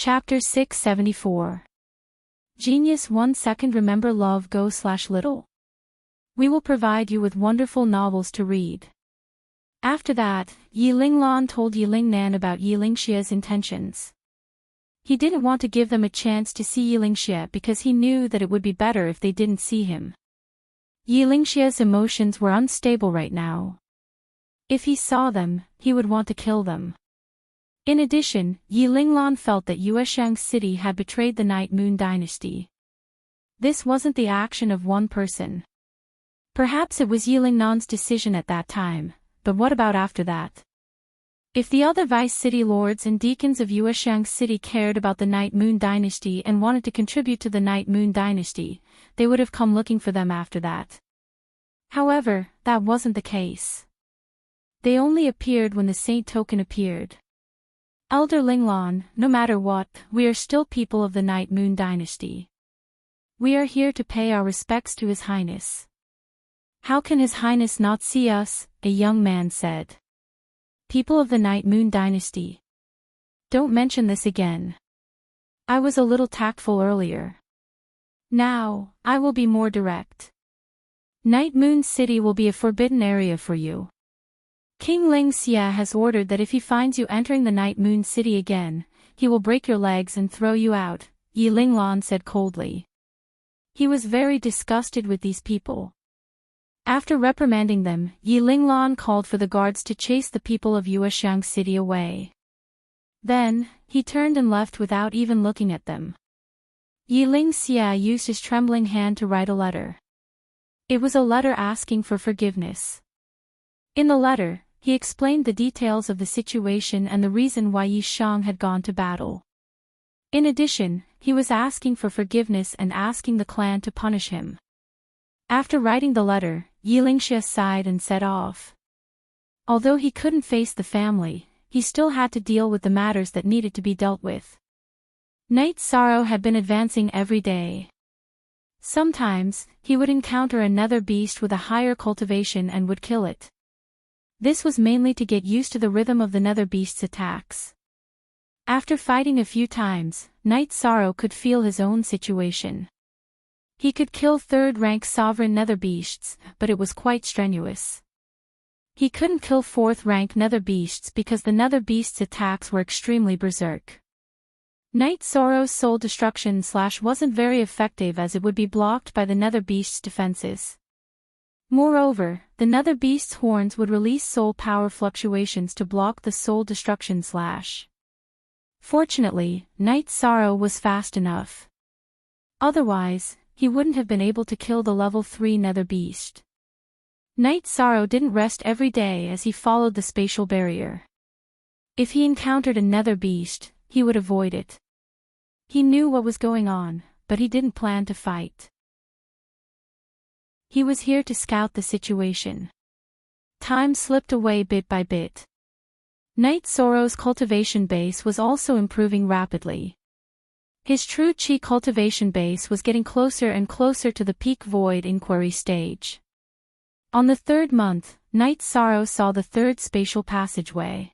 Chapter 674. Genius 1 second. Remember love go/little. We will provide you with wonderful novels to read. After that, Yi Linglan told Yi Lingnan about Yi Lingxia's intentions. He didn't want to give them a chance to see Yi Lingxia because he knew that it would be better if they didn't see him. Yi Lingxia's emotions were unstable right now. If he saw them, he would want to kill them. In addition, Yi Linglan felt that Yueshang City had betrayed the Night Moon Dynasty. This wasn't the action of one person. Perhaps it was Yi Lingnan's decision at that time, but what about after that? If the other vice city lords and deacons of Yueshang City cared about the Night Moon Dynasty and wanted to contribute to the Night Moon Dynasty, they would have come looking for them after that. However, that wasn't the case. They only appeared when the saint token appeared. Elder Linglan, no matter what, we are still people of the Night Moon Dynasty. We are here to pay our respects to His Highness. How can His Highness not see us? A young man said. People of the Night Moon Dynasty. Don't mention this again. I was a little tactful earlier. Now, I will be more direct. Night Moon City will be a forbidden area for you. King Ling Xia has ordered that if he finds you entering the Night Moon City again, he will break your legs and throw you out, Yi Linglan said coldly. He was very disgusted with these people. After reprimanding them, Yi Linglan called for the guards to chase the people of Yueshang City away. Then, he turned and left without even looking at them. Yi Lingxia used his trembling hand to write a letter. It was a letter asking for forgiveness. In the letter, he explained the details of the situation and the reason why Yi Shang had gone to battle. In addition, he was asking for forgiveness and asking the clan to punish him. After writing the letter, Yi Lingxia sighed and set off. Although he couldn't face the family, he still had to deal with the matters that needed to be dealt with. Night sorrow had been advancing every day. Sometimes, he would encounter another beast with a higher cultivation and would kill it. This was mainly to get used to the rhythm of the nether beast's attacks. After fighting a few times, Night Sorrow could feel his own situation. He could kill third-rank sovereign nether beasts, but it was quite strenuous. He couldn't kill fourth-rank nether beasts because the nether beast's attacks were extremely berserk. Night Sorrow's soul destruction / wasn't very effective as it would be blocked by the nether beast's defenses. Moreover, the nether beast's horns would release soul power fluctuations to block the soul destruction / Fortunately, Night Sorrow was fast enough. Otherwise, he wouldn't have been able to kill the level 3 nether beast. Night Sorrow didn't rest every day as he followed the spatial barrier. If he encountered a nether beast, he would avoid it. He knew what was going on, but he didn't plan to fight. He was here to scout the situation. Time slipped away bit by bit. Night Sorrow's cultivation base was also improving rapidly. His true chi cultivation base was getting closer and closer to the peak void inquiry stage. On the 3rd month, Night Sorrow saw the 3rd spatial passageway.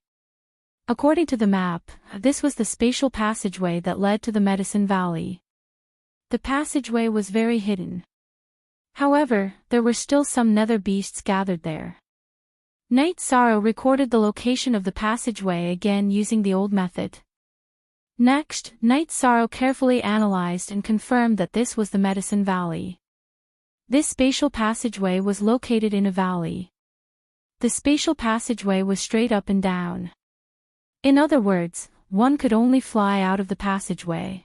According to the map, this was the spatial passageway that led to the Medicine Valley. The passageway was very hidden. However, there were still some nether beasts gathered there. Night Sorrow recorded the location of the passageway again using the old method. Next, Night Sorrow carefully analyzed and confirmed that this was the Medicine Valley. This spatial passageway was located in a valley. The spatial passageway was straight up and down. In other words, one could only fly out of the passageway.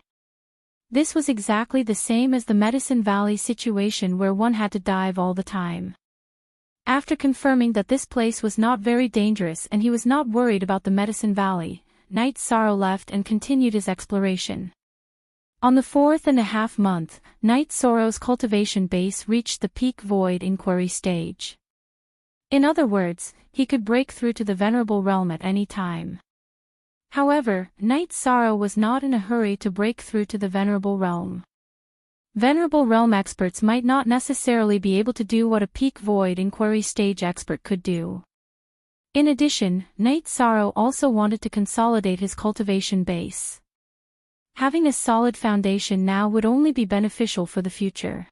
This was exactly the same as the Medicine Valley situation where one had to dive all the time. After confirming that this place was not very dangerous and he was not worried about the Medicine Valley, Night Sorrow left and continued his exploration. On the 4.5 month, Night Sorrow's cultivation base reached the peak void inquiry stage. In other words, he could break through to the Venerable Realm at any time. However, Night Sorrow was not in a hurry to break through to the Venerable Realm. Venerable Realm experts might not necessarily be able to do what a peak void inquiry stage expert could do. In addition, Night Sorrow also wanted to consolidate his cultivation base. Having a solid foundation now would only be beneficial for the future.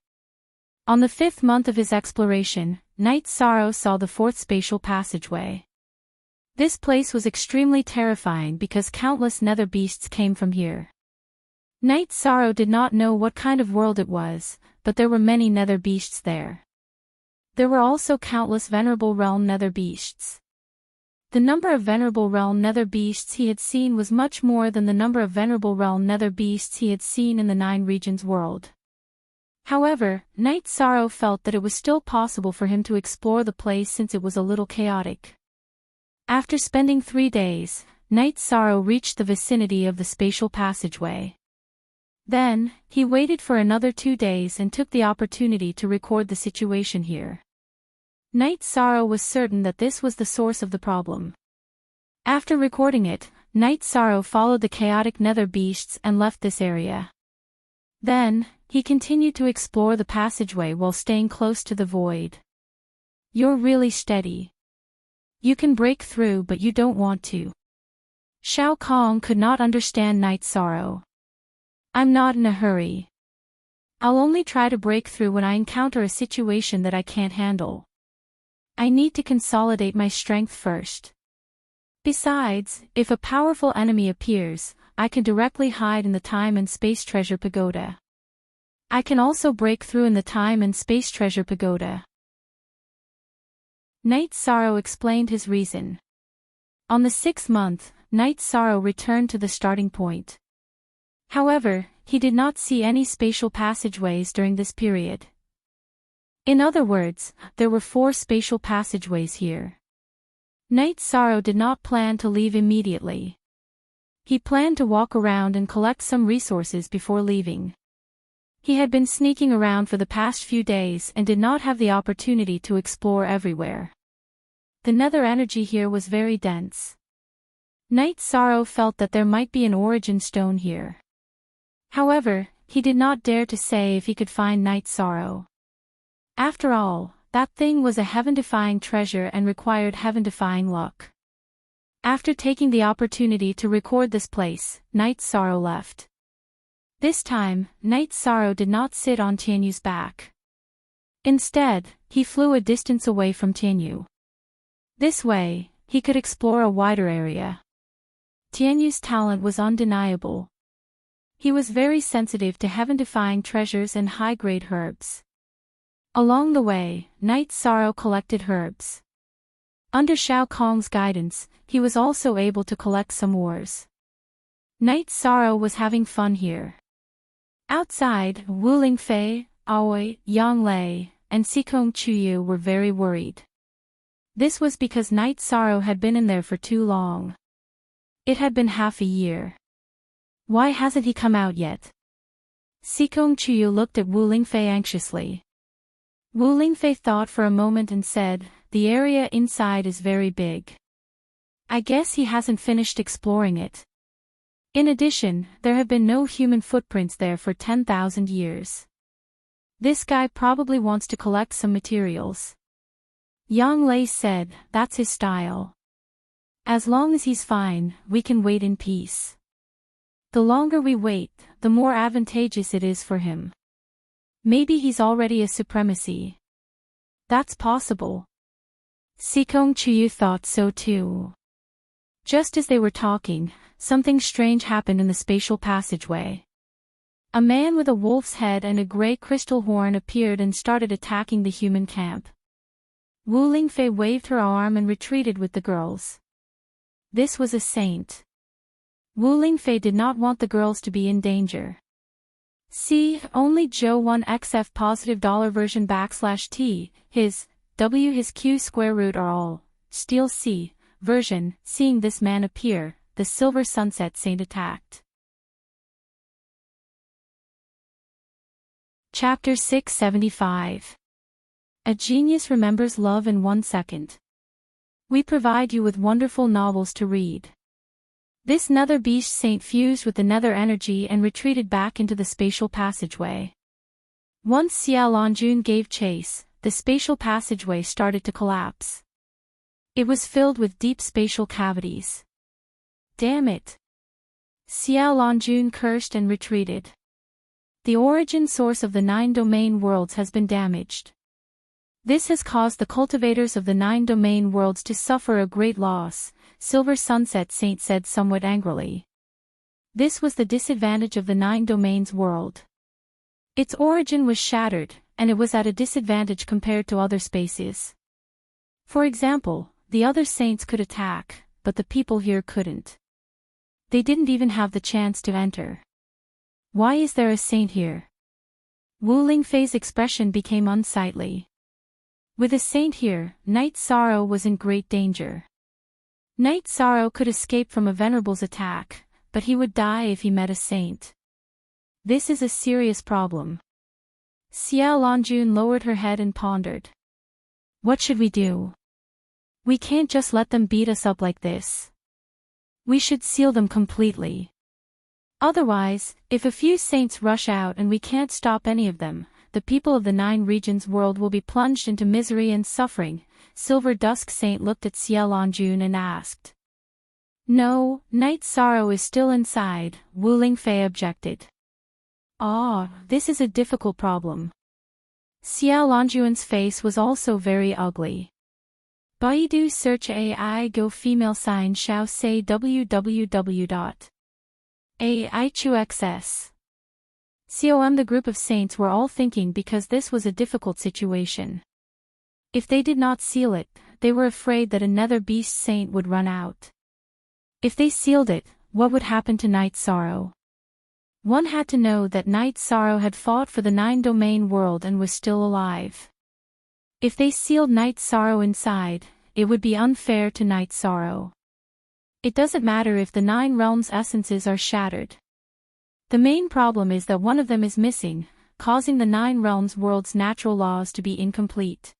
On the 5th month of his exploration, Knight Sorrow saw the 4th spatial passageway. This place was extremely terrifying because countless nether beasts came from here. Knight Sorrow did not know what kind of world it was, but there were many nether beasts there. There were also countless venerable realm nether beasts. The number of venerable realm nether beasts he had seen was much more than the number of venerable realm nether beasts he had seen in the 9 regions world. However, Knight Sorrow felt that it was still possible for him to explore the place since it was a little chaotic. After spending 3 days, Knight Sorrow reached the vicinity of the spatial passageway. Then, he waited for another 2 days and took the opportunity to record the situation here. Knight Sorrow was certain that this was the source of the problem. After recording it, Knight Sorrow followed the chaotic nether beasts and left this area. Then, he continued to explore the passageway while staying close to the void. "You're really steady. You can break through but you don't want to." Shao Kong could not understand Knight Sorrow. "I'm not in a hurry. I'll only try to break through when I encounter a situation that I can't handle. I need to consolidate my strength first. Besides, if a powerful enemy appears, I can directly hide in the time and space treasure pagoda. I can also break through in the time and space treasure pagoda." Knight Sorrow explained his reason. On the 6th month, Knight Sorrow returned to the starting point. However, he did not see any spatial passageways during this period. In other words, there were 4 spatial passageways here. Knight Sorrow did not plan to leave immediately. He planned to walk around and collect some resources before leaving. He had been sneaking around for the past few days and did not have the opportunity to explore everywhere. The nether energy here was very dense. Knight Sorrow felt that there might be an origin stone here. However, he did not dare to say if he could find Knight Sorrow. After all, that thing was a heaven-defying treasure and required heaven-defying luck. After taking the opportunity to record this place, Knight Sorrow left. This time, Knight Sorrow did not sit on Tianyu's back. Instead, he flew a distance away from Tianyu. This way, he could explore a wider area. Tianyu's talent was undeniable. He was very sensitive to heaven-defying treasures and high-grade herbs. Along the way, Knight Sorrow collected herbs. Under Shao Kong's guidance, he was also able to collect some ores. Knight Sorrow was having fun here. Outside, Wu Lingfei, Aoi, Yang Lei, and Sikong Chuyu were very worried. This was because Knight Sorrow had been in there for too long. It had been half a year. Why hasn't he come out yet? Sikong Chuyu looked at Wu Lingfei anxiously. Wu Lingfei thought for a moment and said, "The area inside is very big. I guess he hasn't finished exploring it. In addition, there have been no human footprints there for 10,000 years. This guy probably wants to collect some materials." Yang Lei said, "That's his style. As long as he's fine, we can wait in peace. The longer we wait, the more advantageous it is for him. Maybe he's already a supremacy." "That's possible." Sikong Chuyu thought so too. Just as they were talking, something strange happened in the spatial passageway. A man with a wolf's head and a gray crystal horn appeared and started attacking the human camp. Wu Lingfei waved her arm and retreated with the girls. This was a saint. Wu Lingfei did not want the girls to be in danger. See, only Joe 1xf positive dollar version /T, his, W his Q square root are all, steel C, version, seeing this man appear, the silver sunset saint attacked. Chapter 675. A genius remembers love in 1 second. We provide you with wonderful novels to read. This nether beast saint fused with the nether energy and retreated back into the spatial passageway. Once Xia Lanjun gave chase, the spatial passageway started to collapse. It was filled with deep spatial cavities. "Damn it!" Xiao Longjun cursed and retreated. The origin source of the 9 domain worlds has been damaged. This has caused the cultivators of the 9 domain worlds to suffer a great loss, Silver Sunset Saint said somewhat angrily. This was the disadvantage of the 9 domains world. Its origin was shattered, and it was at a disadvantage compared to other spaces. For example, the other saints could attack, but the people here couldn't. They didn't even have the chance to enter. Why is there a saint here? Wu Lingfei's expression became unsightly. With a saint here, Night Sorrow was in great danger. Night Sorrow could escape from a venerable's attack, but he would die if he met a saint. This is a serious problem. Xiao Longjun lowered her head and pondered. What should we do? We can't just let them beat us up like this. We should seal them completely. Otherwise, if a few saints rush out and we can't stop any of them, the people of the 9 regions world will be plunged into misery and suffering. Silver Dusk Saint looked at Xiao Longjun and asked. No, Night Sorrow is still inside, Wu Lingfei objected. This is a difficult problem. Xiao Longjun's face was also very ugly. Baidu search AI go female sign shao say www.aichuxs. The group of saints were all thinking because this was a difficult situation. If they did not seal it, they were afraid that another beast saint would run out. If they sealed it, what would happen to Night Sorrow? One had to know that Night Sorrow had fought for the 9 domain world and was still alive. If they sealed Night Sorrow inside, it would be unfair to Night Sorrow. It doesn't matter if the 9 realms' essences are shattered. The main problem is that one of them is missing, causing the 9 realms world's natural laws to be incomplete.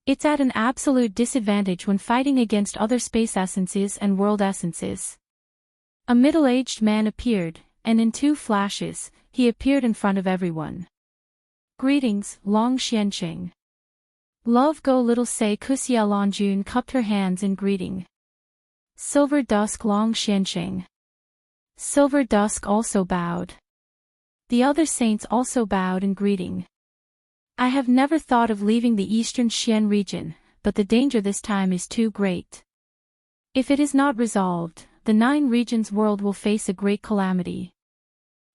It's at an absolute disadvantage when fighting against other space essences and world essences. A middle-aged man appeared, and in 2 flashes, he appeared in front of everyone. Greetings, Long Xianqing. Love go little say Kuxia Longjun cupped her hands in greeting. Silver Dusk Long Xianqing. Silver Dusk also bowed. The other saints also bowed in greeting. I have never thought of leaving the eastern Xian region, but the danger this time is too great. If it is not resolved, the 9 regions world will face a great calamity.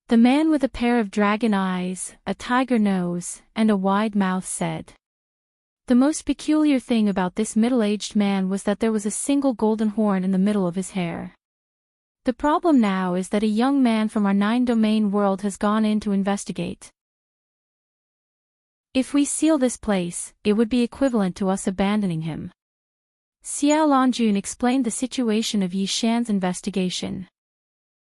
The man with a pair of dragon eyes, a tiger nose, and a wide mouth said. The most peculiar thing about this middle-aged man was that there was a single golden horn in the middle of his hair. The problem now is that a young man from our 9-domain world has gone in to investigate. If we seal this place, it would be equivalent to us abandoning him. Xiao Longjun explained the situation of Yi Shan's investigation.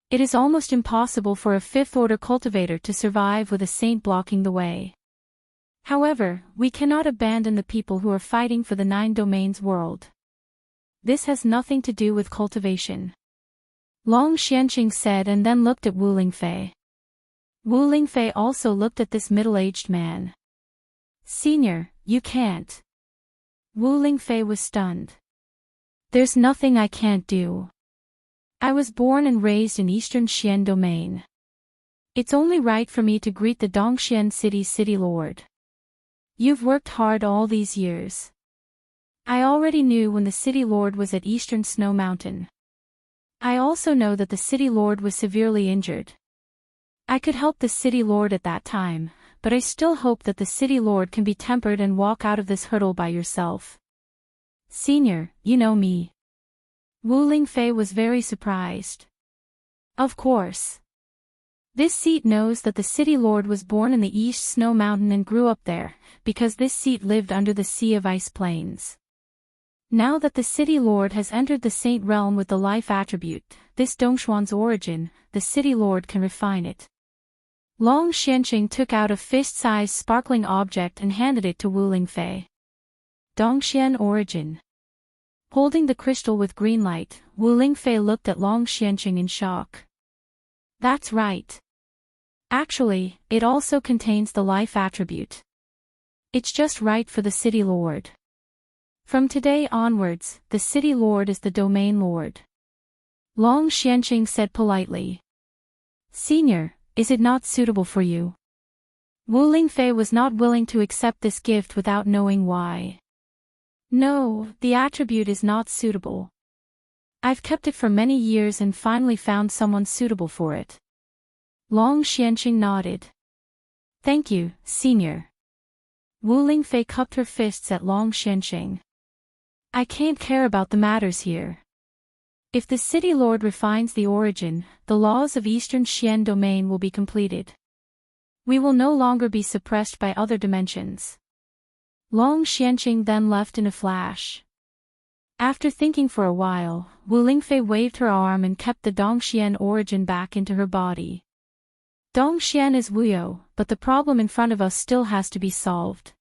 It is almost impossible for a 5th-order cultivator to survive with a saint blocking the way. However, we cannot abandon the people who are fighting for the 9 domains world. This has nothing to do with cultivation. Long Xianqing said and then looked at Wu Lingfei. Wu Lingfei also looked at this middle-aged man. Senior, you can't. Wu Lingfei was stunned. There's nothing I can't do. I was born and raised in Eastern Xian domain. It's only right for me to greet the Dongxian city's city lord. You've worked hard all these years. I already knew when the city lord was at Eastern Snow Mountain. I also know that the city lord was severely injured. I could help the city lord at that time, but I still hope that the city lord can be tempered and walk out of this hurdle by yourself. Senior, you know me. Wu Lingfei was very surprised. Of course. This seat knows that the city lord was born in the East Snow Mountain and grew up there, because this seat lived under the Sea of Ice Plains. Now that the city lord has entered the saint realm with the life attribute, this Dongshuan's origin, the city lord can refine it. Long Xianqing took out a fist-sized sparkling object and handed it to Wu Lingfei. Dongxian origin. Holding the crystal with green light, Wu Lingfei looked at Long Xianqing in shock. That's right. Actually, it also contains the life attribute. It's just right for the city lord. From today onwards, the city lord is the domain lord. Long Xianqing said politely. Senior, is it not suitable for you? Wu Lingfei was not willing to accept this gift without knowing why. No, the attribute is not suitable. I've kept it for many years and finally found someone suitable for it. Long Xianqing nodded. Thank you, senior. Wu Lingfei cupped her fists at Long Xianqing. I can't care about the matters here. If the city lord refines the origin, the laws of Eastern Xian domain will be completed. We will no longer be suppressed by other dimensions. Long Xianqing then left in a flash. After thinking for a while, Wu Lingfei waved her arm and kept the Dongxian origin back into her body. Dongxian is Wuyo, but the problem in front of us still has to be solved.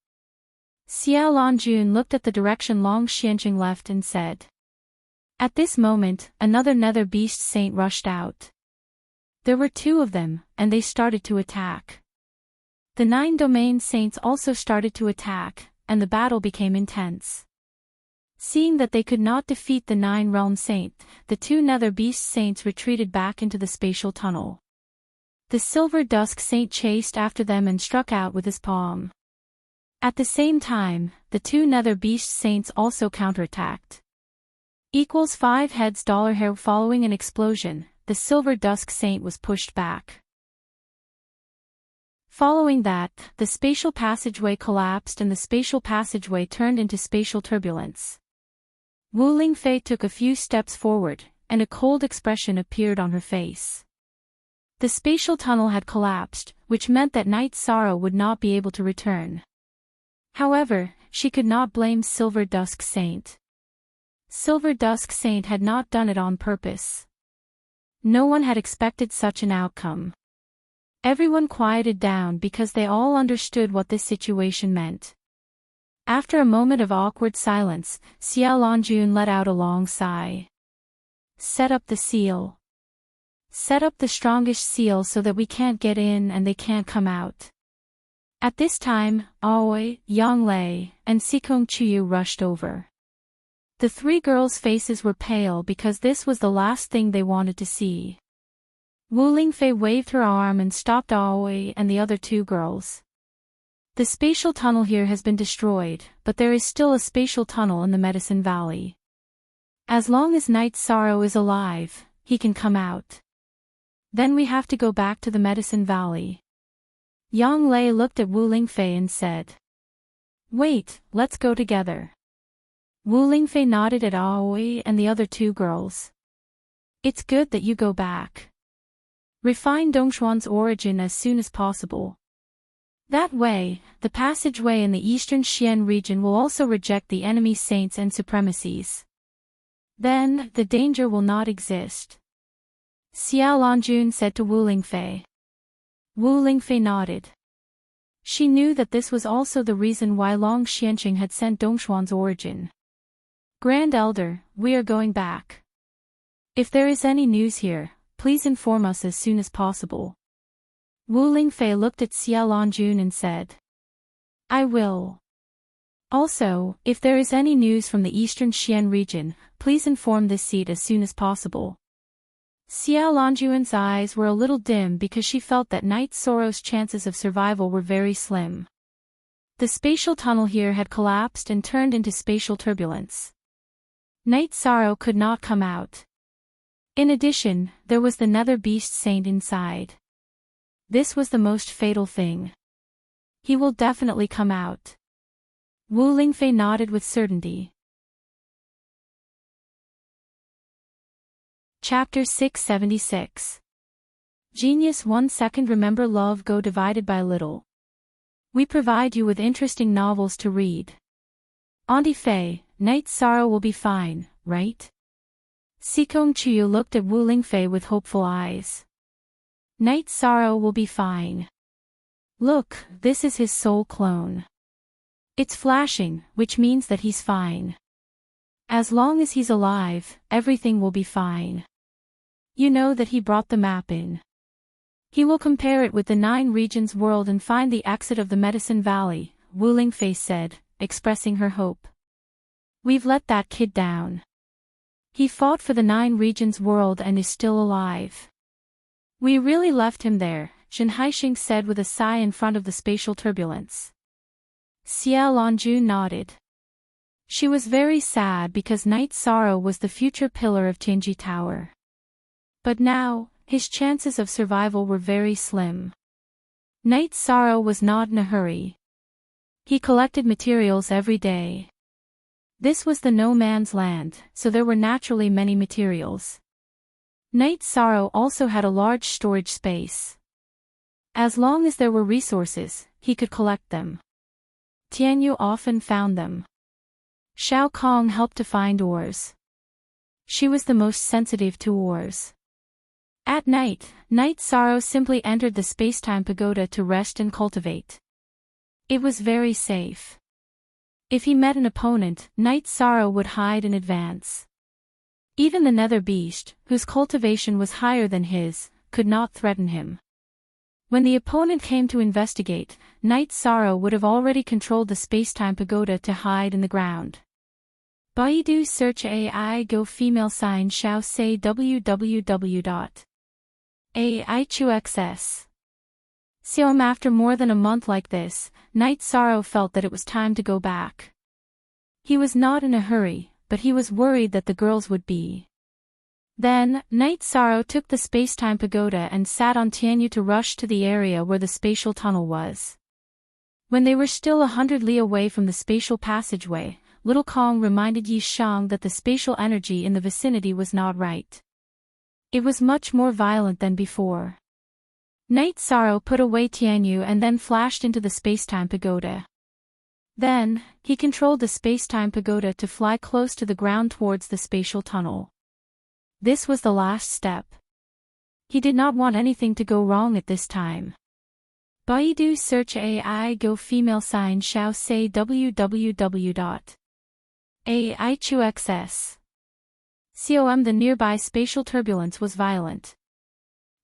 Xiao Lanjun looked at the direction Long Xianqing left and said. At this moment, another nether beast saint rushed out. There were 2 of them, and they started to attack. The 9 domain saints also started to attack, and the battle became intense. Seeing that they could not defeat the 9 realm saint, the 2 nether beast saints retreated back into the spatial tunnel. The silver dusk saint chased after them and struck out with his palm. At the same time, the 2 nether beast saints also counterattacked. Equals 5 heads $hair. Following an explosion, the silver dusk saint was pushed back. Following that, the spatial passageway collapsed and the spatial passageway turned into spatial turbulence. Wu Lingfei took a few steps forward, and a cold expression appeared on her face. The spatial tunnel had collapsed, which meant that Night Sorrow would not be able to return. However, she could not blame Silver Dusk Saint. Silver Dusk Saint had not done it on purpose. No one had expected such an outcome. Everyone quieted down because they all understood what this situation meant. After a moment of awkward silence, Xiao Lanjun let out a long sigh. Set up the seal. Set up the strongest seal so that we can't get in and they can't come out. At this time, Aoi, Yang Lei, and Sikong Chuyu rushed over. The 3 girls' faces were pale because this was the last thing they wanted to see. Wu Lingfei waved her arm and stopped Aoi and the other 2 girls. The spatial tunnel here has been destroyed, but there is still a spatial tunnel in the Medicine Valley. As long as Night Sorrow is alive, he can come out. Then we have to go back to the Medicine Valley. Yang Lei looked at Wu Lingfei and said. Wait, let's go together. Wu Lingfei nodded at Aoi and the other 2 girls. It's good that you go back. Refine Dongshuan's origin as soon as possible. That way, the passageway in the Eastern Xian region will also reject the enemy saints and supremacies. Then, the danger will not exist. Xiao Lanjun said to Wu Lingfei. Wu Lingfei nodded. She knew that this was also the reason why Long Xianqing had sent Dongshuan's origin. Grand Elder, we are going back. If there is any news here, please inform us as soon as possible. Wu Lingfei looked at Xiao Lanjun and said. I will. Also, if there is any news from the Eastern Xian region, please inform this seat as soon as possible. Xiao Lanjun's eyes were a little dim because she felt that Night Sorrow's chances of survival were very slim. The spatial tunnel here had collapsed and turned into spatial turbulence. Night Sorrow could not come out. In addition, there was the Nether Beast Saint inside. This was the most fatal thing. He will definitely come out. Wu Lingfei nodded with certainty. Chapter 676. Genius 1 second. Remember love go divided by little. We provide you with interesting novels to read. Auntie Fei, Night Sorrow will be fine, right? Sikong Chuyu looked at Wu Lingfei with hopeful eyes. Night Sorrow will be fine. Look, this is his soul clone. It's flashing, which means that he's fine. As long as he's alive, everything will be fine. You know that he brought the map in. He will compare it with the 9 regions world and find the exit of the Medicine Valley, Wu Lingfei said, expressing her hope. We've let that kid down. He fought for the 9 regions world and is still alive. We really left him there, Jin Haixing said with a sigh in front of the spatial turbulence. Xie Lanju nodded. She was very sad because Night Sorrow was the future pillar of Tianji Tower. But now, his chances of survival were very slim. Night Sorrow was not in a hurry. He collected materials every day. This was the no man's land, so there were naturally many materials. Night Sorrow also had a large storage space. As long as there were resources, he could collect them. Tianyu often found them. Xiao Kong helped to find ores. She was the most sensitive to ores. At night, Night Sorrow simply entered the space-time pagoda to rest and cultivate. It was very safe. If he met an opponent, Night Sorrow would hide in advance. Even the Nether Beast, whose cultivation was higher than his, could not threaten him. When the opponent came to investigate, Night Sorrow would have already controlled the space-time pagoda to hide in the ground. Baidu search AI go female sign shao say www.aichuxs. After more than a month like this, Night Sorrow felt that it was time to go back. He was not in a hurry, but he was worried that the girls would be. Then, Night Sorrow took the space-time pagoda and sat on Tianyu to rush to the area where the spatial tunnel was. When they were still 100 li away from the spatial passageway, Little Kong reminded Yi Shang that the spatial energy in the vicinity was not right. It was much more violent than before. Night Sorrow put away Tianyu and then flashed into the space-time pagoda. Then, he controlled the space-time pagoda to fly close to the ground towards the spatial tunnel. This was the last step. He did not want anything to go wrong at this time. Baidu search AI go female sign shao say www.aichuxs. The nearby spatial turbulence was violent.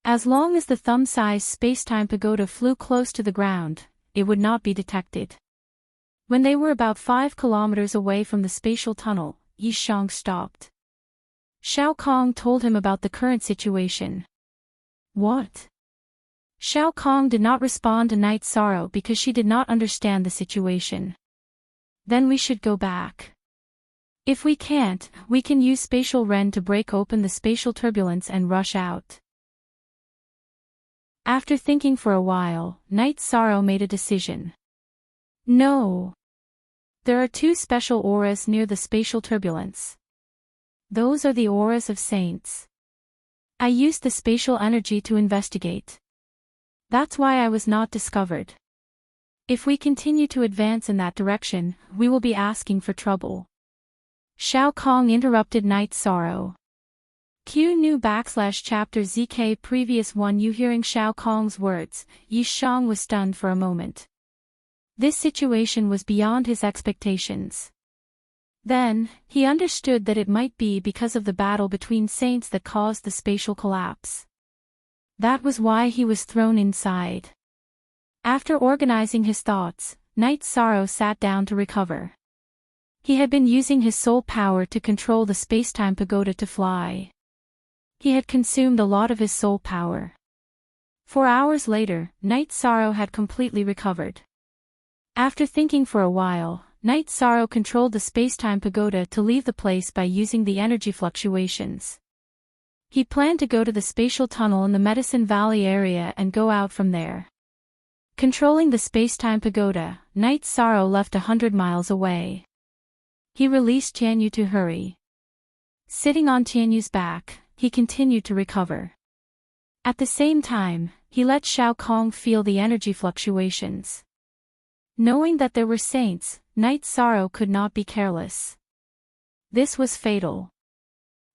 As long as the thumb-sized space-time pagoda flew close to the ground, it would not be detected. When they were about 5 kilometers away from the spatial tunnel, Yi Shang stopped. Xiao Kong told him about the current situation. What? Xiao Kong did not respond to Night Sorrow because she did not understand the situation. Then we should go back. If we can't, we can use spatial Ren to break open the spatial turbulence and rush out. After thinking for a while, Night Sorrow made a decision. No. There are 2 special auras near the spatial turbulence. Those are the auras of saints. I used the spatial energy to investigate. That's why I was not discovered. If we continue to advance in that direction, we will be asking for trouble. Xiao Kong interrupted Night Sorrow. Q new /chapter ZK previous 1 You hearing Xiao Kong's words, Yi Shang was stunned for a moment. This situation was beyond his expectations. Then, he understood that it might be because of the battle between saints that caused the spatial collapse. That was why he was thrown inside. After organizing his thoughts, Night Sorrow sat down to recover. He had been using his soul power to control the space-time pagoda to fly. He had consumed a lot of his soul power. 4 hours later, Night Sorrow had completely recovered. After thinking for a while, Night Sorrow controlled the space-time pagoda to leave the place by using the energy fluctuations. He planned to go to the spatial tunnel in the Medicine Valley area and go out from there. Controlling the space-time pagoda, Night Sorrow left 100 miles away. He released Tianyu to hurry. Sitting on Tianyu's back, he continued to recover. At the same time, he let Xiao Kong feel the energy fluctuations. Knowing that there were saints, Night Sorrow could not be careless. This was fatal.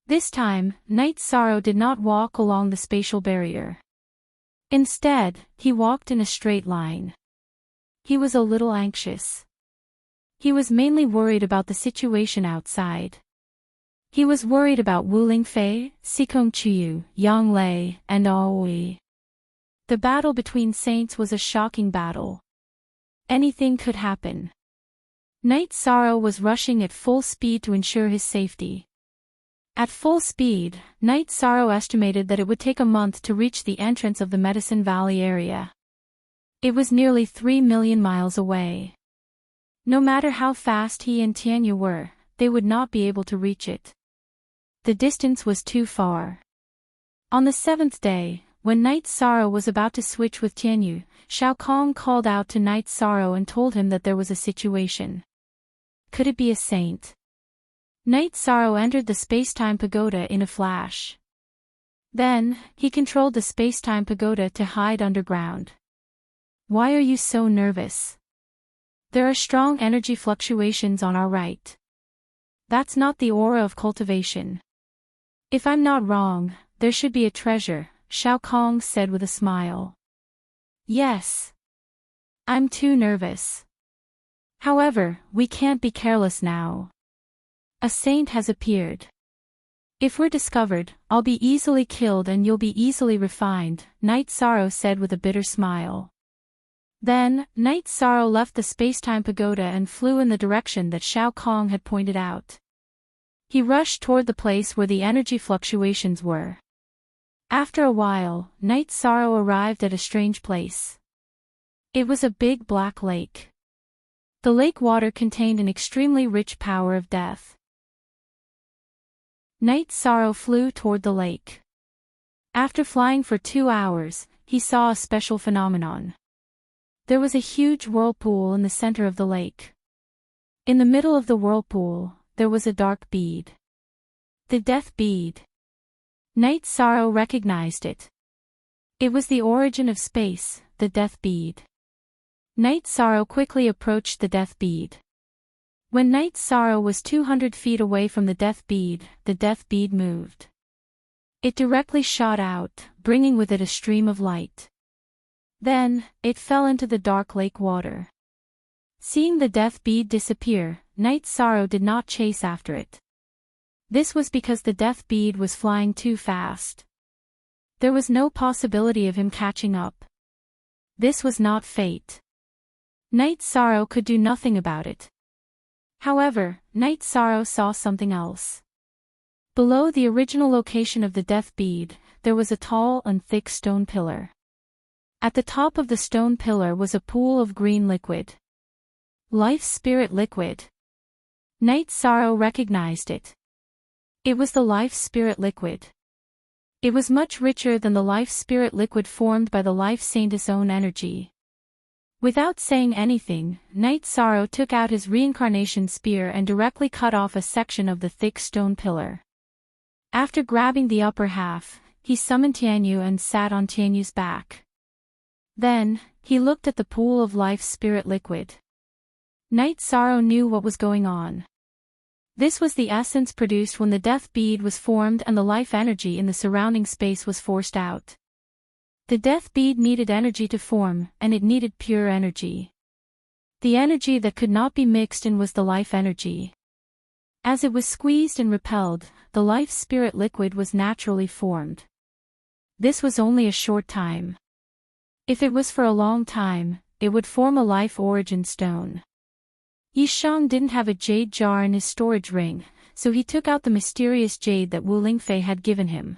This time, Night Sorrow did not walk along the spatial barrier. Instead, he walked in a straight line. He was a little anxious. He was mainly worried about the situation outside. He was worried about Wu Lingfei, Sikong Chuyu, Yang Lei, and Aoi. The battle between saints was a shocking battle. Anything could happen. Night Sorrow was rushing at full speed to ensure his safety. At full speed, Night Sorrow estimated that it would take a month to reach the entrance of the Medicine Valley area. It was nearly 3 million miles away. No matter how fast he and Tianyu were, they would not be able to reach it. The distance was too far. On the 7th day, when Night Sorrow was about to switch with Tianyu, Shao Kong called out to Night Sorrow and told him that there was a situation. Could it be a saint? Night Sorrow entered the space-time pagoda in a flash. Then, he controlled the space-time pagoda to hide underground. Why are you so nervous? There are strong energy fluctuations on our right. That's not the aura of cultivation. If I'm not wrong, there should be a treasure, Shao Kong said with a smile. Yes. I'm too nervous. However, we can't be careless now. A saint has appeared. If we're discovered, I'll be easily killed and you'll be easily refined, Night Sorrow said with a bitter smile. Then, Night Sorrow left the space-time pagoda and flew in the direction that Shao Kong had pointed out. He rushed toward the place where the energy fluctuations were. After a while, Night Sorrow arrived at a strange place. It was a big black lake. The lake water contained an extremely rich power of death. Night Sorrow flew toward the lake. After flying for 2 hours, he saw a special phenomenon. There was a huge whirlpool in the center of the lake. In the middle of the whirlpool, there was a dark bead. The death bead. Night Sorrow recognized it. It was the origin of space, the death bead. Night Sorrow quickly approached the death bead. When Night Sorrow was 200 feet away from the death bead moved. It directly shot out, bringing with it a stream of light. Then, it fell into the dark lake water. Seeing the death bead disappear, Night Sorrow did not chase after it. This was because the death bead was flying too fast. There was no possibility of him catching up. This was not fate. Night Sorrow could do nothing about it. However, Night Sorrow saw something else. Below the original location of the death bead, there was a tall and thick stone pillar. At the top of the stone pillar was a pool of green liquid. Life spirit liquid. Night Sorrow recognized it. It was the life spirit liquid. It was much richer than the life spirit liquid formed by the life saint's own energy. Without saying anything, Night Sorrow took out his reincarnation spear and directly cut off a section of the thick stone pillar. After grabbing the upper half, he summoned Tianyu and sat on Tianyu's back. Then, he looked at the pool of life spirit liquid. Night Sorrow knew what was going on. This was the essence produced when the death bead was formed and the life energy in the surrounding space was forced out. The death bead needed energy to form, and it needed pure energy. The energy that could not be mixed in was the life energy. As it was squeezed and repelled, the life spirit liquid was naturally formed. This was only a short time. If it was for a long time, it would form a life origin stone. Yishang didn't have a jade jar in his storage ring, so he took out the mysterious jade that Wu Lingfei had given him.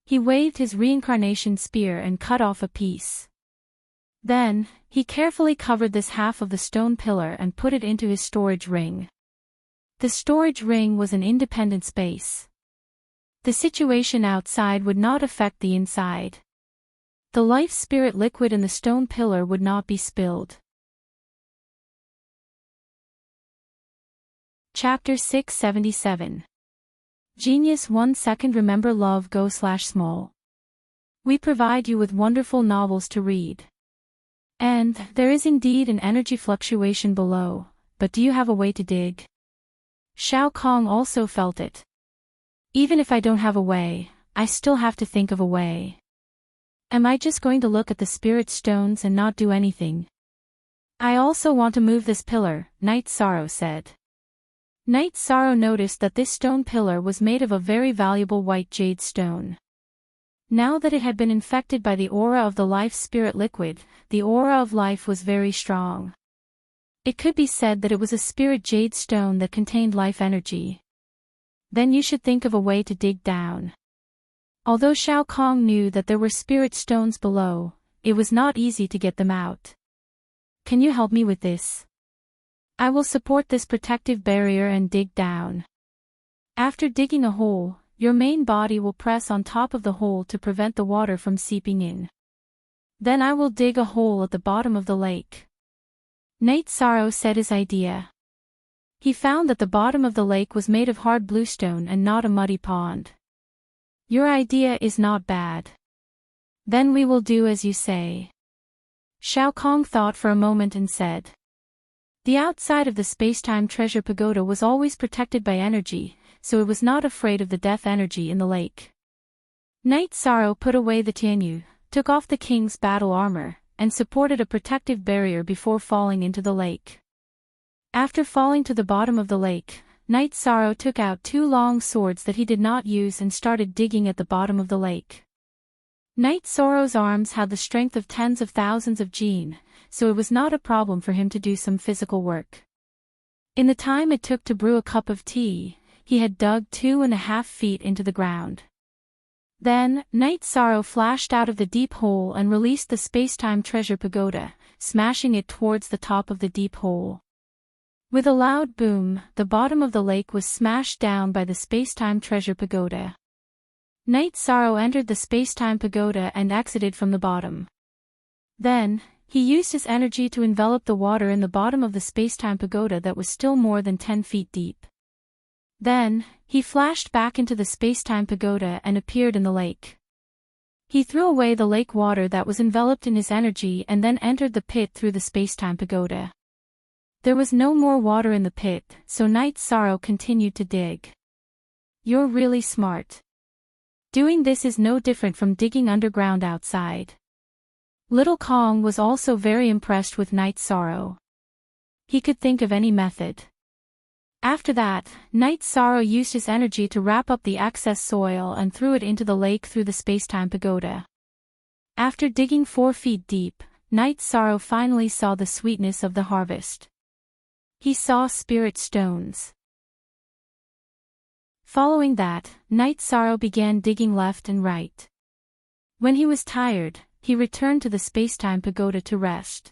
He waved his reincarnation spear and cut off a piece. Then, he carefully covered this half of the stone pillar and put it into his storage ring. The storage ring was an independent space. The situation outside would not affect the inside. The life spirit liquid in the stone pillar would not be spilled. Chapter 677. Genius 1 second. Remember love go/small. We provide you with wonderful novels to read. And there is indeed an energy fluctuation below, but do you have a way to dig? Shao Kong also felt it. Even if I don't have a way, I still have to think of a way. Am I just going to look at the spirit stones and not do anything? I also want to move this pillar, Night Sorrow said. Night Sorrow noticed that this stone pillar was made of a very valuable white jade stone. Now that it had been infected by the aura of the life spirit liquid, the aura of life was very strong. It could be said that it was a spirit jade stone that contained life energy. Then you should think of a way to dig down. Although Shao Kong knew that there were spirit stones below, it was not easy to get them out. Can you help me with this? I will support this protective barrier and dig down. After digging a hole, your main body will press on top of the hole to prevent the water from seeping in. Then I will dig a hole at the bottom of the lake. Night Sorrow said his idea. He found that the bottom of the lake was made of hard bluestone and not a muddy pond. Your idea is not bad. Then we will do as you say. Shao Kong thought for a moment and said. The outside of the space-time treasure pagoda was always protected by energy, so it was not afraid of the death energy in the lake. Night Sorrow put away the Tianyu, took off the king's battle armor, and supported a protective barrier before falling into the lake. After falling to the bottom of the lake, Night Sorrow took out 2 long swords that he did not use and started digging at the bottom of the lake. Night Sorrow's arms had the strength of tens of thousands of jin, so it was not a problem for him to do some physical work. In the time it took to brew a cup of tea, he had dug 2.5 feet into the ground. Then, Night Sorrow flashed out of the deep hole and released the space-time treasure pagoda, smashing it towards the top of the deep hole. With a loud boom, the bottom of the lake was smashed down by the space-time treasure pagoda. Night Sorrow entered the space-time pagoda and exited from the bottom. Then, he used his energy to envelop the water in the bottom of the space-time pagoda that was still more than 10 feet deep. Then, he flashed back into the space-time pagoda and appeared in the lake. He threw away the lake water that was enveloped in his energy and then entered the pit through the space-time pagoda. There was no more water in the pit, so Night Sorrow continued to dig. You're really smart. Doing this is no different from digging underground outside. Little Kong was also very impressed with Night Sorrow. He could think of any method. After that, Night Sorrow used his energy to wrap up the excess soil and threw it into the lake through the space-time pagoda. After digging 4 feet deep, Night Sorrow finally saw the sweetness of the harvest. He saw spirit stones. Following that, Night Sorrow began digging left and right. When he was tired, he returned to the space-time pagoda to rest.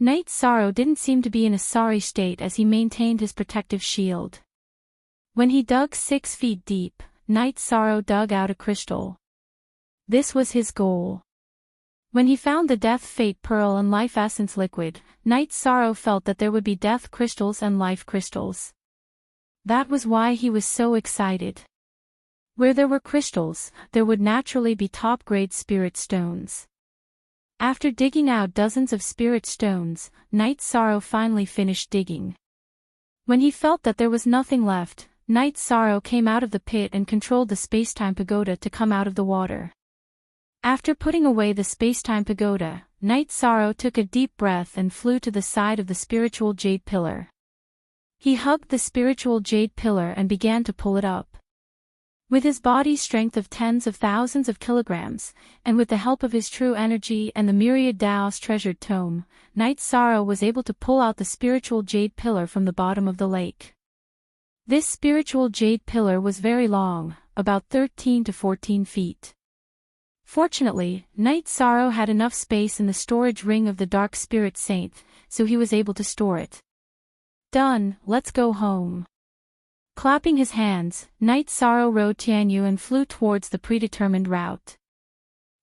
Night Sorrow didn't seem to be in a sorry state as he maintained his protective shield. When he dug 6 feet deep, Night Sorrow dug out a crystal. This was his goal. When he found the Death Fate Pearl and Life Essence liquid, Night Sorrow felt that there would be death crystals and life crystals. That was why he was so excited. Where there were crystals, there would naturally be top-grade spirit stones. After digging out dozens of spirit stones, Night Sorrow finally finished digging. When he felt that there was nothing left, Night Sorrow came out of the pit and controlled the space-time pagoda to come out of the water. After putting away the space-time pagoda, Night Sorrow took a deep breath and flew to the side of the spiritual jade pillar. He hugged the spiritual jade pillar and began to pull it up. With his body's strength of tens of thousands of kilograms, and with the help of his true energy and the myriad Tao's treasured tome, Night Sorrow was able to pull out the spiritual jade pillar from the bottom of the lake. This spiritual jade pillar was very long, about 13 to 14 feet. Fortunately, Night Sorrow had enough space in the storage ring of the Dark Spirit Saint, so he was able to store it. Done, let's go home. Clapping his hands, Night Sorrow rode Tianyu and flew towards the predetermined route.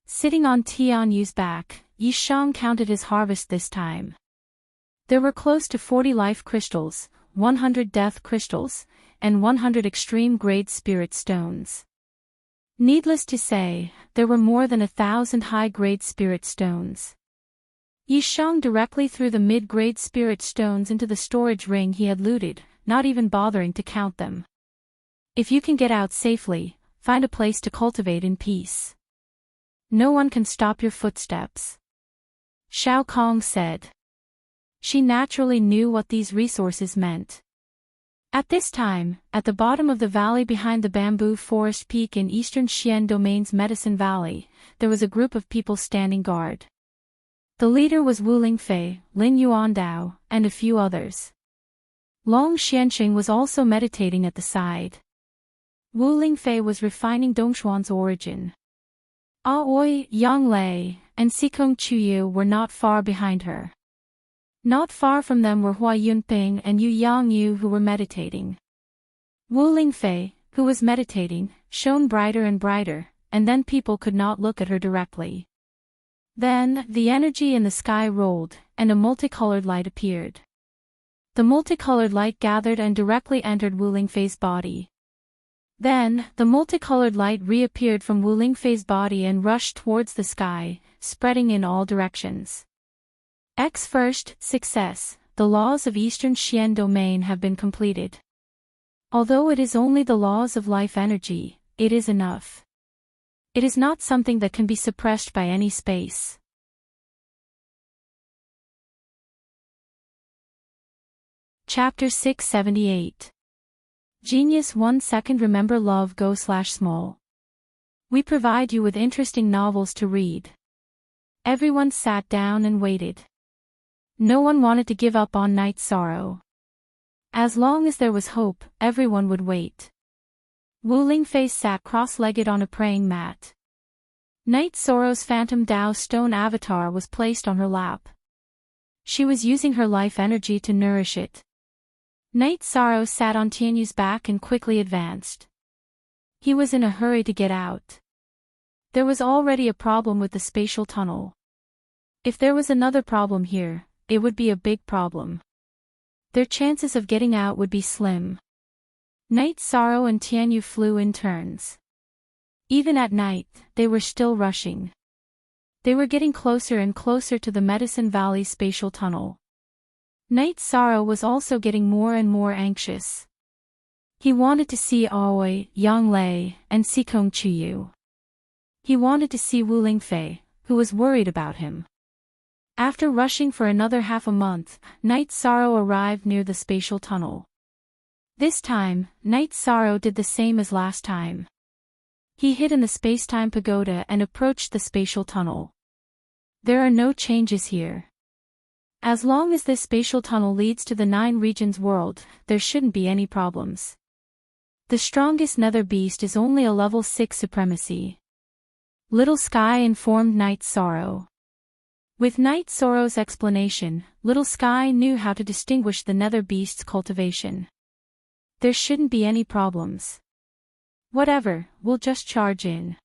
Sitting on Tianyu's back, Yishang counted his harvest this time. There were close to 40 life crystals, 100 death crystals, and 100 extreme-grade spirit stones. Needless to say, there were more than 1,000 high-grade spirit stones. Yishang directly threw the mid-grade spirit stones into the storage ring he had looted, not even bothering to count them. If you can get out safely, find a place to cultivate in peace. No one can stop your footsteps. Shao Kong said. She naturally knew what these resources meant. At this time, at the bottom of the valley behind the bamboo forest peak in eastern Xian Domain's Medicine Valley, there was a group of people standing guard. The leader was Wu Lingfei, Lin Yuandao, and a few others. Long Xianxing was also meditating at the side. Wu Lingfei was refining Dongxuan's origin. Aoi, Yang Lei, and Sikong Chuyu were not far behind her. Not far from them were Hua Yunping and Yu Yangyu, who were meditating. Wu Lingfei, who was meditating, shone brighter and brighter, and then people could not look at her directly. Then, the energy in the sky rolled, and a multicolored light appeared. The multicolored light gathered and directly entered Wu Lingfei's body. Then, the multicolored light reappeared from Wu Lingfei's body and rushed towards the sky, spreading in all directions. First, success. The laws of Eastern Xian domain have been completed. Although it is only the laws of life energy, it is enough. It is not something that can be suppressed by any space. Chapter 678. Genius 1 second. Remember love go/small. We provide you with interesting novels to read. Everyone sat down and waited. No one wanted to give up on Night Sorrow. As long as there was hope, everyone would wait. Wu Lingfei sat cross-legged on a praying mat. Night Sorrow's phantom Dao stone avatar was placed on her lap. She was using her life energy to nourish it. Night Sorrow sat on Tianyu's back and quickly advanced. He was in a hurry to get out. There was already a problem with the spatial tunnel. If there was another problem here, it would be a big problem. Their chances of getting out would be slim. Night Sorrow and Tianyu flew in turns. Even at night, they were still rushing. They were getting closer and closer to the Medicine Valley spatial tunnel. Night Sorrow was also getting more and more anxious. He wanted to see Aoi, Yang Lei, and Sikong Chuyu. He wanted to see Wu Lingfei, who was worried about him. After rushing for another half a month, Night Sorrow arrived near the spatial tunnel. This time, Night Sorrow did the same as last time. He hid in the space-time pagoda and approached the spatial tunnel. There are no changes here. As long as this spatial tunnel leads to the 9 regions world, there shouldn't be any problems. The strongest nether beast is only a level 6 supremacy. Little Sky informed Night Sorrow. With Night Sorrow's explanation, Little Sky knew how to distinguish the nether beast's cultivation. There shouldn't be any problems. Whatever, we'll just charge in.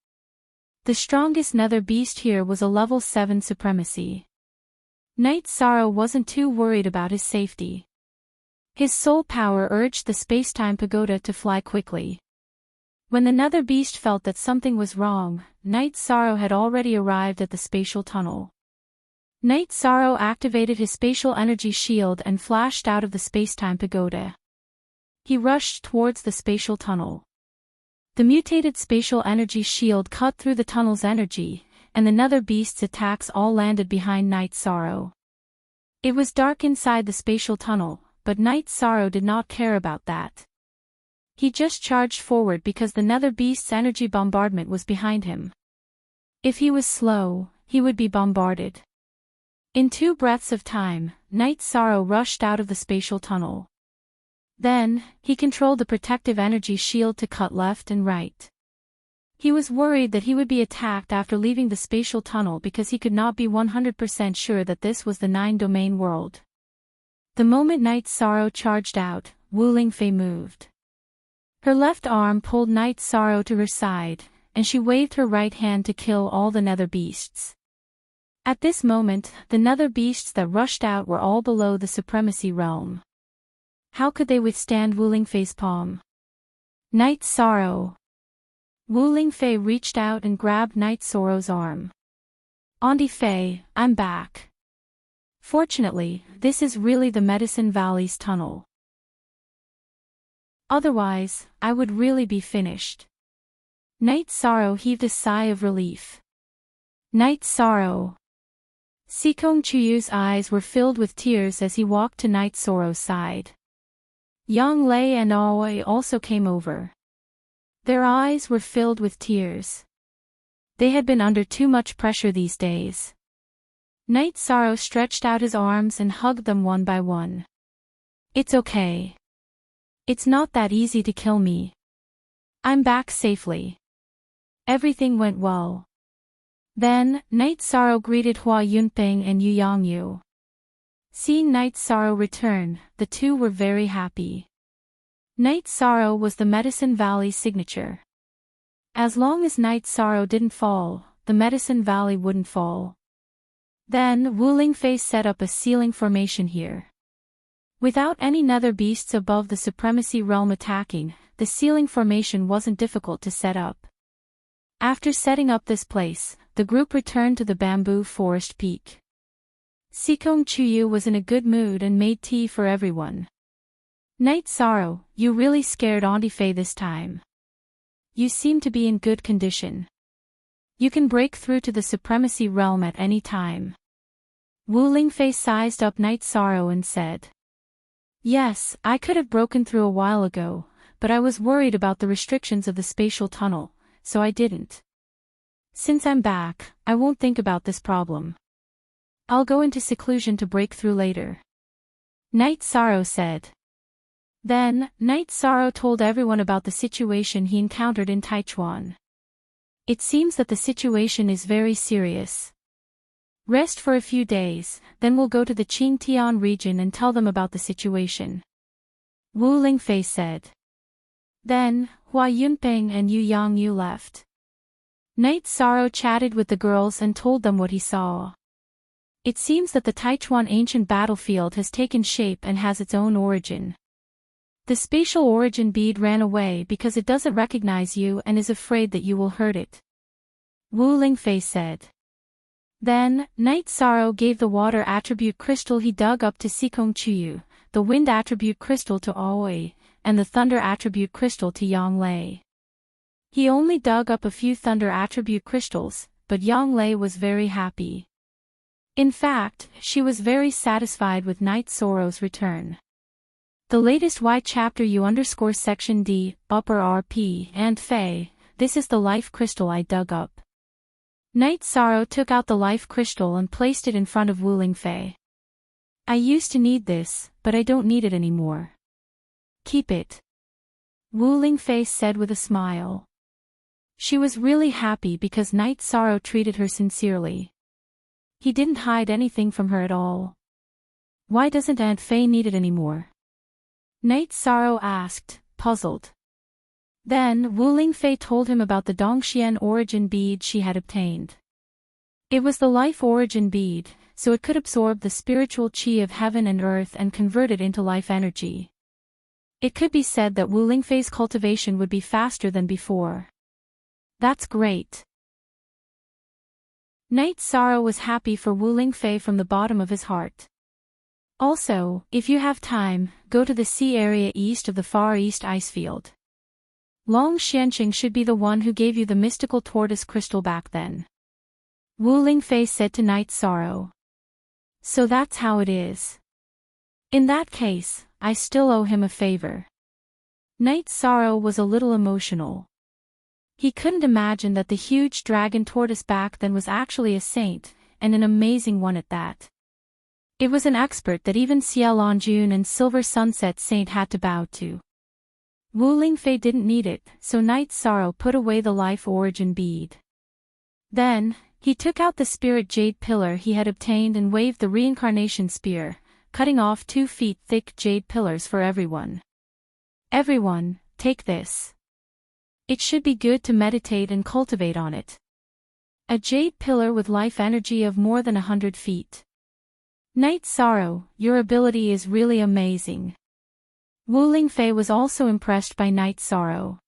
The strongest nether beast here was a level 7 supremacy. Night Sorrow wasn't too worried about his safety. His soul power urged the space-time pagoda to fly quickly. When the nether beast felt that something was wrong, Night Sorrow had already arrived at the spatial tunnel. Night Sorrow activated his spatial energy shield and flashed out of the space-time pagoda. He rushed towards the spatial tunnel. The mutated spatial energy shield cut through the tunnel's energy, and the nether beast's attacks all landed behind Night Sorrow. It was dark inside the spatial tunnel, but Night Sorrow did not care about that. He just charged forward because the nether beast's energy bombardment was behind him. If he was slow, he would be bombarded. In 2 breaths of time, Night Sorrow rushed out of the spatial tunnel. Then, he controlled the protective energy shield to cut left and right. He was worried that he would be attacked after leaving the spatial tunnel because he could not be 100% sure that this was the 9-domain world. The moment Night Sorrow charged out, Wu Lingfei moved. Her left arm pulled Night Sorrow to her side, and she waved her right hand to kill all the nether beasts. At this moment, the nether beasts that rushed out were all below the supremacy realm. How could they withstand Wu Lingfei's palm? Night Sorrow. Wu Lingfei reached out and grabbed Night Sorrow's arm. Auntie Fei, I'm back. Fortunately, this is really the Medicine Valley's tunnel. Otherwise, I would really be finished. Night Sorrow heaved a sigh of relief. Night Sorrow. Sikong Chuyu's eyes were filled with tears as he walked to Night Sorrow's side. Yang Lei and Aoi also came over. Their eyes were filled with tears. They had been under too much pressure these days. Night Sorrow stretched out his arms and hugged them one by one. It's okay. It's not that easy to kill me. I'm back safely. Everything went well. Then, Night Sorrow greeted Hua Yunping and Yu Yangyu. Seeing Night Sorrow return, the two were very happy. Night Sorrow was the Medicine Valley's signature. As long as Night Sorrow didn't fall, the Medicine Valley wouldn't fall. Then Wu Lingfei set up a sealing formation here. Without any nether beasts above the supremacy realm attacking, the sealing formation wasn't difficult to set up. After setting up this place, the group returned to the bamboo forest peak. Sikong Chuyu was in a good mood and made tea for everyone. Night Sorrow, you really scared Auntie Fei this time. You seem to be in good condition. You can break through to the supremacy realm at any time. Wu Lingfei sized up Night Sorrow and said. Yes, I could have broken through a while ago, but I was worried about the restrictions of the spatial tunnel, so I didn't. Since I'm back, I won't think about this problem. I'll go into seclusion to break through later. Night Sorrow said. Then, Night Sorrow told everyone about the situation he encountered in Taichuan. It seems that the situation is very serious. Rest for a few days, then we'll go to the Qingtian region and tell them about the situation. Wu Lingfei said. Then, Hua Yunping and Yu Yangyu left. Night Sorrow chatted with the girls and told them what he saw. It seems that the Taichuan ancient battlefield has taken shape and has its own origin. The spatial origin bead ran away because it doesn't recognize you and is afraid that you will hurt it. Wu Lingfei said. Then, Night Sorrow gave the water attribute crystal he dug up to Sikong Chuyu, the wind attribute crystal to Aoi, and the thunder attribute crystal to Yang Lei. He only dug up a few thunder attribute crystals, but Yang Lei was very happy. In fact, she was very satisfied with Night Sorrow's return. The latest Y chapter U_section D, upper RP and Fei, this is the life crystal I dug up. Night Sorrow took out the life crystal and placed it in front of Wu Lingfei. I used to need this, but I don't need it anymore. Keep it. Wu Lingfei said with a smile. She was really happy because Night Sorrow treated her sincerely. He didn't hide anything from her at all. Why doesn't Aunt Fei need it anymore? Night Sorrow asked, puzzled. Then Wu Lingfei told him about the Dongxian origin bead she had obtained. It was the life origin bead, so it could absorb the spiritual qi of heaven and earth and convert it into life energy. It could be said that Wu Lingfei's cultivation would be faster than before. That's great. Night Sorrow was happy for Wu Lingfei from the bottom of his heart. Also, if you have time, go to the sea area east of the Far East Icefield. Long Xianqing should be the one who gave you the mystical tortoise crystal back then. Wu Lingfei said to Night Sorrow. So that's how it is. In that case, I still owe him a favor. Night Sorrow was a little emotional. He couldn't imagine that the huge dragon tortoise back then was actually a saint, and an amazing one at that. It was an expert that even Ciel Anjun and Silver Sunset Saint had to bow to. Wu Lingfei didn't need it, so Night Sorrow put away the life origin bead. Then, he took out the spirit jade pillar he had obtained and waved the reincarnation spear, cutting off 2 feet thick jade pillars for everyone. Everyone, take this. It should be good to meditate and cultivate on it. A jade pillar with life energy of more than 100 feet. Night Sorrow, your ability is really amazing. Wu Lingfei was also impressed by Night Sorrow.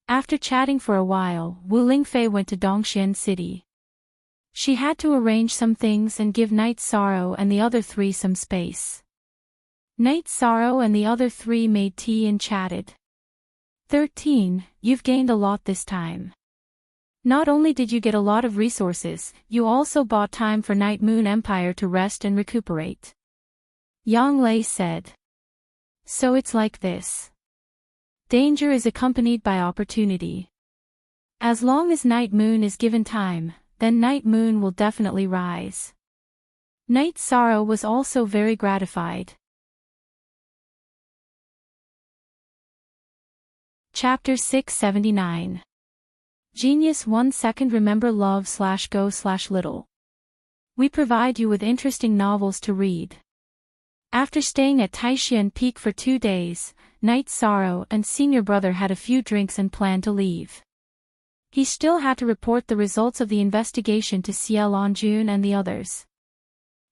After chatting for a while, Wu Lingfei went to Dongxian City. She had to arrange some things and give Night Sorrow and the other 3 some space. Night Sorrow and the other 3 made tea and chatted. 13, you've gained a lot this time. Not only did you get a lot of resources, you also bought time for Night Moon Empire to rest and recuperate. Yang Lei said. So it's like this. Danger is accompanied by opportunity. As long as Night Moon is given time, then Night Moon will definitely rise. Night Sorrow was also very gratified. Chapter 679. Genius 1 Second Remember Love /Go /Little. We provide you with interesting novels to read. After staying at Taishan Peak for 2 days, Night Sorrow and Senior Brother had a few drinks and planned to leave. He still had to report the results of the investigation to Xia Longjun and the others.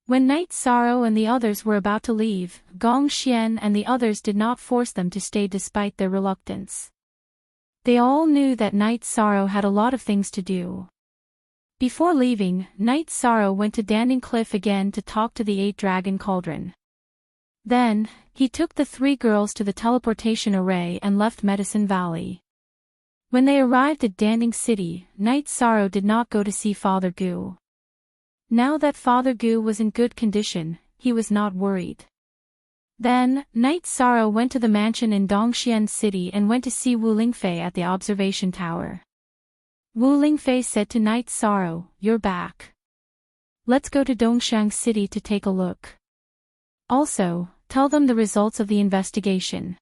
When Night Sorrow and the others were about to leave, Gong Xian and the others did not force them to stay despite their reluctance. They all knew that Night Sorrow had a lot of things to do. Before leaving, Night Sorrow went to Danding Cliff again to talk to the 8-Dragon Cauldron. Then, he took the 3 girls to the teleportation array and left Medicine Valley. When they arrived at Danding City, Night Sorrow did not go to see Father Gu. Now that Father Gu was in good condition, he was not worried. Then, Night Sorrow went to the mansion in Dongxian City and went to see Wu Lingfei at the observation tower. Wu Lingfei said to Night Sorrow, "You're back. Let's go to Dongxiang City to take a look. Also, tell them the results of the investigation.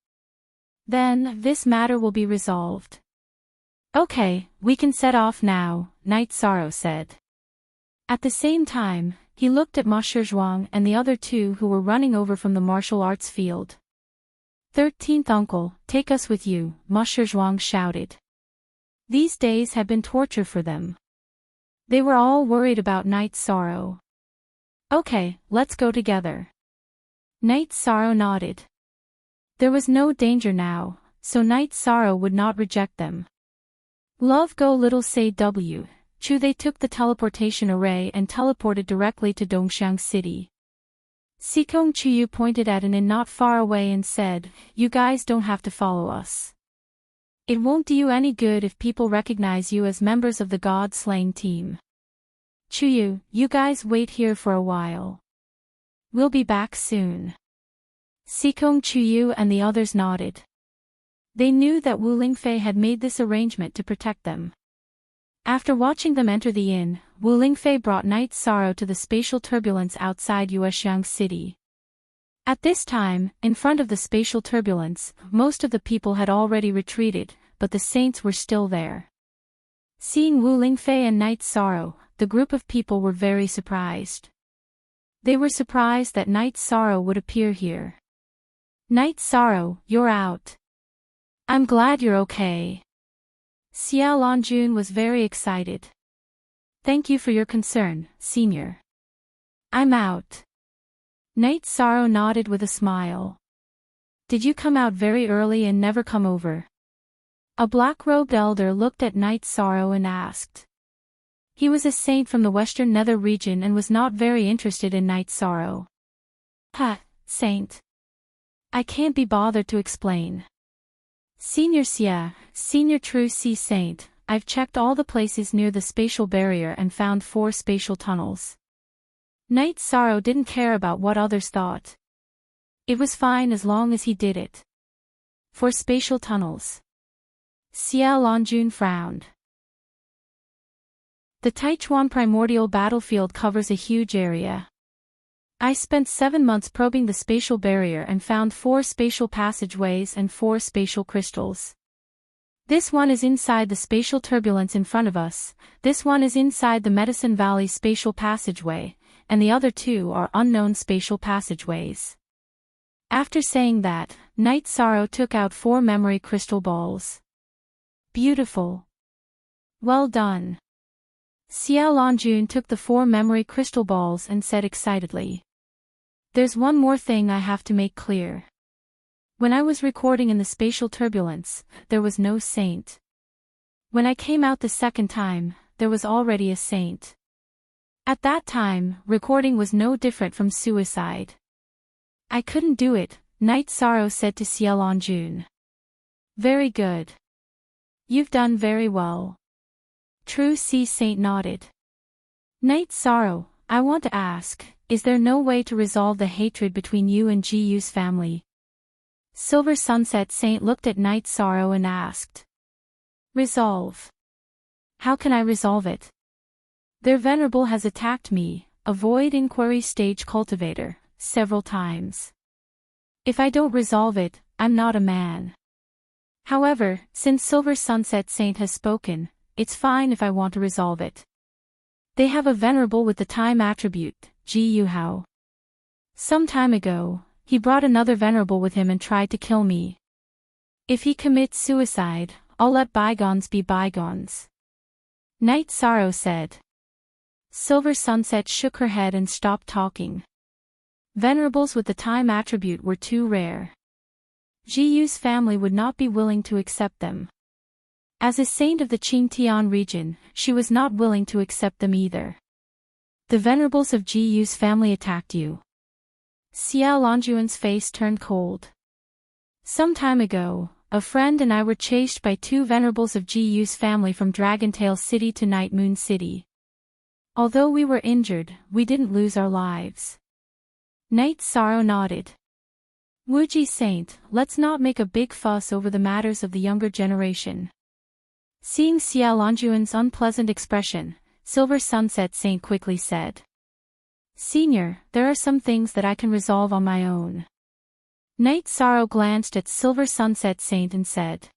Then, this matter will be resolved." "Okay, we can set off now," Night Sorrow said. At the same time, he looked at Ma Shizhuang and the other 2 who were running over from the martial arts field. 13th uncle, take us with you," Ma Shizhuang shouted. These days had been torture for them. They were all worried about Night Sorrow. "Okay, let's go together." Night Sorrow nodded. There was no danger now, so Night Sorrow would not reject them. Love go little say W. Chu they took the teleportation array and teleported directly to Dongxiang City. Sikong Chuyu pointed at an inn not far away and said, "You guys don't have to follow us. It won't do you any good if people recognize you as members of the god-slaying team. Chuyu, you guys wait here for a while. We'll be back soon." Sikong Chuyu and the others nodded. They knew that Wu Lingfei had made this arrangement to protect them. After watching them enter the inn, Wu Lingfei brought Night Sorrow to the spatial turbulence outside Yuexiang City. At this time, in front of the spatial turbulence, most of the people had already retreated, but the saints were still there. Seeing Wu Lingfei and Night Sorrow, the group of people were very surprised. They were surprised that Night Sorrow would appear here. "Night Sorrow, you're out. I'm glad you're okay." Xia Longjun was very excited. "Thank you for your concern, Senior. I'm out." Night Sorrow nodded with a smile. "Did you come out very early and never come over?" A black-robed elder looked at Night Sorrow and asked. He was a saint from the Western Nether region and was not very interested in Night Sorrow. Saint. I can't be bothered to explain." "Senior Xia, Senior True Sea Saint, I've checked all the places near the spatial barrier and found 4 spatial tunnels." Night Sorrow didn't care about what others thought. It was fine as long as he did it. 4 spatial tunnels. Xia Longjun frowned. The Taichuan primordial battlefield covers a huge area. I spent 7 months probing the spatial barrier and found 4 spatial passageways and 4 spatial crystals. This one is inside the spatial turbulence in front of us, this one is inside the Medicine Valley spatial passageway, and the other 2 are unknown spatial passageways. After saying that, Night Sorrow took out 4 memory crystal balls. "Beautiful. Well done." Xia Longjun took the 4 memory crystal balls and said excitedly. "There's one more thing I have to make clear. When I was recording in the spatial turbulence, there was no saint. When I came out the second time, there was already a saint. At that time, recording was no different from suicide. I couldn't do it," Night Sorrow said to Xia Longjun. "Very good. You've done very well." True Sea Saint nodded. "Night Sorrow, I want to ask, is there no way to resolve the hatred between you and Ji-Yu's family?" Silver Sunset Saint looked at Night Sorrow and asked. "Resolve? How can I resolve it? Their venerable has attacked me, a void inquiry stage cultivator, several times. If I don't resolve it, I'm not a man." However, since Silver Sunset Saint has spoken, it's fine if I want to resolve it. They have a venerable with the time attribute, Gu Hao. Some time ago, he brought another venerable with him and tried to kill me. If he commits suicide, I'll let bygones be bygones. Night Sorrow said. Silver Sunset shook her head and stopped talking. Venerables with the time attribute were too rare. Jiu's family would not be willing to accept them. As a saint of the Qingtian region, she was not willing to accept them either. The venerables of Jiu's family attacked you. Xiao Longjuan's face turned cold. Some time ago, a friend and I were chased by two venerables of Jiu's family from Dragontail City to Night Moon City. Although we were injured, we didn't lose our lives. Night Sorrow nodded. Wuji Saint, let's not make a big fuss over the matters of the younger generation. Seeing Xiao Longjuan's unpleasant expression, Silver Sunset Saint quickly said. Senior, there are some things that I can resolve on my own. Night Sorrow glanced at Silver Sunset Saint and said.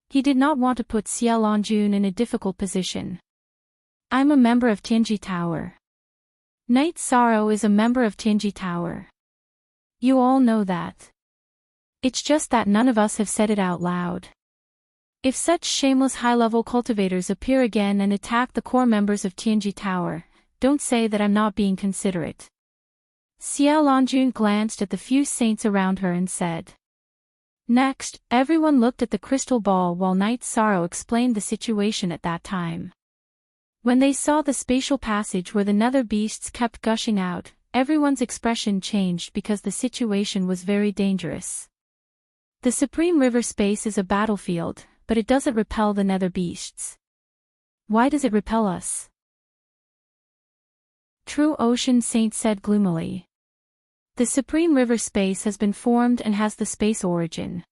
He did not want to put Xiao Longjun in a difficult position. I'm a member of Tianji Tower. Night Sorrow is a member of Tianji Tower. You all know that. It's just that none of us have said it out loud. If such shameless high-level cultivators appear again and attack the core members of Tianji Tower, don't say that I'm not being considerate. Xiao Longjun glanced at the few saints around her and said. Next, everyone looked at the crystal ball while Night Sorrow explained the situation at that time. When they saw the spatial passage where the nether beasts kept gushing out, everyone's expression changed because the situation was very dangerous. The Supreme River space is a battlefield, but it doesn't repel the nether beasts. Why does it repel us? True Ocean Saint said gloomily. The Supreme River space has been formed and has the space origin.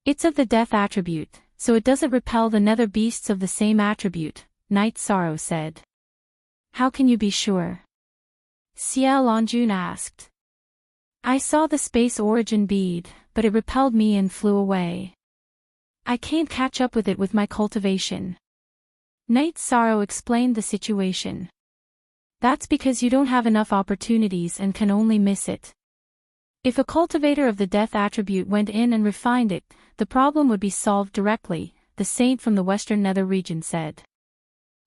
It's of the death attribute, so it doesn't repel the nether beasts of the same attribute, Night Sorrow said. How can you be sure? Xiao Longjun asked. I saw the space origin bead, but it repelled me and flew away. I can't catch up with it with my cultivation. Night Sorrow explained the situation. That's because you don't have enough opportunities and can only miss it. If a cultivator of the death attribute went in and refined it, the problem would be solved directly, the saint from the Western Nether region said.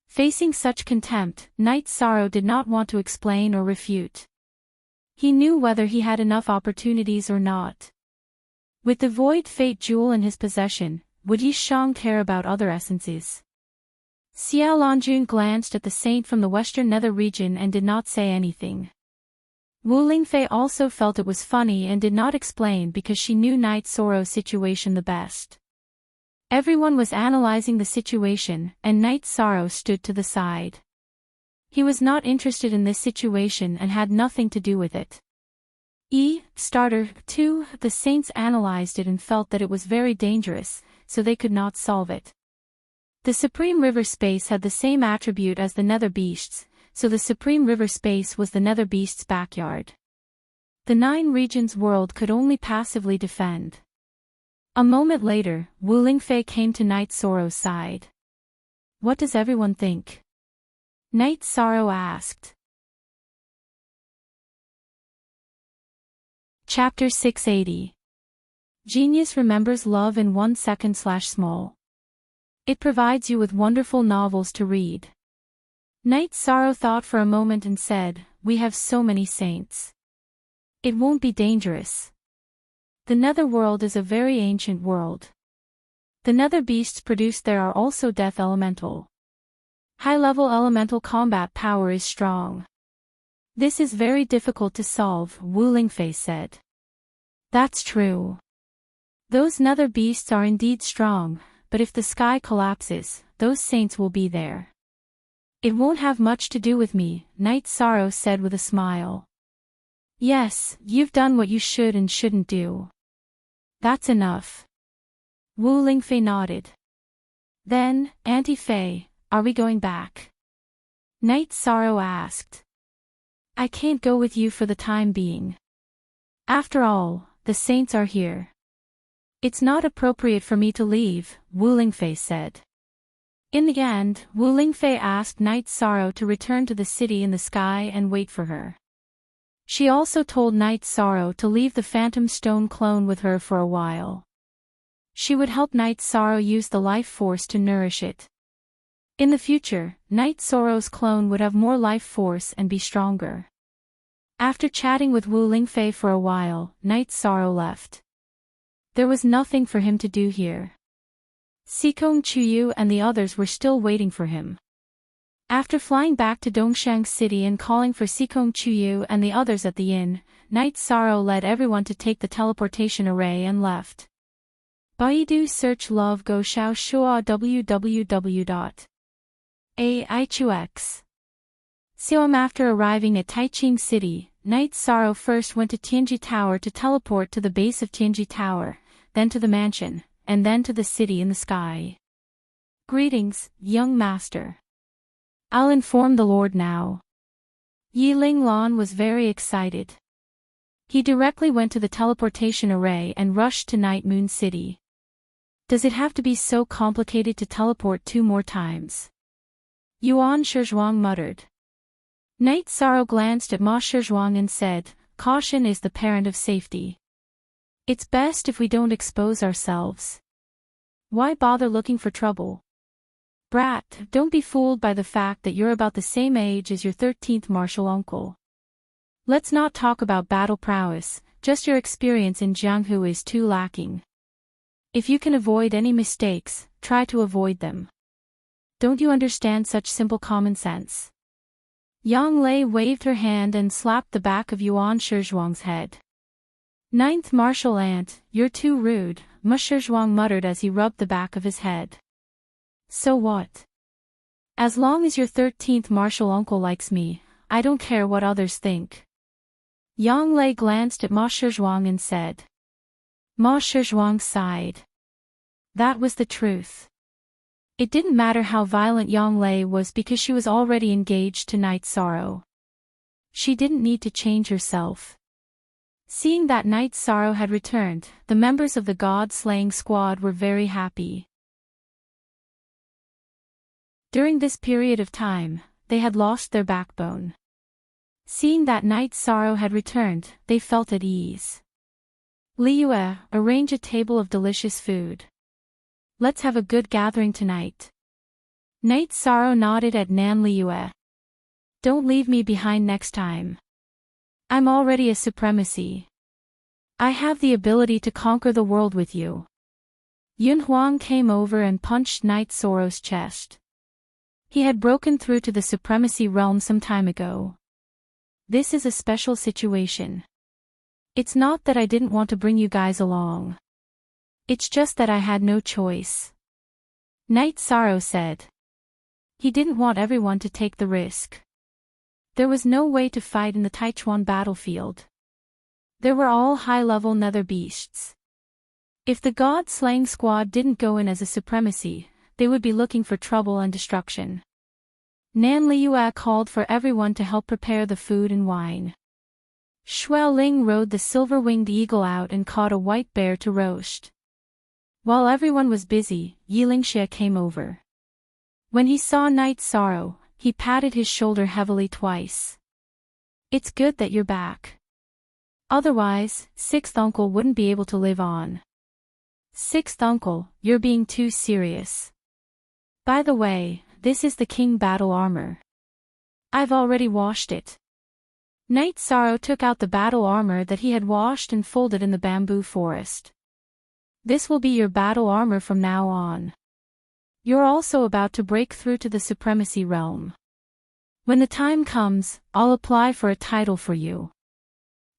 Facing such contempt, Night Sorrow did not want to explain or refute. He knew whether he had enough opportunities or not. With the Void Fate Jewel in his possession, would Yi Shang care about other essences? Xiao Longjun glanced at the saint from the Western Nether region and did not say anything. Wu Lingfei also felt it was funny and did not explain because she knew Night Sorrow's situation the best. Everyone was analyzing the situation, and Night Sorrow stood to the side. He was not interested in this situation and had nothing to do with it. Starter 2, the saints analyzed it and felt that it was very dangerous, so they could not solve it. The Supreme River space had the same attribute as the Nether Beasts, so the Supreme River space was the Nether Beasts' backyard. The 9 regions world could only passively defend. A moment later, Wu Lingfei came to Night Sorrow's side. What does everyone think? Night Sorrow asked. Chapter 680. Genius remembers love in 1 second/small. It provides you with wonderful novels to read. Night Sorrow thought for a moment and said, we have so many saints. It won't be dangerous. The Netherworld is a very ancient world. The Nether Beasts produced there are also Death Elemental. High-level elemental combat power is strong. This is very difficult to solve, Wu Lingfei said. That's true. Those Nether Beasts are indeed strong, but if the sky collapses, those saints will be there. It won't have much to do with me, Night Sorrow said with a smile. Yes, you've done what you should and shouldn't do. That's enough. Wu Lingfei nodded. Then, Auntie Fei, are we going back? Night Sorrow asked. I can't go with you for the time being. After all, the saints are here. It's not appropriate for me to leave, Wu Lingfei said. In the end, Wu Lingfei asked Night Sorrow to return to the city in the sky and wait for her. She also told Night Sorrow to leave the Phantom Stone clone with her for a while. She would help Night Sorrow use the life force to nourish it. In the future, Night Sorrow's clone would have more life force and be stronger. After chatting with Wu Lingfei for a while, Night Sorrow left. There was nothing for him to do here. Xikong Chuyu and the others were still waiting for him. After flying back to Dongshang City and calling for Xikong Chuyu and the others at the inn, Night Sorrow led everyone to take the teleportation array and left. Baidu search love go xiao shua www.aichux.com. After arriving at Taiching City, Night Sorrow first went to Tianji Tower to teleport to the base of Tianji Tower, then to the mansion, and then to the city in the sky. Greetings, young master. I'll inform the Lord now. Yi Linglan was very excited. He directly went to the teleportation array and rushed to Night Moon City. Does it have to be so complicated to teleport 2 more times? Yuan Shizhuang muttered. Night Sorrow glanced at Ma Shizhuang and said, "Caution is the parent of safety. It's best if we don't expose ourselves. Why bother looking for trouble? Brat, don't be fooled by the fact that you're about the same age as your 13th martial uncle. Let's not talk about battle prowess, just your experience in Jianghu is too lacking. If you can avoid any mistakes, try to avoid them. Don't you understand such simple common sense?" Yang Lei waved her hand and slapped the back of Yuan Shizhuang's head. "Ninth martial ant, you're too rude," Ma Shizhuang muttered as he rubbed the back of his head. "So what? As long as your 13th martial uncle likes me, I don't care what others think." Yang Lei glanced at Ma Shizhuang and said. Ma Shizhuang sighed. That was the truth. It didn't matter how violent Yang Lei was because she was already engaged to Night Sorrow. She didn't need to change herself. Seeing that Night Sorrow had returned, the members of the God-slaying squad were very happy. During this period of time, they had lost their backbone. Seeing that Night Sorrow had returned, they felt at ease. "Liyue, arrange a table of delicious food. Let's have a good gathering tonight." Night Sorrow nodded at Nan Liyue. "Don't leave me behind next time. I'm already a supremacy. I have the ability to conquer the world with you." Yun Huang came over and punched Night Sorrow's chest. He had broken through to the supremacy realm some time ago. "This is a special situation. It's not that I didn't want to bring you guys along. It's just that I had no choice," Night Sorrow said. He didn't want everyone to take the risk. There was no way to fight in the Taichuan battlefield. They were all high-level nether beasts. If the God-slaying squad didn't go in as a supremacy, they would be looking for trouble and destruction. Nan Liyue called for everyone to help prepare the food and wine. Xueling rode the silver-winged eagle out and caught a white bear to roast. While everyone was busy, Yilingxie came over. When he saw Night Sorrow, he patted his shoulder heavily twice. "It's good that you're back. Otherwise, 6th uncle wouldn't be able to live on." "6th uncle, you're being too serious. By the way, this is the king battle armor. I've already washed it." Night Sorrow took out the battle armor that he had washed and folded in the bamboo forest. "This will be your battle armor from now on. You're also about to break through to the supremacy realm. When the time comes, I'll apply for a title for you."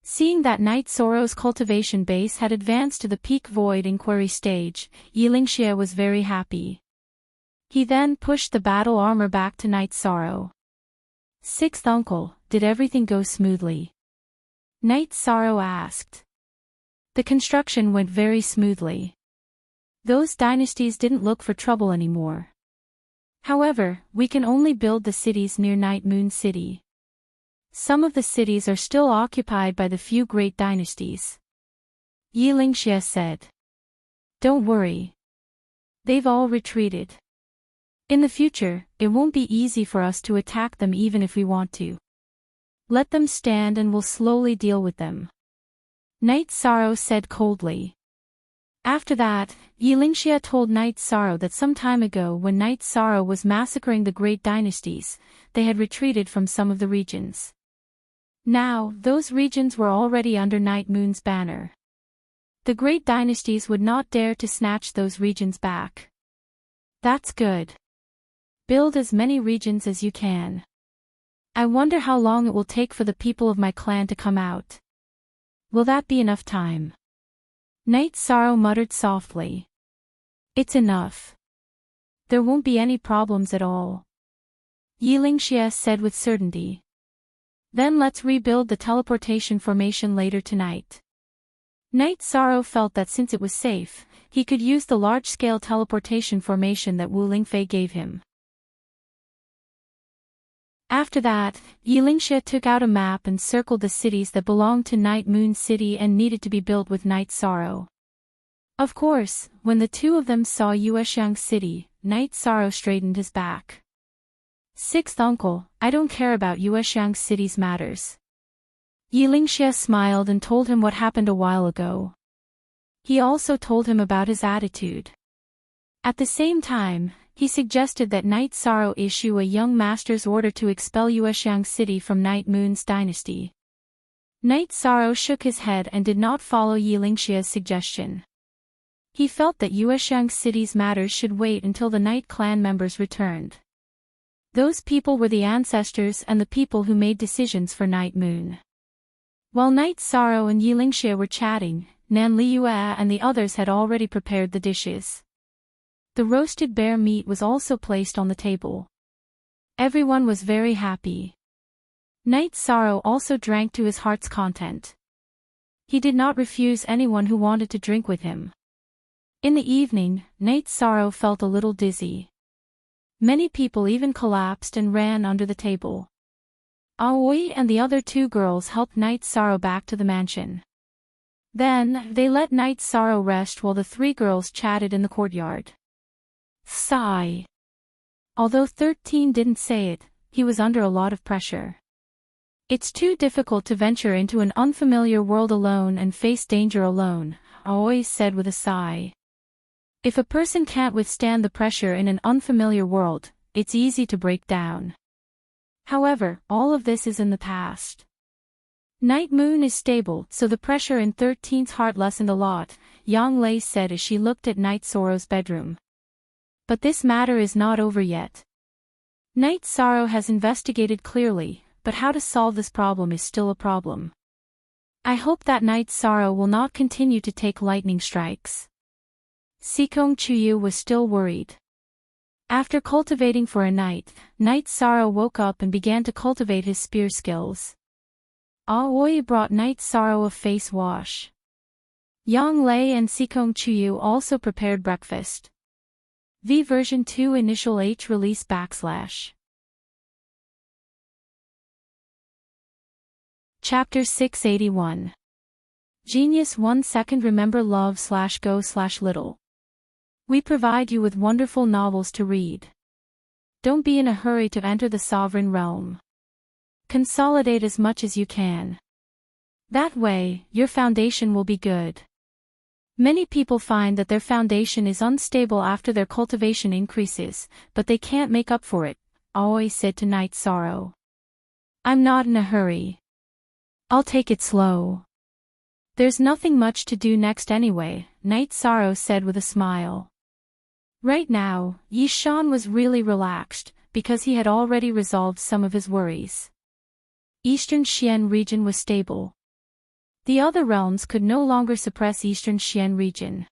Seeing that Night Sorrow's cultivation base had advanced to the peak void inquiry stage, Yilingxie was very happy. He then pushed the battle armor back to Night Sorrow. "6th uncle, did everything go smoothly?" Night Sorrow asked. The construction went very smoothly. Those dynasties didn't look for trouble anymore. However, we can only build the cities near Night Moon City. Some of the cities are still occupied by the few great dynasties," Yilingxie said. Don't worry. They've all retreated. In the future, it won't be easy for us to attack them even if we want to. Let them stand and we'll slowly deal with them. Night Sorrow said coldly. After that, Yilingxia told Night Sorrow that some time ago when Night Sorrow was massacring the great dynasties, they had retreated from some of the regions. Now, those regions were already under Night Moon's banner. The great dynasties would not dare to snatch those regions back. That's good. Build as many regions as you can. I wonder how long it will take for the people of my clan to come out. Will that be enough time? Night Sorrow muttered softly. It's enough. There won't be any problems at all. Yilingxia said with certainty. Then let's rebuild the teleportation formation later tonight. Night Sorrow felt that since it was safe, he could use the large-scale teleportation formation that Wu Lingfei gave him. After that, Yilingxia took out a map and circled the cities that belonged to Night Moon City and needed to be built with Night Sorrow. Of course, when the two of them saw Yuexiang City, Night Sorrow straightened his back. Sixth uncle, I don't care about Yuexiang City's matters. Yilingxia smiled and told him what happened a while ago. He also told him about his attitude. At the same time, he suggested that Night Sorrow issue a young master's order to expel Yuexiang City from Night Moon's dynasty. Night Sorrow shook his head and did not follow Yilingxia's suggestion. He felt that Yuexiang City's matters should wait until the Night Clan members returned. Those people were the ancestors and the people who made decisions for Night Moon. While Night Sorrow and Yilingxia were chatting, Nan Liyue and the others had already prepared the dishes. The roasted bear meat was also placed on the table. Everyone was very happy. Night Sorrow also drank to his heart's content. He did not refuse anyone who wanted to drink with him. In the evening, Night Sorrow felt a little dizzy. Many people even collapsed and ran under the table. Aoi and the other two girls helped Night Sorrow back to the mansion. Then, they let Night Sorrow rest while the three girls chatted in the courtyard. Sigh. Although 13 didn't say it, he was under a lot of pressure. It's too difficult to venture into an unfamiliar world alone and face danger alone, Aoi said with a sigh. If a person can't withstand the pressure in an unfamiliar world, it's easy to break down. However, all of this is in the past. Night Moon is stable, so the pressure in 13's heart lessened a lot, Yang Lei said as she looked at Night Sorrow's bedroom. But this matter is not over yet. Night Sorrow has investigated clearly, but how to solve this problem is still a problem. I hope that Night Sorrow will not continue to take lightning strikes. Sikong Chuyu was still worried. After cultivating for a night, Night Sorrow woke up and began to cultivate his spear skills. Aoi brought Night Sorrow a face wash. Yang Lei and Sikong Chuyu also prepared breakfast. V version 2 initial H release /. Chapter 681. Genius 1 second remember love /go /little. We provide you with wonderful novels to read. Don't be in a hurry to enter the sovereign realm. Consolidate as much as you can. That way, your foundation will be good. Many people find that their foundation is unstable after their cultivation increases, but they can't make up for it, Aoi said to Night Sorrow. I'm not in a hurry. I'll take it slow. There's nothing much to do next anyway, Night Sorrow said with a smile. Right now, Yishan was really relaxed, because he had already resolved some of his worries. Eastern Xian region was stable. The other realms could no longer suppress Eastern Xian region.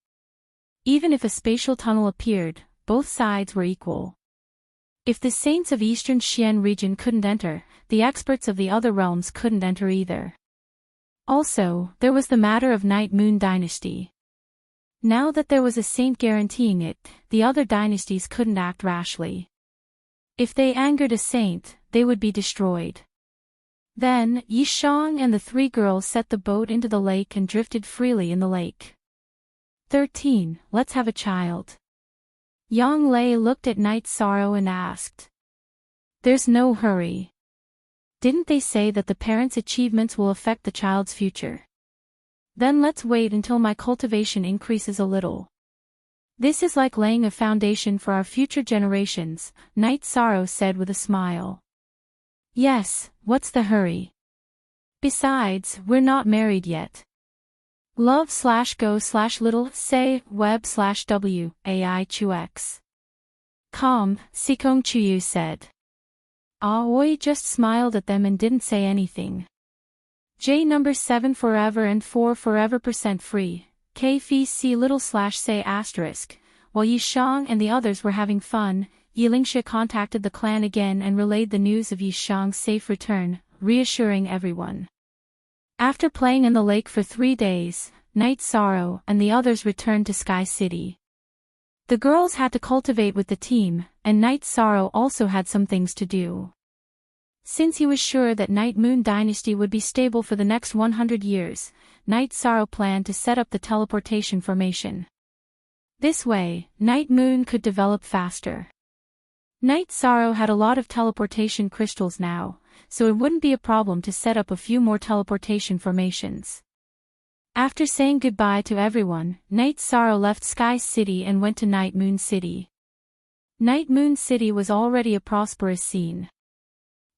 Even if a spatial tunnel appeared, both sides were equal. If the saints of Eastern Xian region couldn't enter, the experts of the other realms couldn't enter either. Also, there was the matter of Night Moon dynasty. Now that there was a saint guaranteeing it, the other dynasties couldn't act rashly. If they angered a saint, they would be destroyed. Then, Yishang and the three girls set the boat into the lake and drifted freely in the lake. 13, let's have a child. Yang Lei looked at Night Sorrow and asked. There's no hurry. Didn't they say that the parent's achievements will affect the child's future? Then let's wait until my cultivation increases a little. This is like laying a foundation for our future generations, Night Sorrow said with a smile. Yes, what's the hurry? Besides, we're not married yet. Love/go/little say web/w ai chux. Com, Sikong Chuyu said. Aoi just smiled at them and didn't say anything. J number 7 forever and 4 forever % free, K Phi C little/say asterisk. While Yi Shang and the others were having fun, Yilingxia contacted the clan again and relayed the news of Yi Shang's safe return, reassuring everyone. After playing in the lake for 3 days, Night Sorrow and the others returned to Sky City. The girls had to cultivate with the team, and Night Sorrow also had some things to do. Since he was sure that Night Moon Dynasty would be stable for the next 100 years, Night Sorrow planned to set up the teleportation formation. This way, Night Moon could develop faster. Night Sorrow had a lot of teleportation crystals now, so it wouldn't be a problem to set up a few more teleportation formations. After saying goodbye to everyone, Night Sorrow left Sky City and went to Night Moon City. Night Moon City was already a prosperous scene.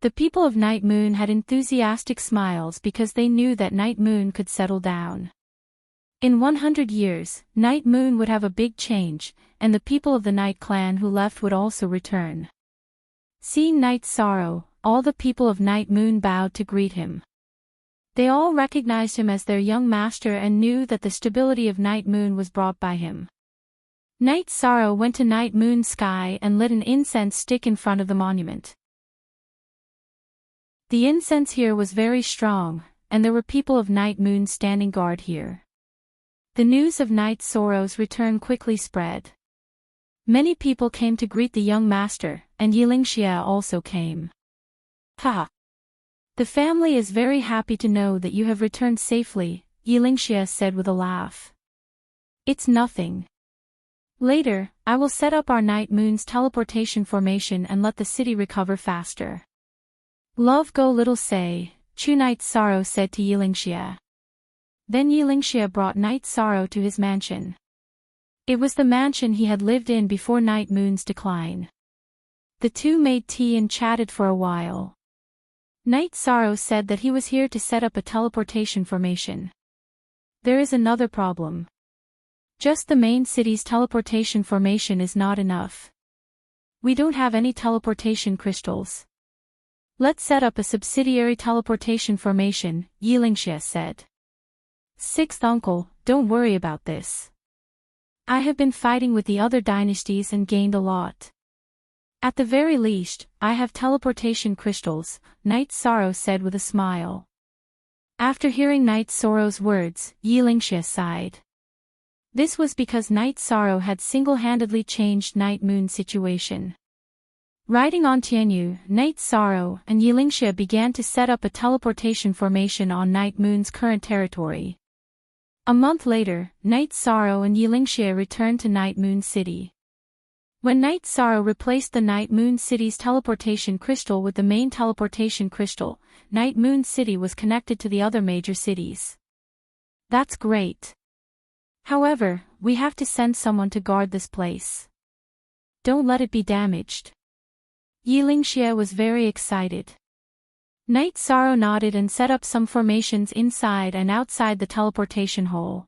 The people of Night Moon had enthusiastic smiles because they knew that Night Moon could settle down. In 100 years, Night Moon would have a big change, and the people of the Night Clan who left would also return. Seeing Night Sorrow, all the people of Night Moon bowed to greet him. They all recognized him as their young master and knew that the stability of Night Moon was brought by him. Night Sorrow went to Night Moon Sky and lit an incense stick in front of the monument. The incense here was very strong, and there were people of Night Moon standing guard here. The news of Night Sorrow's return quickly spread. Many people came to greet the young master, and Yilingxia also came. Ha! The family is very happy to know that you have returned safely, Yilingxia said with a laugh. It's nothing. Later, I will set up our Night Moon's teleportation formation and let the city recover faster. Love go little say, Chu Night Sorrow said to Yilingxia. Then Yilingxia brought Night Sorrow to his mansion. It was the mansion he had lived in before Night Moon's decline. The two made tea and chatted for a while. Night Sorrow said that he was here to set up a teleportation formation. There is another problem. Just the main city's teleportation formation is not enough. We don't have any teleportation crystals. Let's set up a subsidiary teleportation formation, Yilingxia said. Sixth uncle, don't worry about this. I have been fighting with the other dynasties and gained a lot. At the very least, I have teleportation crystals, Night Sorrow said with a smile. After hearing Night Sorrow's words, Yilingxia sighed. This was because Night Sorrow had single-handedly changed Night Moon's situation. Riding on Tianyu, Night Sorrow and Yilingxia began to set up a teleportation formation on Night Moon's current territory. A month later, Night Sorrow and Yilingxia returned to Night Moon City. When Night Sorrow replaced the Night Moon City's teleportation crystal with the main teleportation crystal, Night Moon City was connected to the other major cities. That's great. However, we have to send someone to guard this place. Don't let it be damaged. Yilingxia was very excited. Night Sorrow nodded and set up some formations inside and outside the teleportation hole.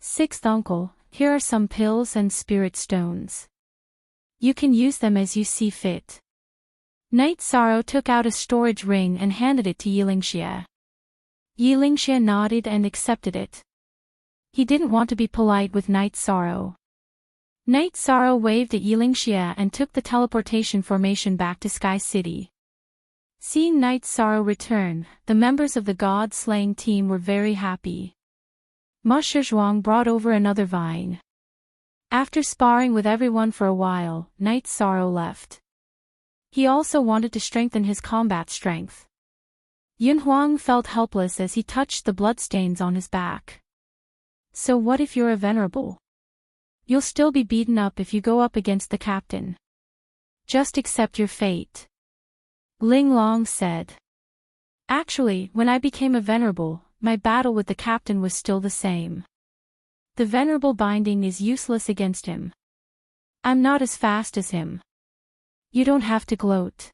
Sixth uncle, here are some pills and spirit stones. You can use them as you see fit. Night Sorrow took out a storage ring and handed it to Yilingxia. Yilingxia nodded and accepted it. He didn't want to be polite with Night Sorrow. Night Sorrow waved at Yilingxia and took the teleportation formation back to Sky City. Seeing Night Sorrow return, the members of the god-slaying team were very happy. Ma Shizhuang brought over another vine. After sparring with everyone for a while, Night Sorrow left. He also wanted to strengthen his combat strength. Yunhuang felt helpless as he touched the bloodstains on his back. So what if you're a venerable? You'll still be beaten up if you go up against the captain. Just accept your fate. Ling Long said. Actually, when I became a venerable, my battle with the captain was still the same. The venerable binding is useless against him. I'm not as fast as him. You don't have to gloat.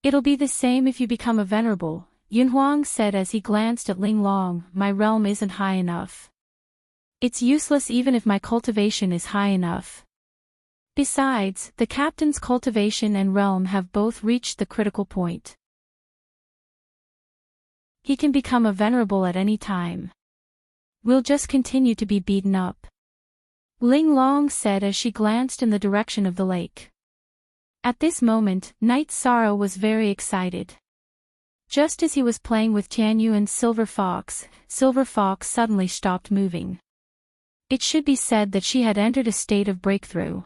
It'll be the same if you become a venerable, Yunhuang said as he glanced at Ling Long. My realm isn't high enough. It's useless even if my cultivation is high enough. Besides, the captain's cultivation and realm have both reached the critical point. He can become a venerable at any time. We'll just continue to be beaten up. Ling Long said as she glanced in the direction of the lake. At this moment, Knight Sorrow was very excited. Just as he was playing with Tianyu and Silver Fox suddenly stopped moving. It should be said that she had entered a state of breakthrough.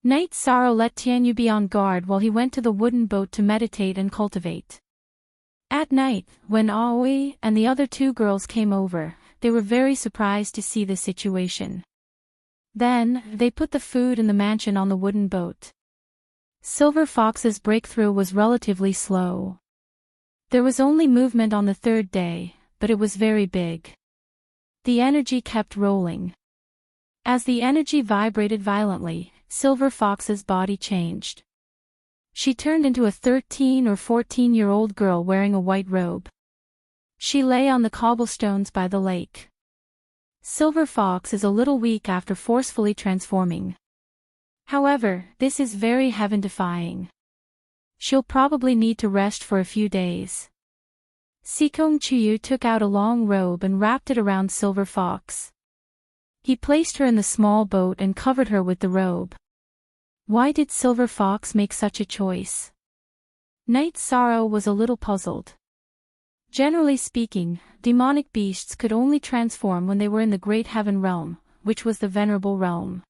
Knight Sorrow let Tianyu be on guard while he went to the wooden boat to meditate and cultivate. At night, when Aoi and the other two girls came over, they were very surprised to see the situation. Then, they put the food in the mansion on the wooden boat. Silver Fox's breakthrough was relatively slow. There was only movement on the third day, but it was very big. The energy kept rolling. As the energy vibrated violently, Silver Fox's body changed. She turned into a 13 or 14-year-old girl wearing a white robe. She lay on the cobblestones by the lake. Silver Fox is a little weak after forcefully transforming. However, this is very heaven-defying. She'll probably need to rest for a few days. Sikong Chuyu took out a long robe and wrapped it around Silver Fox. He placed her in the small boat and covered her with the robe. Why did Silver Fox make such a choice? Knight Sorrow was a little puzzled. Generally speaking, demonic beasts could only transform when they were in the Great Heaven Realm, which was the Venerable Realm.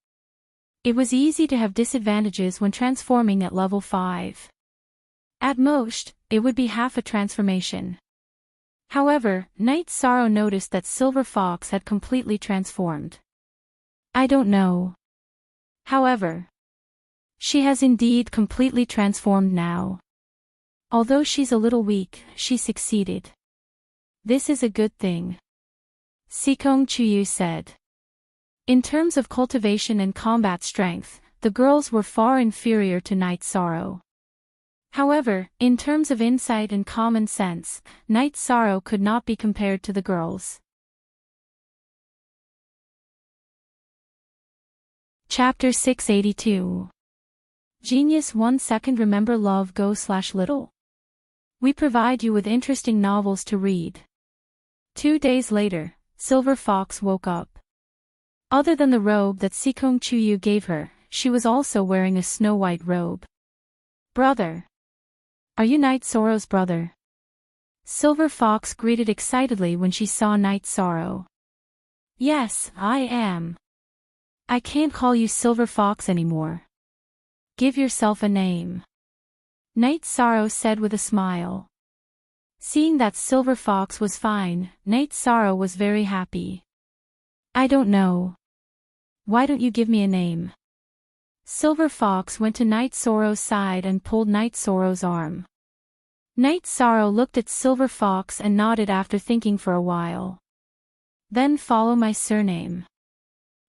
It was easy to have disadvantages when transforming at level 5. At most, it would be half a transformation. However, Knight Sorrow noticed that Silver Fox had completely transformed. I don't know. However, she has indeed completely transformed now. Although she's a little weak, she succeeded. This is a good thing. Sikong Chuyu said. In terms of cultivation and combat strength, the girls were far inferior to Knight Sorrow. However, in terms of insight and common sense, Knight Sorrow could not be compared to the girls. Chapter 682. Genius 1 second. Remember love go/little. We provide you with interesting novels to read. 2 days later, Silver Fox woke up. Other than the robe that Sikong Chuyu gave her, she was also wearing a snow-white robe. Brother. Are you Knight Sorrow's brother? Silver Fox greeted excitedly when she saw Knight Sorrow. Yes, I am. I can't call you Silver Fox anymore. Give yourself a name. Knight Sorrow said with a smile. Seeing that Silver Fox was fine, Knight Sorrow was very happy. I don't know. Why don't you give me a name? Silver Fox went to Knight Sorrow's side and pulled Knight Sorrow's arm. Knight Sorrow looked at Silver Fox and nodded after thinking for a while. Then follow my surname.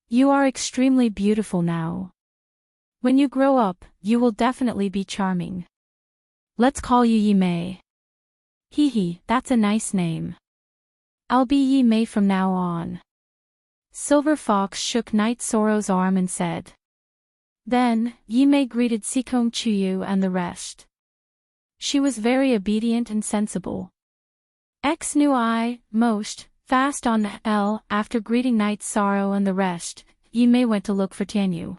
You are extremely beautiful now. When you grow up, you will definitely be charming. Let's call you Yi Mei. Hee hee, that's a nice name. I'll be Yi Mei from now on. Silver Fox shook Knight Sorrow's arm and said. Then, Yi Mei greeted Sikong Chuyu and the rest. She was very obedient and sensible. X knew I, most, fast on the L. After greeting Knight Sorrow and the rest, Yi Mei went to look for Tianyu.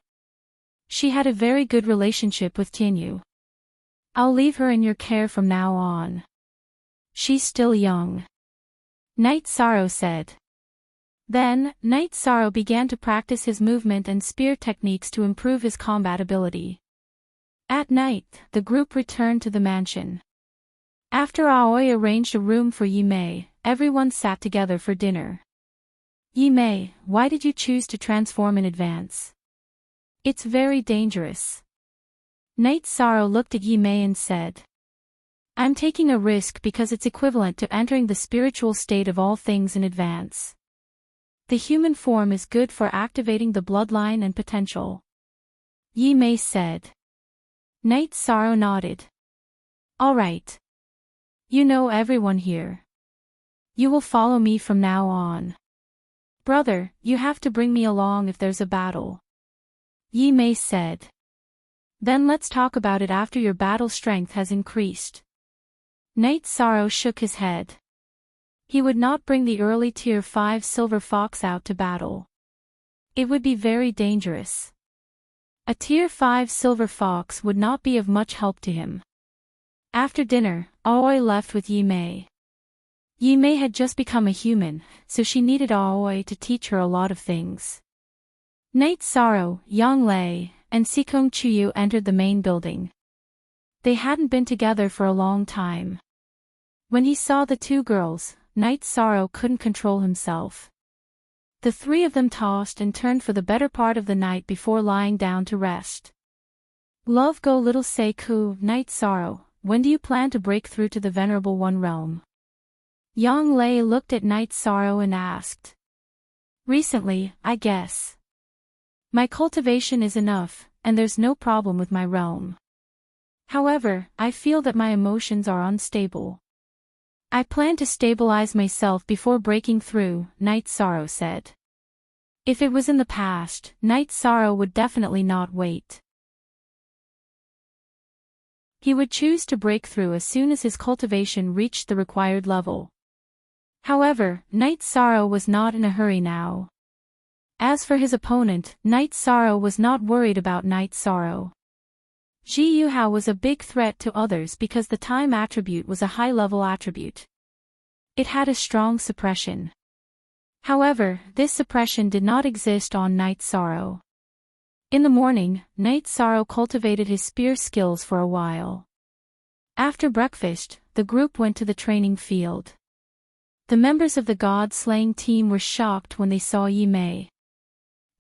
She had a very good relationship with Tianyu. I'll leave her in your care from now on. She's still young. Knight Sorrow said. Then, Knight Sorrow began to practice his movement and spear techniques to improve his combat ability. At night, the group returned to the mansion. After Aoi arranged a room for Yi Mei, everyone sat together for dinner. Yi Mei, why did you choose to transform in advance? It's very dangerous. Night Sorrow looked at Yi Mei and said, I'm taking a risk because it's equivalent to entering the spiritual state of all things in advance. The human form is good for activating the bloodline and potential. Yi Mei said. Night Sorrow nodded. All right. You know everyone here. You will follow me from now on. Brother, you have to bring me along if there's a battle. Yi Mei said. Then let's talk about it after your battle strength has increased. Night Sorrow shook his head. He would not bring the early Tier 5 Silver Fox out to battle. It would be very dangerous. A Tier 5 Silver Fox would not be of much help to him. After dinner, Aoi left with Yi Mei. Yi Mei had just become a human, so she needed Aoi to teach her a lot of things. Night Sorrow, Yang Lei, and Sikong Chuyu entered the main building. They hadn't been together for a long time. When he saw the two girls, Night Sorrow couldn't control himself. The three of them tossed and turned for the better part of the night before lying down to rest. Love go little Seiku, Night Sorrow, when do you plan to break through to the Venerable One realm? Yang Lei looked at Night Sorrow and asked. Recently, I guess. My cultivation is enough, and there's no problem with my realm. However, I feel that my emotions are unstable. I plan to stabilize myself before breaking through, Night Sorrow said. If it was in the past, Night Sorrow would definitely not wait. He would choose to break through as soon as his cultivation reached the required level. However, Night Sorrow was not in a hurry now. As for his opponent, Night Sorrow was not worried about Night Sorrow. Ji Yuhao was a big threat to others because the time attribute was a high-level attribute. It had a strong suppression. However, this suppression did not exist on Night Sorrow. In the morning, Night Sorrow cultivated his spear skills for a while. After breakfast, the group went to the training field. The members of the god-slaying team were shocked when they saw Yi Mei.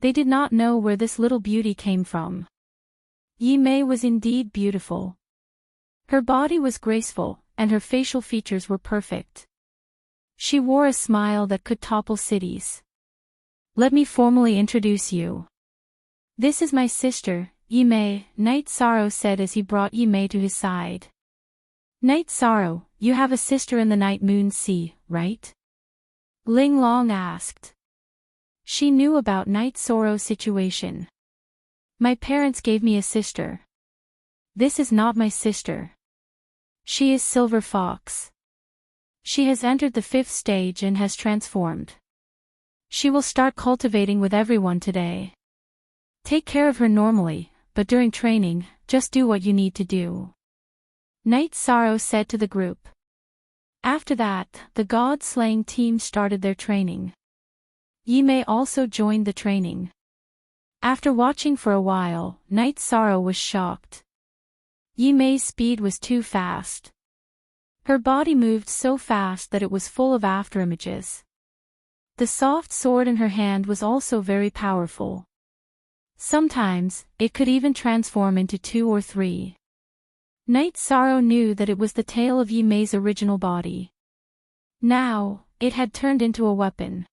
They did not know where this little beauty came from. Yi Mei was indeed beautiful. Her body was graceful, and her facial features were perfect. She wore a smile that could topple cities. Let me formally introduce you. This is my sister, Yi Mei, Night Sorrow said as he brought Yi Mei to his side. Night Sorrow, you have a sister in the Night Moon Sea, right? Ling Long asked. She knew about Night Sorrow's situation. My parents gave me a sister. This is not my sister. She is Silver Fox. She has entered the 5th stage and has transformed. She will start cultivating with everyone today. Take care of her normally, but during training, just do what you need to do. Night Sorrow said to the group. After that, the god-slaying team started their training. Yi Mei also joined the training. After watching for a while, Night Sorrow was shocked. Yi Mei's speed was too fast. Her body moved so fast that it was full of afterimages. The soft sword in her hand was also very powerful. Sometimes, it could even transform into 2 or 3. Night Sorrow knew that it was the tail of Yi Mei's original body. Now, it had turned into a weapon.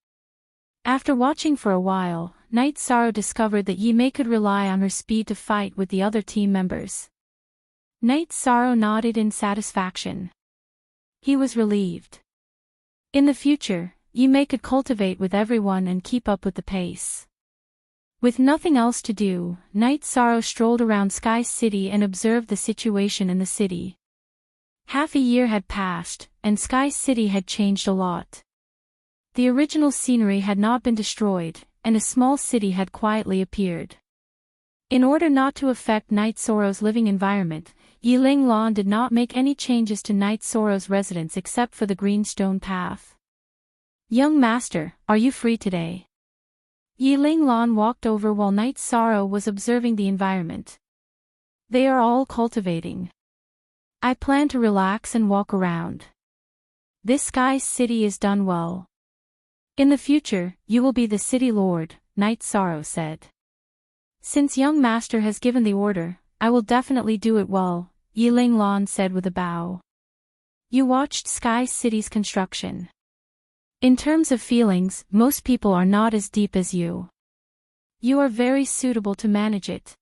After watching for a while, Night Sorrow discovered that Yi Mei could rely on her speed to fight with the other team members. Night Sorrow nodded in satisfaction. He was relieved. In the future, Yi Mei could cultivate with everyone and keep up with the pace. With nothing else to do, Night Sorrow strolled around Sky City and observed the situation in the city. Half a year had passed, and Sky City had changed a lot. The original scenery had not been destroyed, and a small city had quietly appeared. In order not to affect Night Sorrow's living environment, Yiling Lan did not make any changes to Night Sorrow's residence except for the greenstone path. Young master, are you free today? Yiling Lan walked over while Night Sorrow was observing the environment. They are all cultivating. I plan to relax and walk around. This Sky City is done well. In the future, you will be the city lord, Night Sorrow said. Since young master has given the order, I will definitely do it well, Yiling Lan said with a bow. You watched Sky City's construction. In terms of feelings, most people are not as deep as you. You are very suitable to manage it.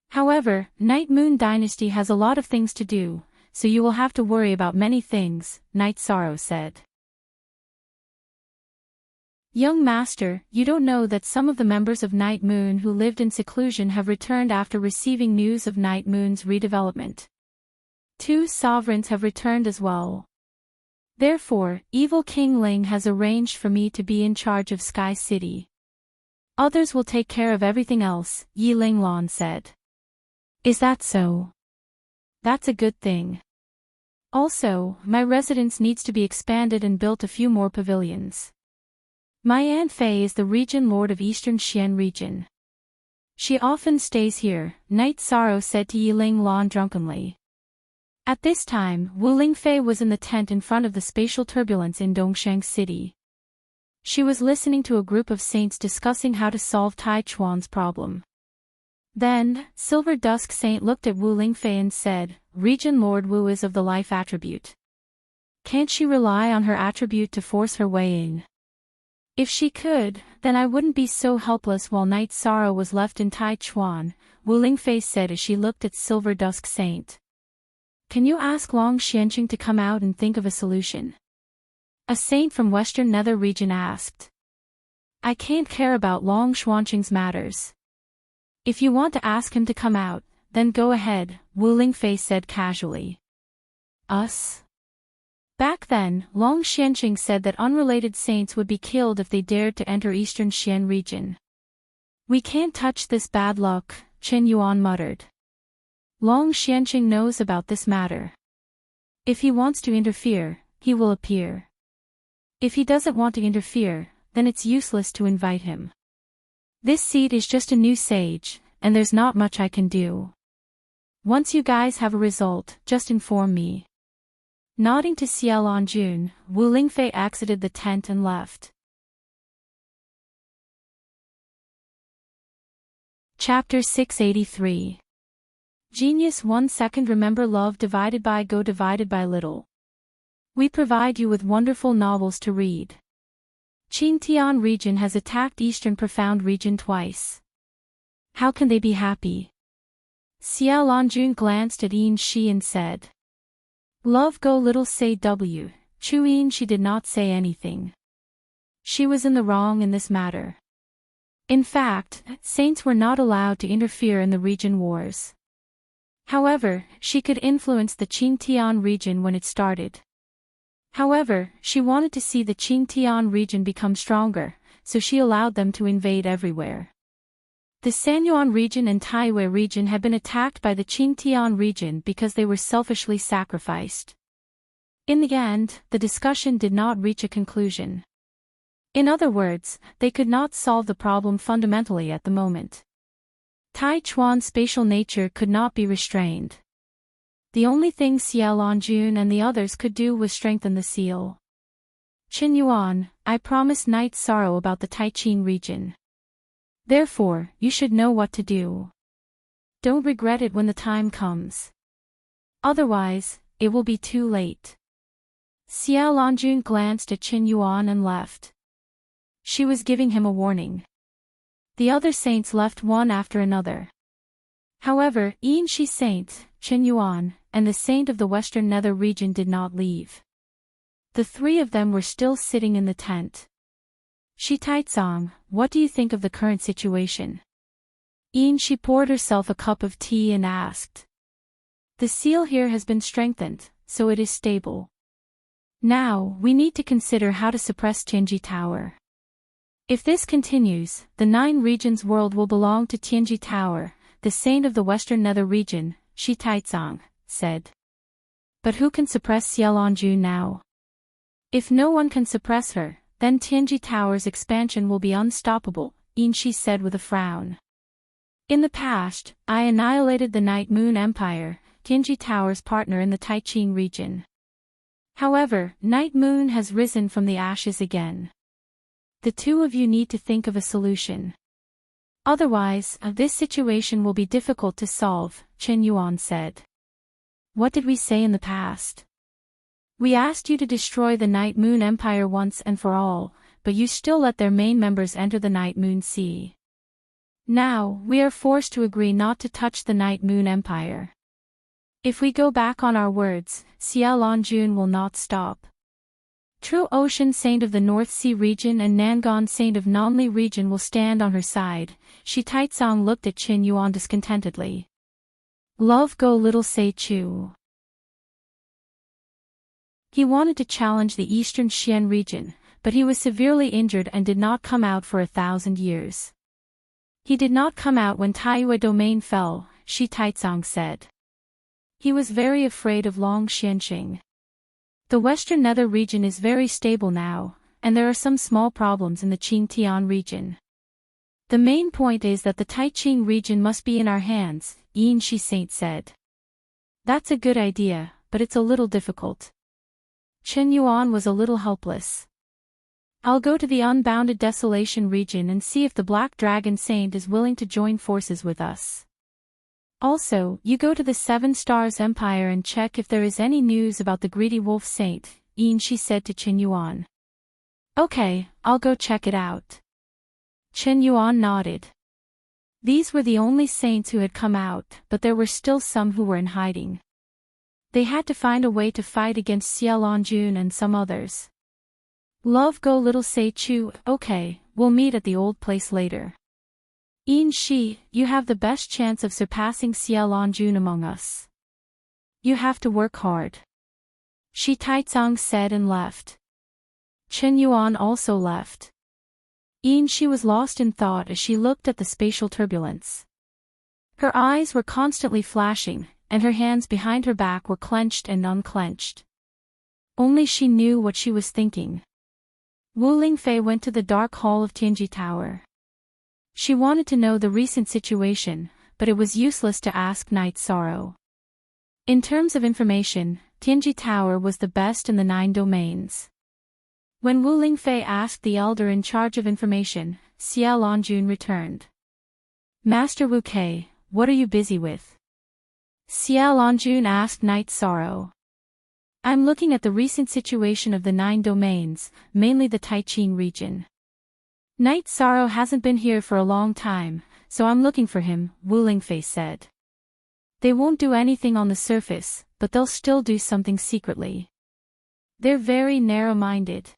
However, Night Moon Dynasty has a lot of things to do, so you will have to worry about many things, Night Sorrow said. Young master, you don't know that some of the members of Night Moon who lived in seclusion have returned after receiving news of Night Moon's redevelopment. 2 sovereigns have returned as well. Therefore, Evil King Ling has arranged for me to be in charge of Sky City. Others will take care of everything else, Yiling Lan said. Is that so? That's a good thing. Also, my residence needs to be expanded and built a few more pavilions. My Aunt Fei is the region lord of Eastern Xian region. She often stays here, Night Sorrow said to Yiling Lan drunkenly. At this time, Wu Lingfei was in the tent in front of the spatial turbulence in Dongshang City. She was listening to a group of saints discussing how to solve Tai Chuan's problem. Then, Silver Dusk Saint looked at Wu Lingfei and said, Region Lord Wu is of the life attribute. Can't she rely on her attribute to force her way in? If she could, then I wouldn't be so helpless while Night Sorrow was left in Tai Chuan, Wu Lingfei said as she looked at Silver Dusk Saint. Can you ask Long Xianqing to come out and think of a solution? A saint from Western Nether region asked. I can't care about Long Xuanqing's matters. If you want to ask him to come out, then go ahead, Wu Lingfei said casually. Us? Back then, Long Xianqing said that unrelated saints would be killed if they dared to enter Eastern Xian region. We can't touch this bad luck, Chen Yuan muttered. Long Xianqing knows about this matter. If he wants to interfere, he will appear. If he doesn't want to interfere, then it's useless to invite him. This seat is just a new sage, and there's not much I can do. Once you guys have a result, just inform me. Nodding to Xiao Lanjun, Wu Lingfei exited the tent and left. Chapter 683. Genius 1 second. Remember love divided by go divided by little. We provide you with wonderful novels to read. Qingtian region has attacked Eastern Profound region twice. How can they be happy? Xiao Lanjun glanced at Yin Shi and said. Love go little say W, Chu Yin she did not say anything. She was in the wrong in this matter. In fact, saints were not allowed to interfere in the region wars. However, she could influence the Qingtian region when it started. However, she wanted to see the Qingtian region become stronger, so she allowed them to invade everywhere. The Sanyuan region and Taiwei region had been attacked by the Qingtian region because they were selfishly sacrificed. In the end, the discussion did not reach a conclusion. In other words, they could not solve the problem fundamentally at the moment. Tai Chuan's spatial nature could not be restrained. The only thing Xiao Lanjun and the others could do was strengthen the seal. Qin Yuan, I promised Night Sorrow about the Taiqing region. Therefore, you should know what to do. Don't regret it when the time comes. Otherwise, it will be too late. Xiao Lanjun glanced at Qin Yuan and left. She was giving him a warning. The other saints left one after another. However, Yin Shi Saint, Qin Yuan, and the saint of the Western Nether region did not leave. The 3 of them were still sitting in the tent. Shi Taizong, what do you think of the current situation? Yin Shi poured herself a cup of tea and asked. The seal here has been strengthened, so it is stable. Now, we need to consider how to suppress Tianji Tower. If this continues, the 9 regions world will belong to Tianji Tower, the saint of the Western Nether region, Shi Taizong, said. But who can suppress Xiao Lanjun now? If no one can suppress her, then Tianji Tower's expansion will be unstoppable, Yin Shi said with a frown. In the past, I annihilated the Night Moon Empire, Tianji Tower's partner in the Taiqing region. However, Night Moon has risen from the ashes again. The two of you need to think of a solution. Otherwise, this situation will be difficult to solve, Chen Yuan said. What did we say in the past? We asked you to destroy the Night Moon Empire once and for all, but you still let their main members enter the Night Moon Sea. Now, we are forced to agree not to touch the Night Moon Empire. If we go back on our words, Xia Longjun will not stop. True Ocean Saint of the North Sea region and Nangon Saint of Nanli region will stand on her side. Shi Taizong looked at Qin Yuan discontentedly. Love go little Sei Chu. He wanted to challenge the Eastern Xian region, but he was severely injured and did not come out for 1,000 years. He did not come out when Taiyue domain fell, Shi Taizong said. He was very afraid of Long Xianxing. The Western Nether region is very stable now, and there are some small problems in the Qingtian region. The main point is that the Taiqing region must be in our hands, Yin Shi Saint said. That's a good idea, but it's a little difficult. Chen Yuan was a little helpless. I'll go to the Unbounded Desolation region and see if the Black Dragon Saint is willing to join forces with us. Also, you go to the Seven Stars Empire and check if there is any news about the Greedy Wolf Saint, Yin Shi said to Chen Yuan. Okay, I'll go check it out. Chen Yuan nodded. These were the only saints who had come out, but there were still some who were in hiding. They had to find a way to fight against Xia Longjun and some others. Love go little Sei Chu, okay, we'll meet at the old place later. Yin Shi, you have the best chance of surpassing Xia Longjun among us. You have to work hard. Shi Taizong said and left. Chen Yuan also left. Yin Shi was lost in thought as she looked at the spatial turbulence. Her eyes were constantly flashing, and her hands behind her back were clenched and unclenched. Only she knew what she was thinking. Wu Lingfei went to the dark hall of Tianji Tower. She wanted to know the recent situation, but it was useless to ask Night Sorrow. In terms of information, Tianji Tower was the best in the 9 domains. When Wu Lingfei asked the elder in charge of information, Xia Longjun returned. Master Wu Kei, what are you busy with? Xia Longjun asked Night Sorrow. I'm looking at the recent situation of the 9 domains, mainly the Taiqing region. Night Sorrow hasn't been here for a long time, so I'm looking for him, Wu Lingfei said. They won't do anything on the surface, but they'll still do something secretly. They're very narrow-minded.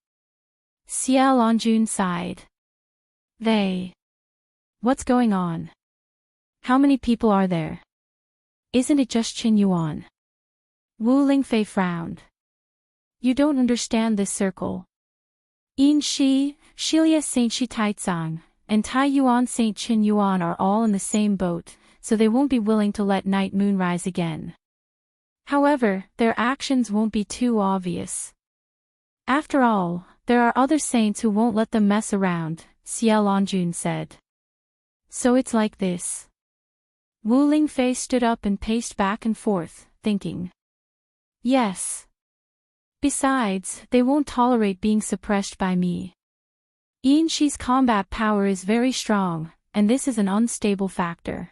Xia Longjun sighed. What's going on? How many people are there? Isn't it just Chen Yuan? Wu Lingfei frowned. You don't understand this circle. Yin Shi, Shilia Saint Shi Taizong, and Tai Yuan Saint Chen Yuan are all in the same boat, so they won't be willing to let Night Moon rise again. However, their actions won't be too obvious. After all, there are other saints who won't let them mess around, Xia Longjun said. So it's like this. Wu Lingfei stood up and paced back and forth, thinking. Yes. Besides, they won't tolerate being suppressed by me. Yin Shi's combat power is very strong, and this is an unstable factor.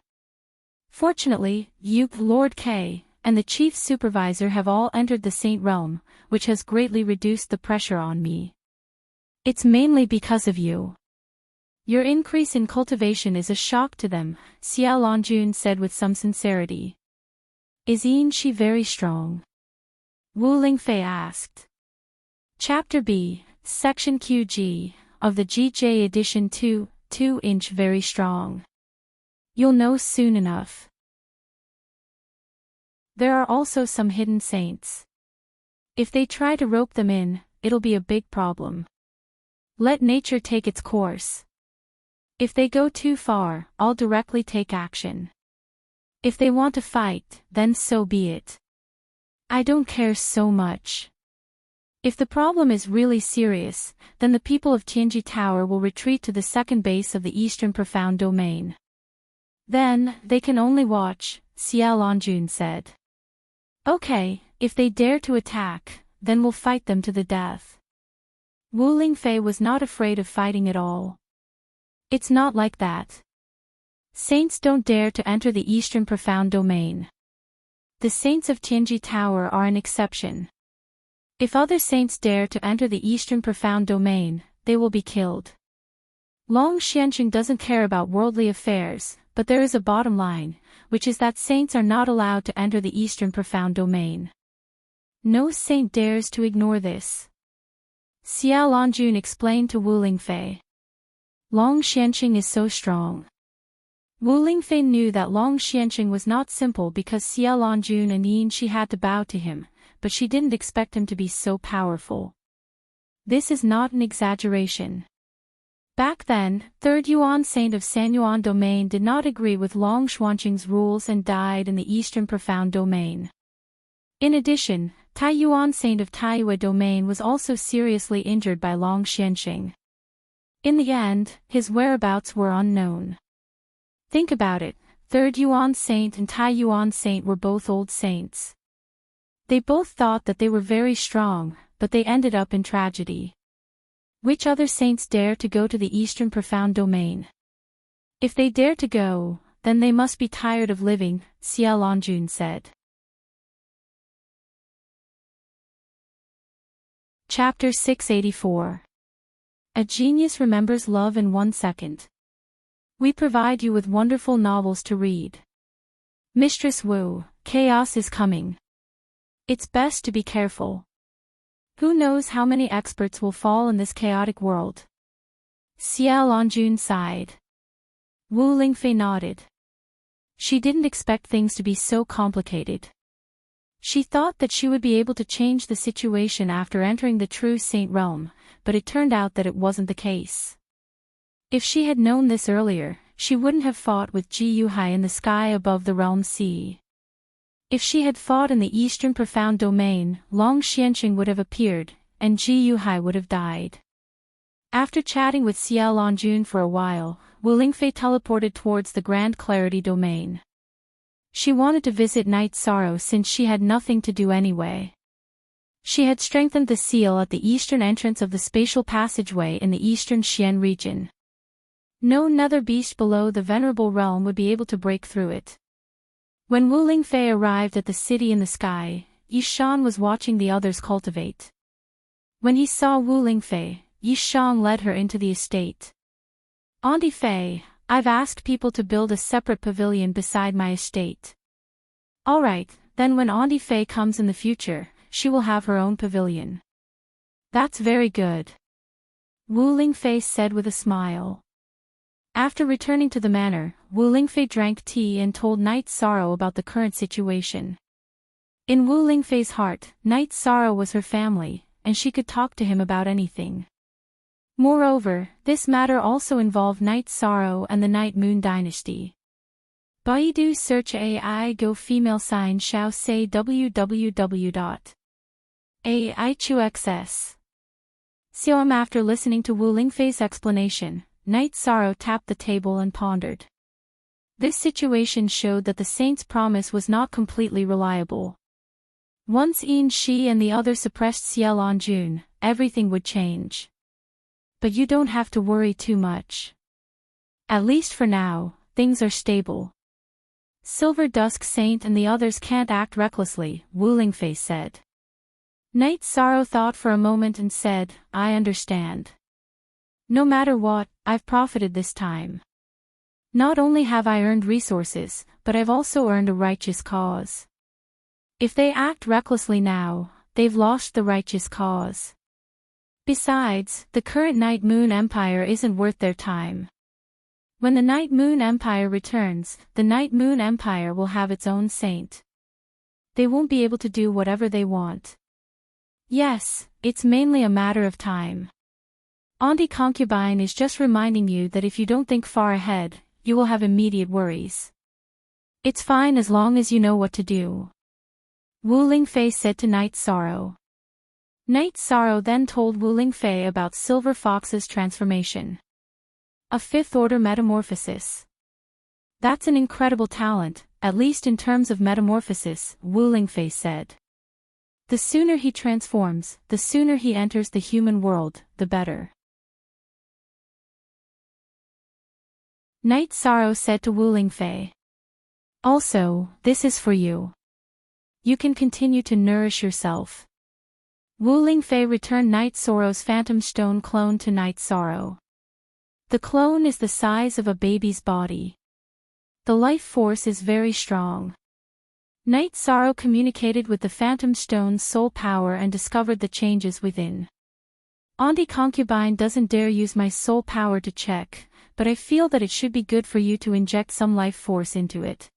Fortunately, you, Lord K, and the Chief Supervisor have all entered the Saint Realm, which has greatly reduced the pressure on me. It's mainly because of you. Your increase in cultivation is a shock to them, Xia Longjun said with some sincerity. Is Yin Shi very strong? Wu Lingfei asked. Chapter B, Section QG, of the GJ Edition 2, 2-inch very strong. You'll know soon enough. There are also some hidden saints. If they try to rope them in, it'll be a big problem. Let nature take its course. If they go too far, I'll directly take action. If they want to fight, then so be it. I don't care so much. If the problem is really serious, then the people of Tianji Tower will retreat to the second base of the Eastern Profound Domain. Then, they can only watch, Xia Longjun said. Okay, if they dare to attack, then we'll fight them to the death. Wu Lingfei was not afraid of fighting at all. It's not like that. Saints don't dare to enter the Eastern Profound Domain. The saints of Tianji Tower are an exception. If other saints dare to enter the Eastern Profound Domain, they will be killed. Long Xianqing doesn't care about worldly affairs, but there is a bottom line, which is that saints are not allowed to enter the Eastern Profound Domain. No saint dares to ignore this. Xiao Longjun explained to Wu Lingfei. Long Xianqing is so strong. Wu Lingfei knew that Long Xianqing was not simple because Xiao Longjun and Yin Shi had to bow to him, but she didn't expect him to be so powerful. This is not an exaggeration. Back then, Third Yuan Saint of Sanyuan Domain did not agree with Long Xuanqing's rules and died in the Eastern Profound Domain. In addition, Tai Yuan Saint of Taiyue Domain was also seriously injured by Long Xianqing. In the end, his whereabouts were unknown. Think about it, Third Yuan Saint and Tai Yuan Saint were both old saints. They both thought that they were very strong, but they ended up in tragedy. Which other saints dare to go to the Eastern Profound Domain? If they dare to go, then they must be tired of living, Xiao Longjun said. Chapter 684. A Genius Remembers Love in 1 Second. We provide you with wonderful novels to read. Mistress Wu, chaos is coming. It's best to be careful. Who knows how many experts will fall in this chaotic world? Xiao Longjun sighed. Wu Lingfei nodded. She didn't expect things to be so complicated. She thought that she would be able to change the situation after entering the true saint realm, but it turned out that it wasn't the case. If she had known this earlier, she wouldn't have fought with Ji Yuhai in the sky above the realm sea. If she had fought in the Eastern Profound Domain, Long Xianqing would have appeared, and Ji Yuhai would have died. After chatting with Xiao Longjun for a while, Wu Lingfei teleported towards the Grand Clarity Domain. She wanted to visit Night Sorrow since she had nothing to do anyway. She had strengthened the seal at the eastern entrance of the spatial passageway in the eastern Xian region. No nether beast below the venerable realm would be able to break through it. When Wu Lingfei arrived at the city in the sky, Yishan was watching the others cultivate. When he saw Wu Lingfei, Yishan led her into the estate. Auntie Fei, I've asked people to build a separate pavilion beside my estate. Alright, then when Auntie Fei comes in the future, she will have her own pavilion. That's very good. Wu Lingfei said with a smile. After returning to the manor, Wu Lingfei drank tea and told Night Sorrow about the current situation. In Wu Lingfei's heart, Night Sorrow was her family, and she could talk to him about anything. Moreover, this matter also involved Night Sorrow and the Night Moon dynasty. Baidu search AI Go female sign Xiao say www.aichuxs. Xiaom after listening to Wu Lingfei's explanation, Night Sorrow tapped the table and pondered. This situation showed that the saint's promise was not completely reliable. Once Yin Shi and the other suppressed Xiao Longjun, everything would change. But you don't have to worry too much. At least for now, things are stable. Silver Dusk Saint and the others can't act recklessly, Wu Lingfei said. Night Sorrow thought for a moment and said, I understand. No matter what, I've profited this time. Not only have I earned resources, but I've also earned a righteous cause. If they act recklessly now, they've lost the righteous cause. Besides, the current Night Moon Empire isn't worth their time. When the Night Moon Empire returns, the Night Moon Empire will have its own saint. They won't be able to do whatever they want. Yes, it's mainly a matter of time. Auntie Concubine is just reminding you that if you don't think far ahead, you will have immediate worries. It's fine as long as you know what to do. Wu Lingfei said to Night Sorrow. Night Sorrow then told Wu Lingfei about Silver Fox's transformation. A fifth-order metamorphosis. That's an incredible talent, at least in terms of metamorphosis, Wu Lingfei said. The sooner he transforms, the sooner he enters the human world, the better. Night Sorrow said to Wu Lingfei. Also, this is for you. You can continue to nourish yourself. Wu Lingfei returned Night Sorrow's phantom stone clone to Night Sorrow. The clone is the size of a baby's body. The life force is very strong. Night Sorrow communicated with the phantom stone's soul power and discovered the changes within. Auntie Concubine doesn't dare use my soul power to check, but I feel that it should be good for you to inject some life force into it.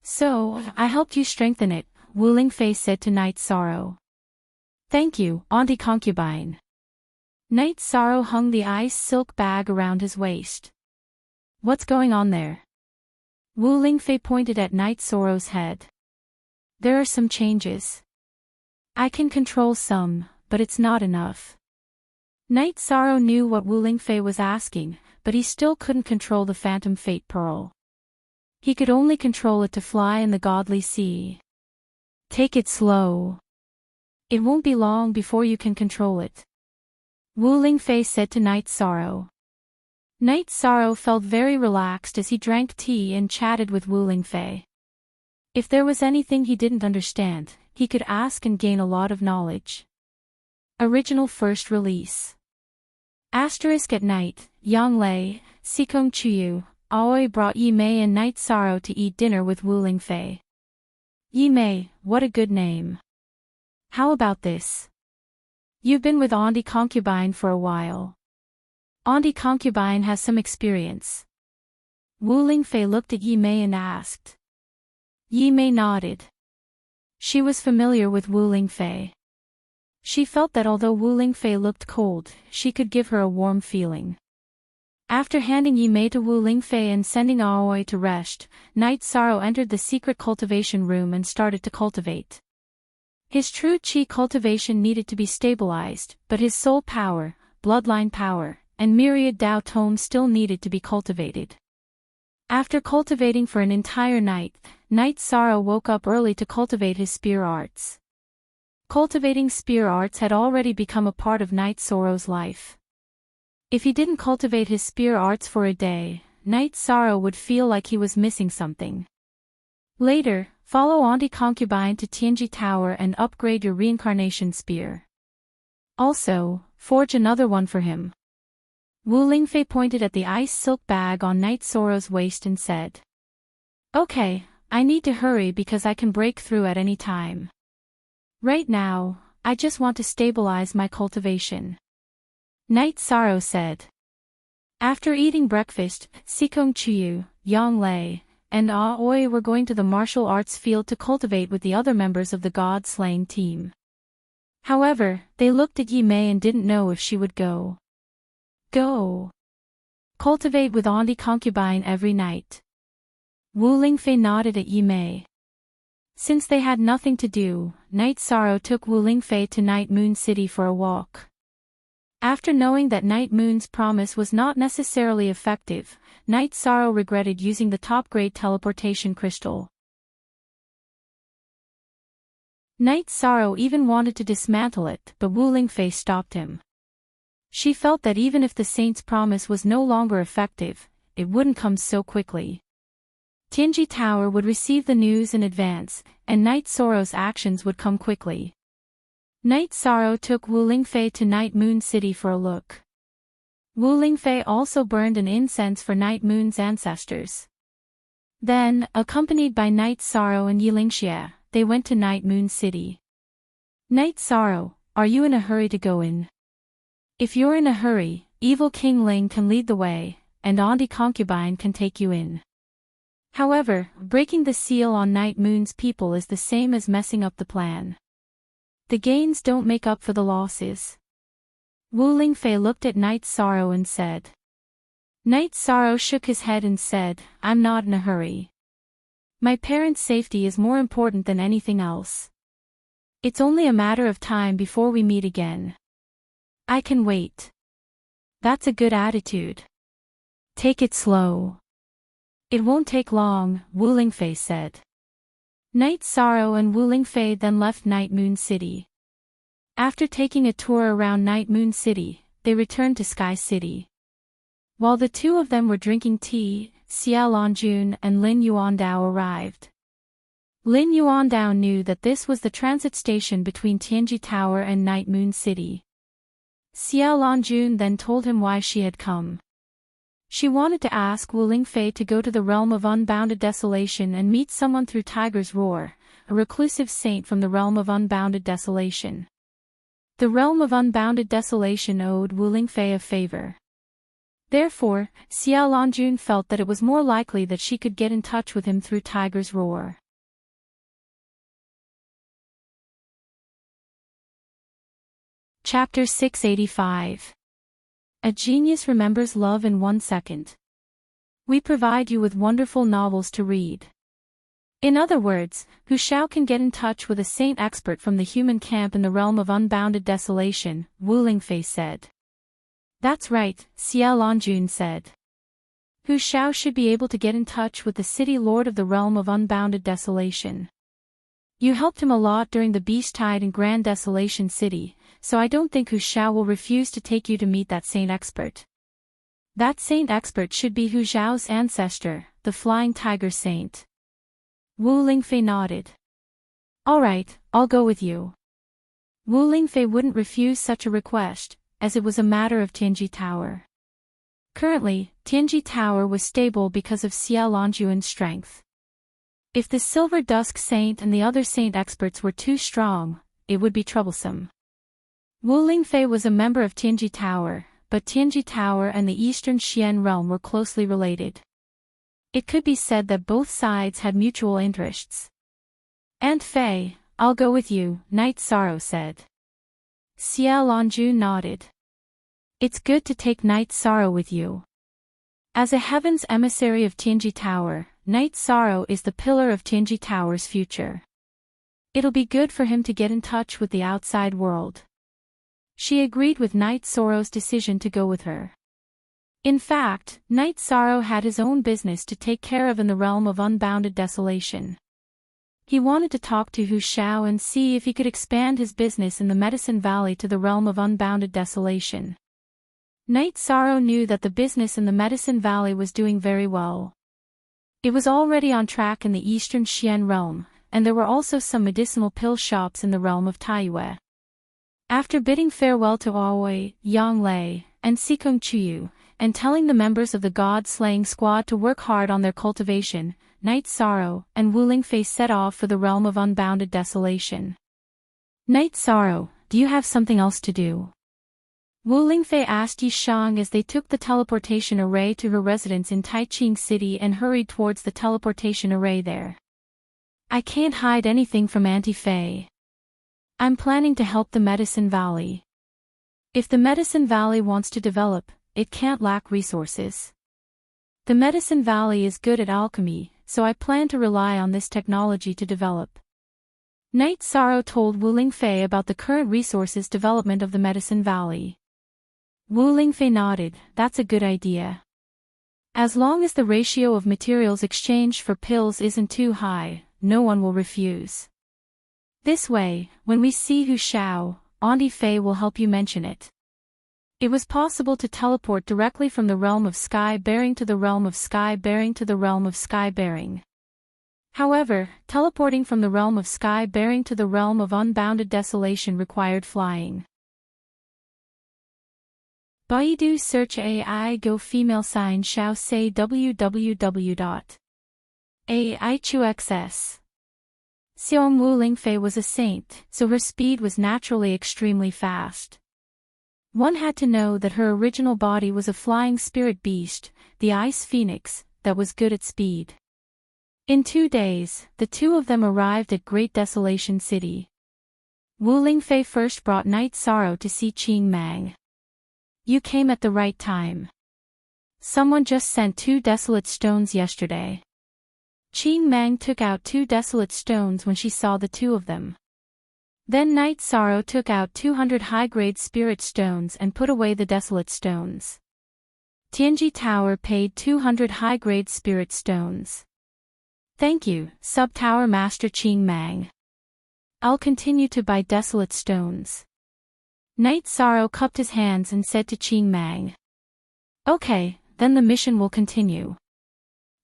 So, I helped you strengthen it, Wu Lingfei said to Night Sorrow. Thank you, Auntie Concubine. Night Sorrow hung the ice silk bag around his waist. What's going on there? Wu Lingfei pointed at Night Sorrow's head. There are some changes. I can control some, but it's not enough. Night Sorrow knew what Wu Lingfei was asking, but he still couldn't control the phantom fate pearl. He could only control it to fly in the godly sea. Take it slow. It won't be long before you can control it. Wu Lingfei said to Night Sorrow. Night Sorrow felt very relaxed as he drank tea and chatted with Wu Lingfei. If there was anything he didn't understand, he could ask and gain a lot of knowledge. Original first release. Asterisk at night, Yang Lei, Sikong Chuyu, Aoi brought Yi Mei and Night Sorrow to eat dinner with Wu Lingfei. Yi Mei, what a good name. How about this? You've been with Auntie Concubine for a while. Auntie Concubine has some experience. Wu Lingfei looked at Yi Mei and asked. Yi Mei nodded. She was familiar with Wu Lingfei. She felt that although Wu Lingfei looked cold, she could give her a warm feeling. After handing Yi Mei to Wu Lingfei and sending Aoi to rest, Night Sorrow entered the secret cultivation room and started to cultivate. His true chi cultivation needed to be stabilized, but his soul power, bloodline power, and myriad Tao tomes still needed to be cultivated. After cultivating for an entire night, Night Sorrow woke up early to cultivate his spear arts. Cultivating spear arts had already become a part of Night Sorrow's life. If he didn't cultivate his spear arts for a day, Night Sorrow would feel like he was missing something. Later, follow Auntie Concubine to Tianji Tower and upgrade your reincarnation spear. Also, forge another one for him. Wu Lingfei pointed at the ice silk bag on Night Sorrow's waist and said. Okay, I need to hurry because I can break through at any time. Right now, I just want to stabilize my cultivation. Night Sorrow said. After eating breakfast, Sikong Chuyu, Yang Lei, and Aoi were going to the martial arts field to cultivate with the other members of the god-slaying team. However, they looked at Yi Mei and didn't know if she would go. Go. Cultivate with Auntie Concubine every night. Wu Lingfei nodded at Yi Mei. Since they had nothing to do, Night Sorrow took Wu Lingfei to Night Moon City for a walk. After knowing that Night Moon's promise was not necessarily effective, Night Sorrow regretted using the top-grade teleportation crystal. Night Sorrow even wanted to dismantle it, but Wu Lingfei stopped him. She felt that even if the saint's promise was no longer effective, it wouldn't come so quickly. Tianji Tower would receive the news in advance, and Night Sorrow's actions would come quickly. Night Sorrow took Wu Lingfei to Night Moon City for a look. Wu Lingfei also burned an incense for Night Moon's ancestors. Then, accompanied by Night Sorrow and Yilingxie, they went to Night Moon City. Night Sorrow, are you in a hurry to go in? If you're in a hurry, Evil King Ling can lead the way, and Auntie Concubine can take you in. However, breaking the seal on Night Moon's people is the same as messing up the plan. The gains don't make up for the losses. Wu Lingfei looked at Night Sorrow and said. Night Sorrow shook his head and said, I'm not in a hurry. My parents' safety is more important than anything else. It's only a matter of time before we meet again. I can wait. That's a good attitude. Take it slow. It won't take long, Wu Lingfei said. Night Sorrow and Wu Lingfei then left Night Moon City. After taking a tour around Night Moon City, they returned to Sky City. While the two of them were drinking tea, Xia Longjun and Lin Yuandao arrived. Lin Yuandao knew that this was the transit station between Tianji Tower and Night Moon City. Xia Longjun then told him why she had come. She wanted to ask Wu Lingfei to go to the realm of unbounded desolation and meet someone through Tiger's Roar, a reclusive saint from the realm of unbounded desolation. The realm of unbounded desolation owed Wu Lingfei a favor. Therefore, Xia Longjun felt that it was more likely that she could get in touch with him through Tiger's Roar. Chapter 685. A Genius Remembers Love in 1 Second. We provide you with wonderful novels to read. In other words, Hu Shao can get in touch with a saint expert from the human camp in the realm of unbounded desolation, Wu Lingfei said. That's right, Xia Longjun said. Hu Shao should be able to get in touch with the city lord of the realm of unbounded desolation. You helped him a lot during the beast tide in Grand Desolation City, so I don't think Hu Shao will refuse to take you to meet that saint expert. That saint expert should be Hu Zhao's ancestor, the Flying Tiger Saint. Wu Lingfei nodded. Alright, I'll go with you. Wu Lingfei wouldn't refuse such a request, as it was a matter of Tianji Tower. Currently, Tianji Tower was stable because of Xia Longjun's strength. If the Silver Dusk Saint and the other saint experts were too strong, it would be troublesome. Wu Lingfei was a member of Tianji Tower, but Tianji Tower and the Eastern Xian realm were closely related. It could be said that both sides had mutual interests. Aunt Fei, I'll go with you, Night Sorrow said. Xia Longjun nodded. It's good to take Night Sorrow with you. As a heaven's emissary of Tianji Tower, Night Sorrow is the pillar of Tianji Tower's future. It'll be good for him to get in touch with the outside world. She agreed with Night Sorrow's decision to go with her. In fact, Night Sorrow had his own business to take care of in the realm of unbounded desolation. He wanted to talk to Hu Shao and see if he could expand his business in the Medicine Valley to the realm of unbounded desolation. Night Sorrow knew that the business in the Medicine Valley was doing very well. It was already on track in the Eastern Xian realm, and there were also some medicinal pill shops in the realm of Taiyue. After bidding farewell to Aoi, Yang Lei, and Sikong Chuyu, and telling the members of the God-slaying squad to work hard on their cultivation, Night Sorrow and Wu Lingfei set off for the realm of unbounded desolation. Night Sorrow, do you have something else to do? Wu Lingfei asked Yi Shang as they took the teleportation array to her residence in Taiching City and hurried towards the teleportation array there. I can't hide anything from Auntie Fei. I'm planning to help the Medicine Valley. If the Medicine Valley wants to develop, it can't lack resources. The Medicine Valley is good at alchemy, so I plan to rely on this technology to develop. Night Sorrow told Wu Lingfei about the current resources development of the Medicine Valley. Wu Lingfei nodded, that's a good idea. As long as the ratio of materials exchanged for pills isn't too high, no one will refuse. This way, when we see Hu Shao, Auntie Fei will help you mention it. It was possible to teleport directly from the realm of sky-bearing to the realm of sky-bearing to the realm of sky-bearing. However, teleporting from the realm of sky-bearing to the realm of unbounded desolation required flying. Baidu search AI go female sign Shao say www.aichuxs. Xiong Wu Lingfei was a saint, so her speed was naturally extremely fast. One had to know that her original body was a flying spirit beast, the Ice Phoenix, that was good at speed. In 2 days, the two of them arrived at Great Desolation City. Wu Lingfei first brought Night Sorrow to see Qing Mang. You came at the right time. Someone just sent 2 desolate stones yesterday. Qing Mang took out 2 desolate stones when she saw the two of them. Then Night Sorrow took out 200 high-grade spirit stones and put away the desolate stones. Tianji Tower paid 200 high-grade spirit stones. Thank you, Sub-Tower Master Ching Mang. I'll continue to buy desolate stones. Knight Sorrow cupped his hands and said to Ching Mang. Okay, then the mission will continue.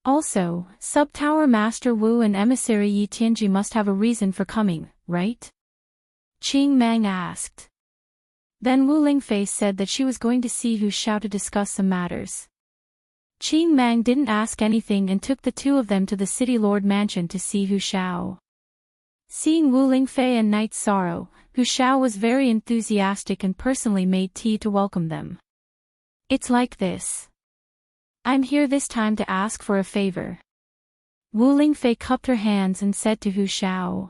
Also, Sub-Tower Master Wu and Emissary Yi Tianji must have a reason for coming, right? Ching Mang asked. Then Wu Lingfei said that she was going to see Hu Shao to discuss some matters. Ching Mang didn't ask anything and took the two of them to the City Lord Mansion to see Hu Shao. Seeing Wu Lingfei and Knight Sorrow, Hu Shao was very enthusiastic and personally made tea to welcome them. It's like this. I'm here this time to ask for a favor. Wu Lingfei cupped her hands and said to Hu Shao.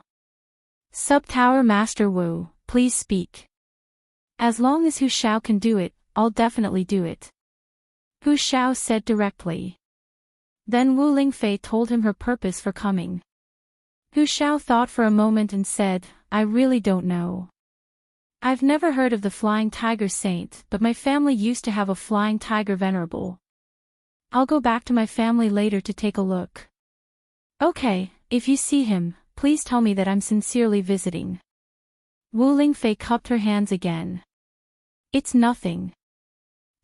Sub-Tower Master Wu, please speak. As long as Hu Shao can do it, I'll definitely do it. Hu Shao said directly. Then Wu Lingfei told him her purpose for coming. Hu Shao thought for a moment and said, I really don't know. I've never heard of the Flying Tiger Saint, but my family used to have a Flying Tiger Venerable. I'll go back to my family later to take a look. Okay, if you see him, please tell me that I'm sincerely visiting. Wu Lingfei cupped her hands again. It's nothing.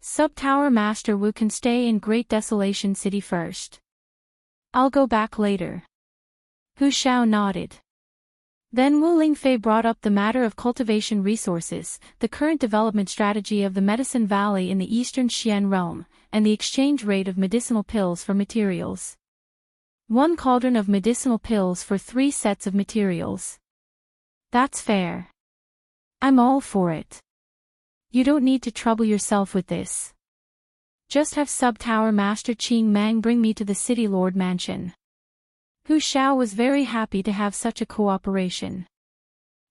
Sub-Tower Master Wu can stay in Great Desolation City first. I'll go back later. Hu Shao nodded. Then Wu Lingfei brought up the matter of cultivation resources, the current development strategy of the Medicine Valley in the Eastern Xian realm, and the exchange rate of medicinal pills for materials. 1 cauldron of medicinal pills for 3 sets of materials. That's fair. I'm all for it. You don't need to trouble yourself with this. Just have Sub-Tower Master Ching Mang bring me to the City Lord Mansion. Hu Shao was very happy to have such a cooperation.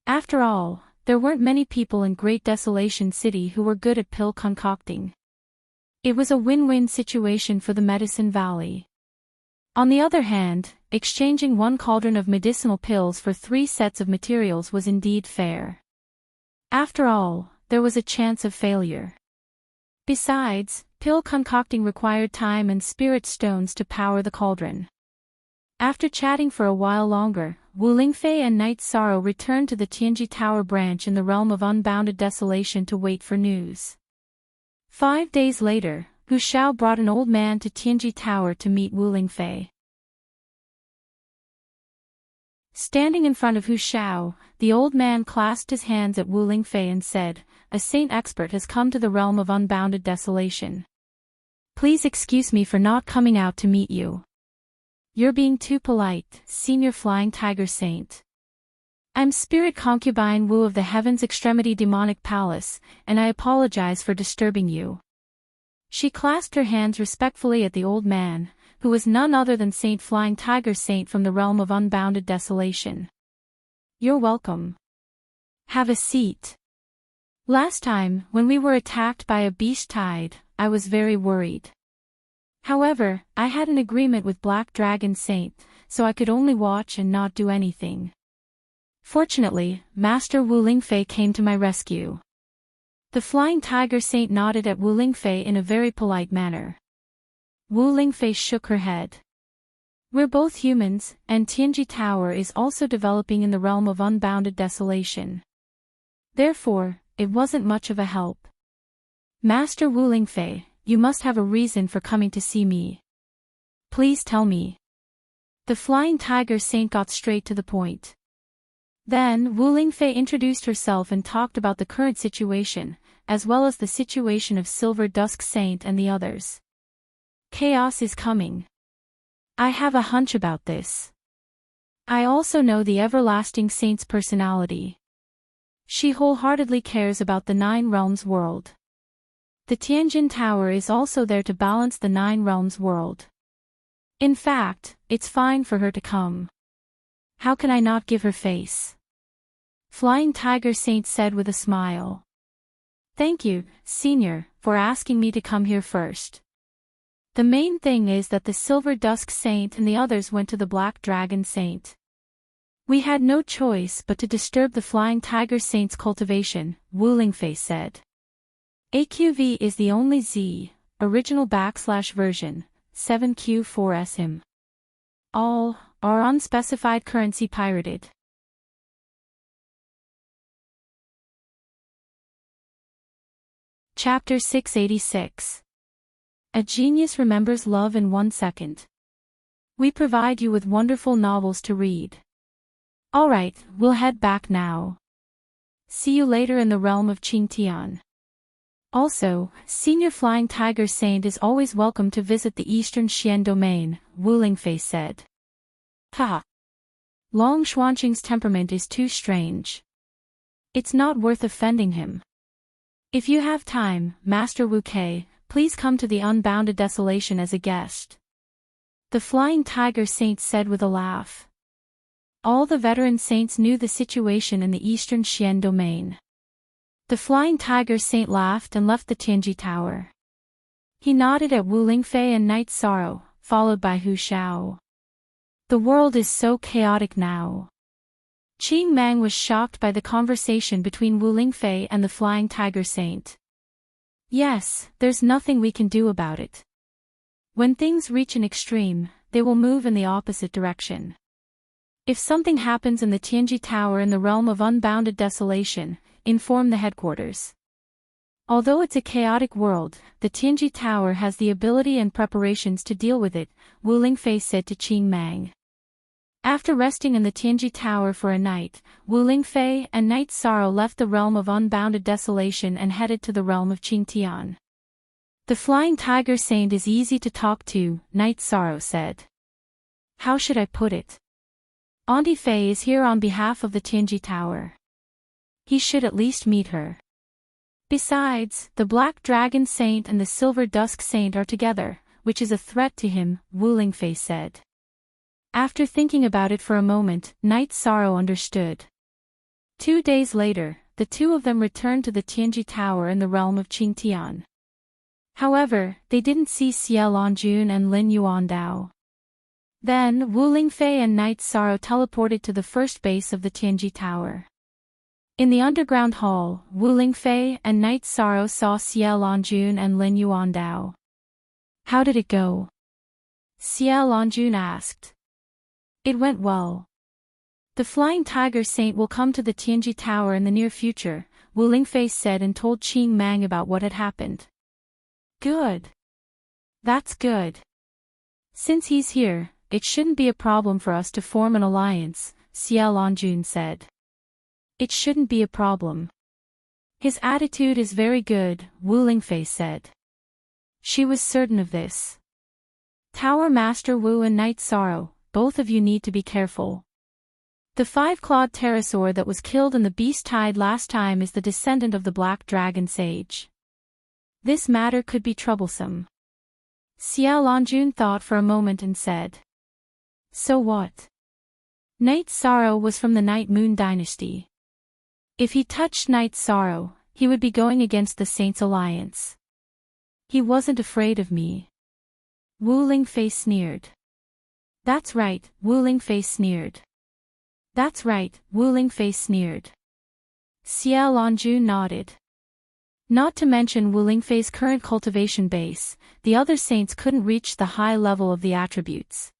After all, there weren't many people in Great Desolation City who were good at pill concocting. It was a win-win situation for the Medicine Valley. On the other hand, exchanging 1 cauldron of medicinal pills for 3 sets of materials was indeed fair. After all, there was a chance of failure. Besides, pill concocting required time and spirit stones to power the cauldron. After chatting for a while longer, Wu Lingfei and Knight Sorrow returned to the Tianji Tower branch in the realm of unbounded desolation to wait for news. 5 days later, Hu Shao brought an old man to Tianji Tower to meet Wu Lingfei. Standing in front of Hu Shao, the old man clasped his hands at Wu Lingfei and said, A saint expert has come to the realm of unbounded desolation. Please excuse me for not coming out to meet you. You're being too polite, Senior Flying Tiger Saint. I'm Spirit Concubine Wu of the Heaven's Extremity Demonic Palace, and I apologize for disturbing you. She clasped her hands respectfully at the old man, who was none other than Saint Flying Tiger Saint from the realm of unbounded desolation. You're welcome. Have a seat. Last time, when we were attacked by a beast tide, I was very worried. However, I had an agreement with Black Dragon Saint, so I could only watch and not do anything. Fortunately, Master Wu Lingfei came to my rescue. The Flying Tiger Saint nodded at Wu Lingfei in a very polite manner. Wu Lingfei shook her head. We're both humans, and Tianji Tower is also developing in the realm of unbounded desolation. Therefore, it wasn't much of a help. Master Wu Lingfei, you must have a reason for coming to see me. Please tell me. The Flying Tiger Saint got straight to the point. Then Wu Lingfei introduced herself and talked about the current situation, as well as the situation of Silver Dusk Saint and the others. Chaos is coming. I have a hunch about this. I also know the Everlasting Saint's personality. She wholeheartedly cares about the 9 Realms world. The Tianjin Tower is also there to balance the 9 Realms world. In fact, it's fine for her to come. How can I not give her face? Flying Tiger Saint said with a smile. Thank you, Senior, for asking me to come here first. The main thing is that the Silver Dusk Saint and the others went to the Black Dragon Saint. We had no choice but to disturb the Flying Tiger Saint's cultivation, Wu Lingfei said. AQV is the only Z, original \version, 7Q4S him. or unspecified currency pirated. Chapter 686. A Genius Remembers Love in 1 Second. We provide you with wonderful novels to read. Alright, we'll head back now. See you later in the realm of Qingtian. Also, Senior Flying Tiger Saint is always welcome to visit the Eastern Xian domain, Wu Lingfei said. Ha! Long Xuanqing's temperament is too strange. It's not worth offending him. If you have time, Master Wu Kei, please come to the Unbounded Desolation as a guest. The Flying Tiger Saint said with a laugh. All the veteran saints knew the situation in the Eastern Xian domain. The Flying Tiger Saint laughed and left the Tianji Tower. He nodded at Wu Lingfei and Night Sorrow, followed by Hu Xiao. The world is so chaotic now. Qing Mang was shocked by the conversation between Wu Lingfei and the Flying Tiger Saint. Yes, there's nothing we can do about it. When things reach an extreme, they will move in the opposite direction. If something happens in the Tianji Tower in the realm of unbounded desolation, inform the headquarters. Although it's a chaotic world, the Tianji Tower has the ability and preparations to deal with it, Wu Lingfei said to Qing Mang. After resting in the Tianji Tower for a night, Wu Lingfei and Night Sorrow left the realm of unbounded desolation and headed to the realm of Qingtian. The Flying Tiger Saint is easy to talk to, Night Sorrow said. How should I put it? Auntie Fei is here on behalf of the Tianji Tower. He should at least meet her. Besides, the Black Dragon Saint and the Silver Dusk Saint are together, which is a threat to him, Wu Lingfei said. After thinking about it for a moment, Night Sorrow understood. 2 days later, the two of them returned to the Tianji Tower in the realm of Qingtian. However, they didn't see Xie Longjun and Lin Yuandao. Then, Wu Lingfei and Night Sorrow teleported to the first base of the Tianji Tower. In the underground hall, Wu Lingfei and Night Sorrow saw Xie Longjun and Lin Yuandao. How did it go? Xie Longjun asked. It went well. The Flying Tiger Saint will come to the Tianji Tower in the near future, Wu Lingfei said and told Qing Mang about what had happened. Good. That's good. Since he's here, it shouldn't be a problem for us to form an alliance, Xie Longjun said. It shouldn't be a problem. His attitude is very good, Wu Lingfei said. She was certain of this. Tower Master Wu and Night Sorrow, both of you need to be careful. The 5-clawed pterosaur that was killed in the Beast Tide last time is the descendant of the Black Dragon Sage. This matter could be troublesome. Xie Longjun thought for a moment and said. So what? Night Sorrow was from the Night Moon Dynasty. If he touched Night Sorrow, he would be going against the Saints' Alliance. He wasn't afraid of me. Wu Lingfei sneered. That's right, Wu Lingfei sneered. That's right, Wu Lingfei sneered. Xie Longjun nodded. Not to mention Wu Lingfei's current cultivation base, the other saints couldn't reach the high level of the attributes.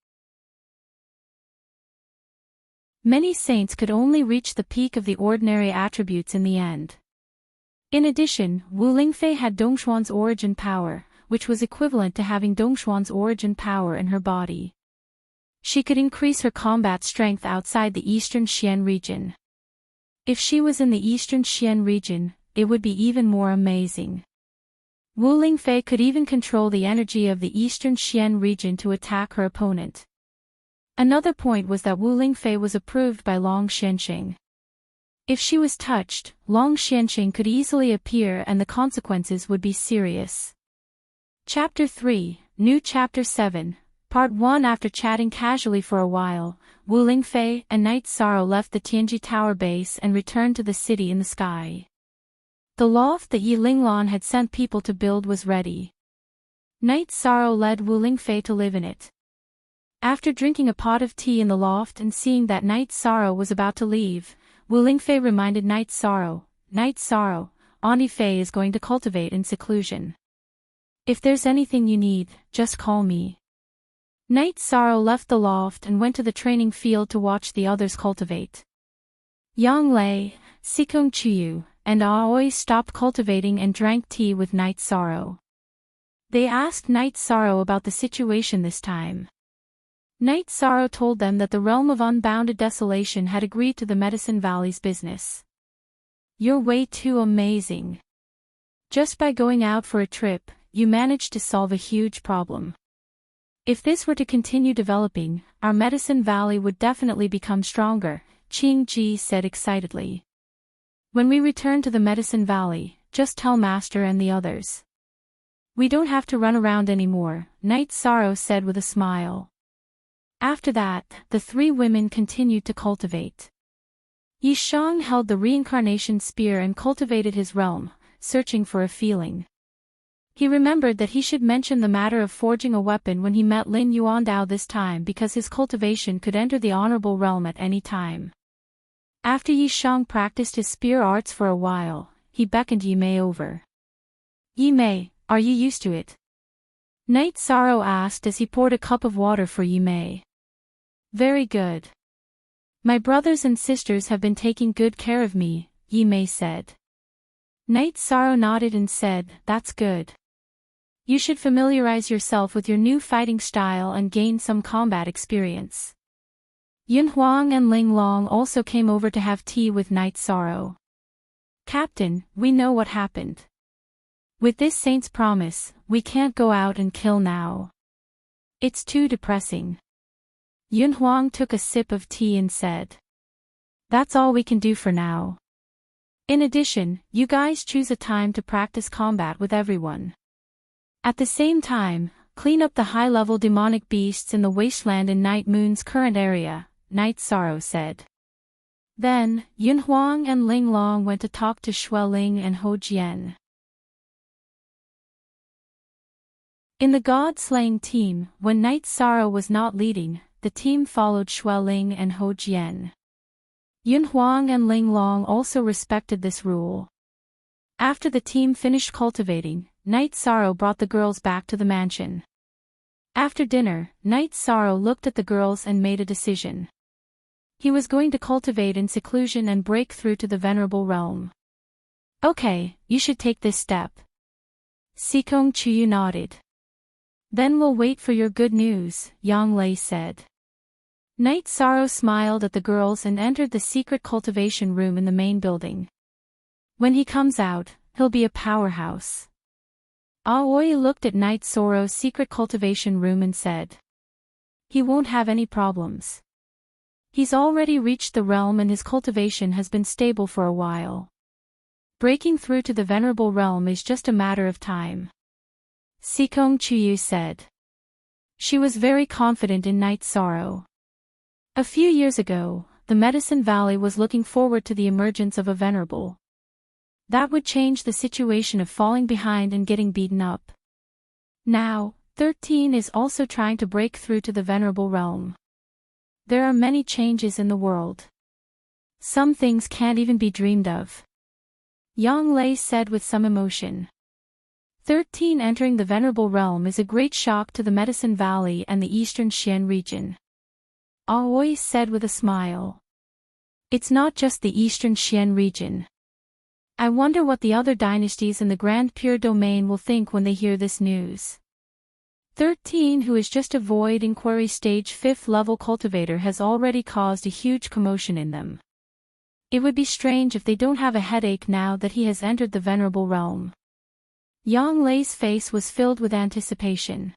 Many saints could only reach the peak of the ordinary attributes in the end. In addition, Wu Lingfei had Dongshuan's origin power, which was equivalent to having Dongshuan's origin power in her body. She could increase her combat strength outside the Eastern Xian region. If she was in the Eastern Xian region, it would be even more amazing. Wu Lingfei could even control the energy of the Eastern Xian region to attack her opponent. Another point was that Wu Lingfei was approved by Long Xianxing. If she was touched, Long Xianxing could easily appear and the consequences would be serious. Chapter 3, New Chapter 7, Part 1. After chatting casually for a while, Wu Lingfei and Night Sorrow left the Tianji Tower base and returned to the city in the sky. The loft that Yi Linglan had sent people to build was ready. Night Sorrow led Wu Lingfei to live in it. After drinking a pot of tea in the loft and seeing that Night Sorrow was about to leave, Wu Lingfei reminded Night Sorrow, Auntie Fei is going to cultivate in seclusion. If there's anything you need, just call me. Night Sorrow left the loft and went to the training field to watch the others cultivate. Yang Lei, Sikong Chuyu, and Aoi stopped cultivating and drank tea with Night Sorrow. They asked Night Sorrow about the situation this time. Night Sorrow told them that the realm of unbounded desolation had agreed to the Medicine Valley's business. "You're way too amazing. Just by going out for a trip, you managed to solve a huge problem. If this were to continue developing, our Medicine Valley would definitely become stronger," Qing Ji said excitedly. "When we return to the Medicine Valley, just tell Master and the others. We don't have to run around anymore," Night Sorrow said with a smile. After that, the three women continued to cultivate. Yi Shang held the reincarnation spear and cultivated his realm, searching for a feeling. He remembered that he should mention the matter of forging a weapon when he met Lin Yuandao this time because his cultivation could enter the honorable realm at any time. After Yi Shang practiced his spear arts for a while, he beckoned Yi Mei over. "Yi Mei, are you used to it?" Night Sorrow asked as he poured a cup of water for Yi Mei. "Very good. My brothers and sisters have been taking good care of me," Yi Mei said. Night Sorrow nodded and said, "That's good. You should familiarize yourself with your new fighting style and gain some combat experience." Yun Huang and Ling Long also came over to have tea with Night Sorrow. "Captain, we know what happened. With this saint's promise, we can't go out and kill now. It's too depressing." Yun Huang took a sip of tea and said, "That's all we can do for now. In addition, you guys choose a time to practice combat with everyone. At the same time, clean up the high-level demonic beasts in the wasteland in Night Moon's current area," Night Sorrow said. Then, Yun Huang and Ling Long went to talk to Shui Ling and Ho Jian. In the god-slaying team, when Night Sorrow was not leading, the team followed Shui Ling and Ho Jian. Yun Huang and Ling Long also respected this rule. After the team finished cultivating, Night Sorrow brought the girls back to the mansion. After dinner, Night Sorrow looked at the girls and made a decision. He was going to cultivate in seclusion and break through to the venerable realm. "Okay, you should take this step." Sikong Chuyu nodded. "Then we'll wait for your good news," Yang Lei said. Night Sorrow smiled at the girls and entered the secret cultivation room in the main building. "When he comes out, he'll be a powerhouse." Aoi looked at Night Sorrow's secret cultivation room and said, "He won't have any problems. He's already reached the realm and his cultivation has been stable for a while. Breaking through to the venerable realm is just a matter of time," Sikong Chuyu said. She was very confident in Night Sorrow. A few years ago, the Medicine Valley was looking forward to the emergence of a venerable. That would change the situation of falling behind and getting beaten up. Now, 13 is also trying to break through to the venerable realm. There are many changes in the world. Some things can't even be dreamed of," Yang Lei said with some emotion. 13 entering the venerable realm is a great shock to the Medicine Valley and the eastern Xian region, Aoi said with a smile. "It's not just the eastern Xian region. I wonder what the other dynasties in the Grand Pure Domain will think when they hear this news." 13, who is just a void inquiry stage 5th level cultivator, has already caused a huge commotion in them. It would be strange if they don't have a headache now that he has entered the venerable realm. Yang Lei's face was filled with anticipation.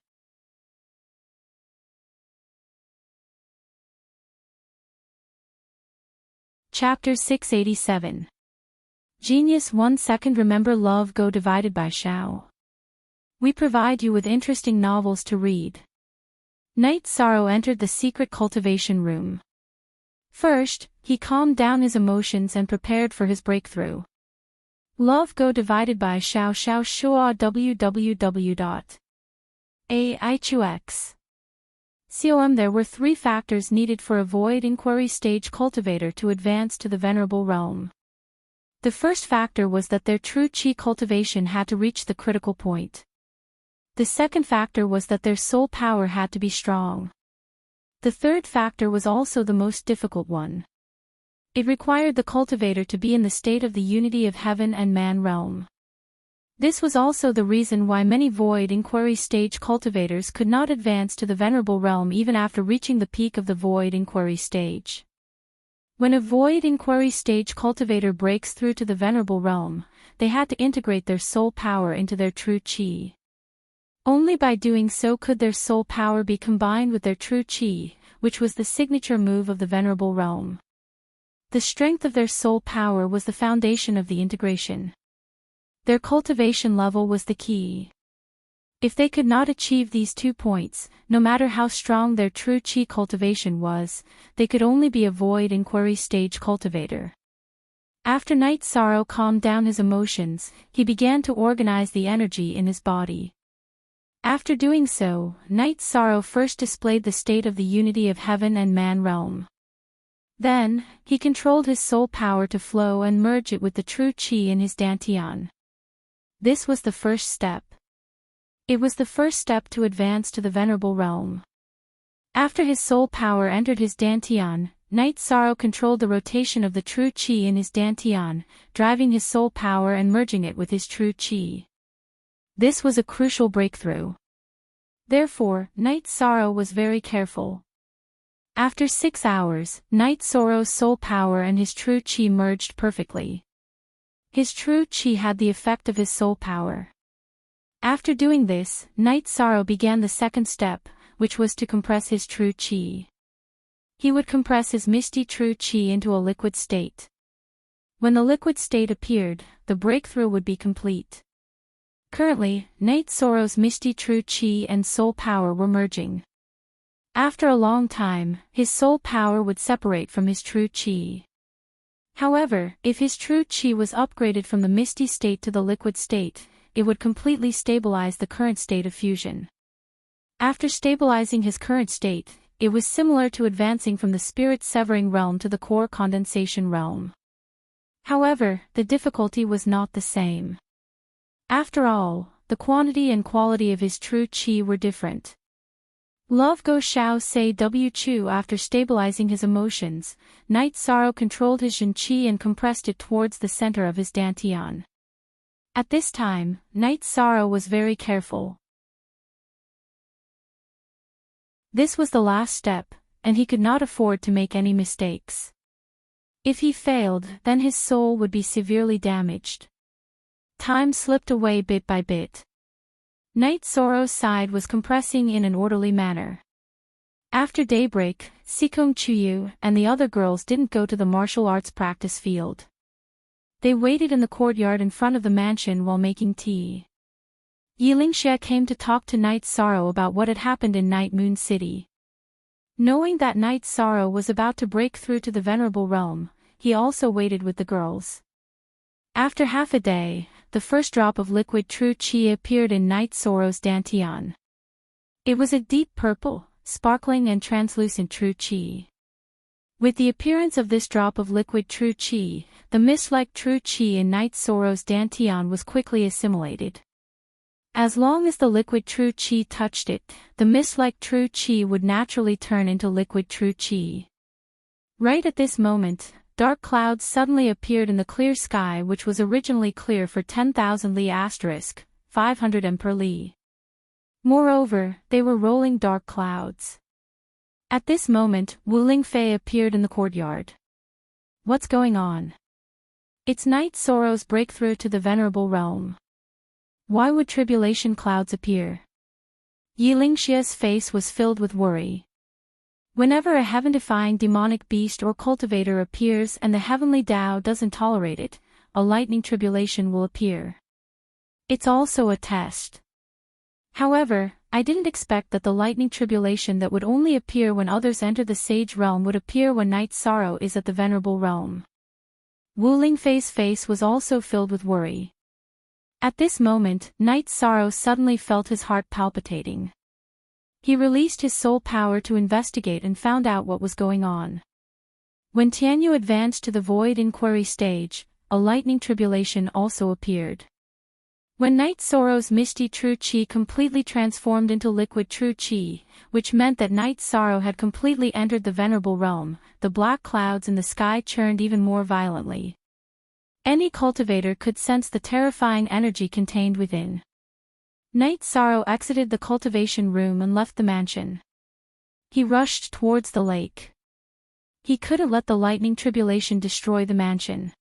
Chapter 687. Genius 1 second. Remember love go divided by Shao. We provide you with interesting novels to read. Night Sorrow entered the secret cultivation room. First, he calmed down his emotions and prepared for his breakthrough. Love go divided by Shao Shao Shua www.aichux.com. There were 3 factors needed for a void inquiry stage cultivator to advance to the venerable realm. The first factor was that their true chi cultivation had to reach the critical point. The second factor was that their soul power had to be strong. The third factor was also the most difficult one. It required the cultivator to be in the state of the unity of heaven and man realm. This was also the reason why many void inquiry stage cultivators could not advance to the venerable realm even after reaching the peak of the void inquiry stage. When a void inquiry stage cultivator breaks through to the venerable realm, they had to integrate their soul power into their true chi. Only by doing so could their soul power be combined with their true chi, which was the signature move of the venerable realm. The strength of their soul power was the foundation of the integration. Their cultivation level was the key. If they could not achieve these 2 points, no matter how strong their true chi cultivation was, they could only be a void inquiry stage cultivator. After Night Sorrow calmed down his emotions, he began to organize the energy in his body. After doing so, Night Sorrow first displayed the state of the unity of heaven and man realm. Then, he controlled his soul power to flow and merge it with the true chi in his dantian. This was the first step. It was the first step to advance to the venerable realm. After his soul power entered his dantian, Night Sorrow controlled the rotation of the true chi in his dantian, driving his soul power and merging it with his true chi. This was a crucial breakthrough. Therefore, Night Sorrow was very careful. After 6 hours, Night Sorrow's soul power and his true chi merged perfectly. His true chi had the effect of his soul power. After doing this, Night Sorrow began the second step, which was to compress his true chi. He would compress his misty true chi into a liquid state. When the liquid state appeared, the breakthrough would be complete. Currently, Night Sorrow's misty true chi and soul power were merging. After a long time, his soul power would separate from his true chi. However, if his true chi was upgraded from the misty state to the liquid state, it would completely stabilize the current state of fusion. After stabilizing his current state, it was similar to advancing from the spirit-severing realm to the core condensation realm. However, the difficulty was not the same. After all, the quantity and quality of his true chi were different. Love Go Xiao Sei W Chu. After stabilizing his emotions, Night Sorrow controlled his Jin Chi and compressed it towards the center of his dantian. At this time, Night Sorrow was very careful. This was the last step, and he could not afford to make any mistakes. If he failed, then his soul would be severely damaged. Time slipped away bit by bit. Night Sorrow's side was compressing in an orderly manner. After daybreak, Sikong Chuyu and the other girls didn't go to the martial arts practice field. They waited in the courtyard in front of the mansion while making tea. Yilingxia came to talk to Night Sorrow about what had happened in Night Moon City. Knowing that Night Sorrow was about to break through to the venerable realm, he also waited with the girls. After half a day, the first drop of liquid true chi appeared in Night Sorrow's dantian. It was a deep purple, sparkling and translucent true chi. With the appearance of this drop of liquid true chi, the mist-like true chi in Night Sorrow's dantian was quickly assimilated. As long as the liquid true chi touched it, the mist-like true chi would naturally turn into liquid true chi. Right at this moment, dark clouds suddenly appeared in the clear sky, which was originally clear for 10,000 li *, 500 m per li. Moreover, they were rolling dark clouds. At this moment, Wu Lingfei appeared in the courtyard. What's going on? It's Night Sorrow's breakthrough to the venerable realm. Why would tribulation clouds appear? Yilingxia's face was filled with worry. Whenever a heaven-defying demonic beast or cultivator appears and the heavenly Tao doesn't tolerate it, a lightning tribulation will appear. It's also a test. However, I didn't expect that the lightning tribulation that would only appear when others enter the sage realm would appear when Night Sorrow is at the venerable realm. Wu Lingfei's face was also filled with worry. At this moment, Night Sorrow suddenly felt his heart palpitating. He released his soul power to investigate and found out what was going on. When Tianyu advanced to the void inquiry stage, a lightning tribulation also appeared. When Night Sorrow's misty true chi completely transformed into liquid true chi, which meant that Night Sorrow had completely entered the venerable realm, the black clouds in the sky churned even more violently. Any cultivator could sense the terrifying energy contained within. Night Sorrow exited the cultivation room and left the mansion. He rushed towards the lake. He couldn't let the lightning tribulation destroy the mansion.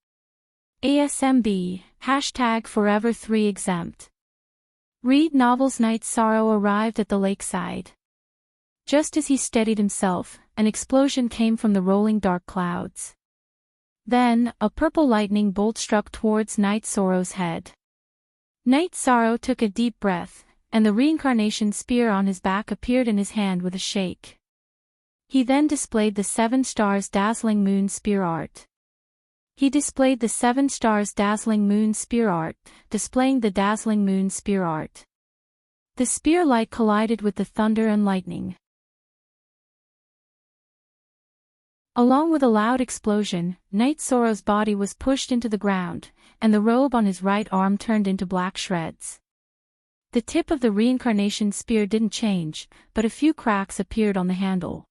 ASMB, #Forever3Exempt. Read novels. Night Sorrow arrived at the lakeside. Just as he steadied himself, an explosion came from the rolling dark clouds. Then, a purple lightning bolt struck towards Night Sorrow's head. Night Sorrow took a deep breath, and the reincarnation spear on his back appeared in his hand with a shake. He then displayed the 7 stars dazzling moon spear art. Displaying the dazzling moon spear art. The spear light collided with the thunder and lightning. Along with a loud explosion, Night Sorrow's body was pushed into the ground, and the robe on his right arm turned into black shreds. The tip of the reincarnation spear didn't change, but a few cracks appeared on the handle.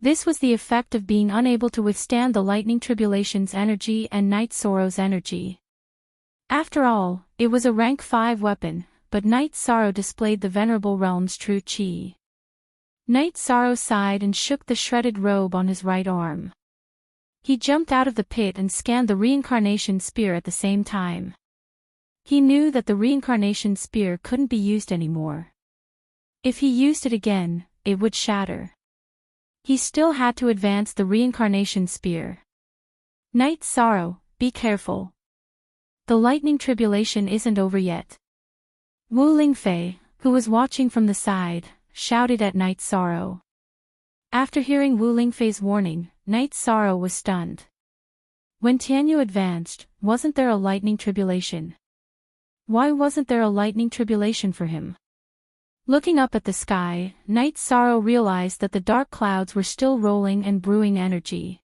This was the effect of being unable to withstand the lightning tribulation's energy and Night Sorrow's energy. After all, it was a rank 5 weapon, but Night Sorrow displayed the venerable realm's true chi. Night Sorrow sighed and shook the shredded robe on his right arm. He jumped out of the pit and scanned the reincarnation spear at the same time. He knew that the reincarnation spear couldn't be used anymore. If he used it again, it would shatter. He still had to advance the reincarnation spear. Night Sorrow, be careful. The lightning tribulation isn't over yet. Wu Lingfei, who was watching from the side, shouted at Night Sorrow. After hearing Wu Lingfei's warning, Night Sorrow was stunned. When Tianyu advanced, wasn't there a lightning tribulation? Why wasn't there a lightning tribulation for him? Looking up at the sky, Night Sorrow realized that the dark clouds were still rolling and brewing energy.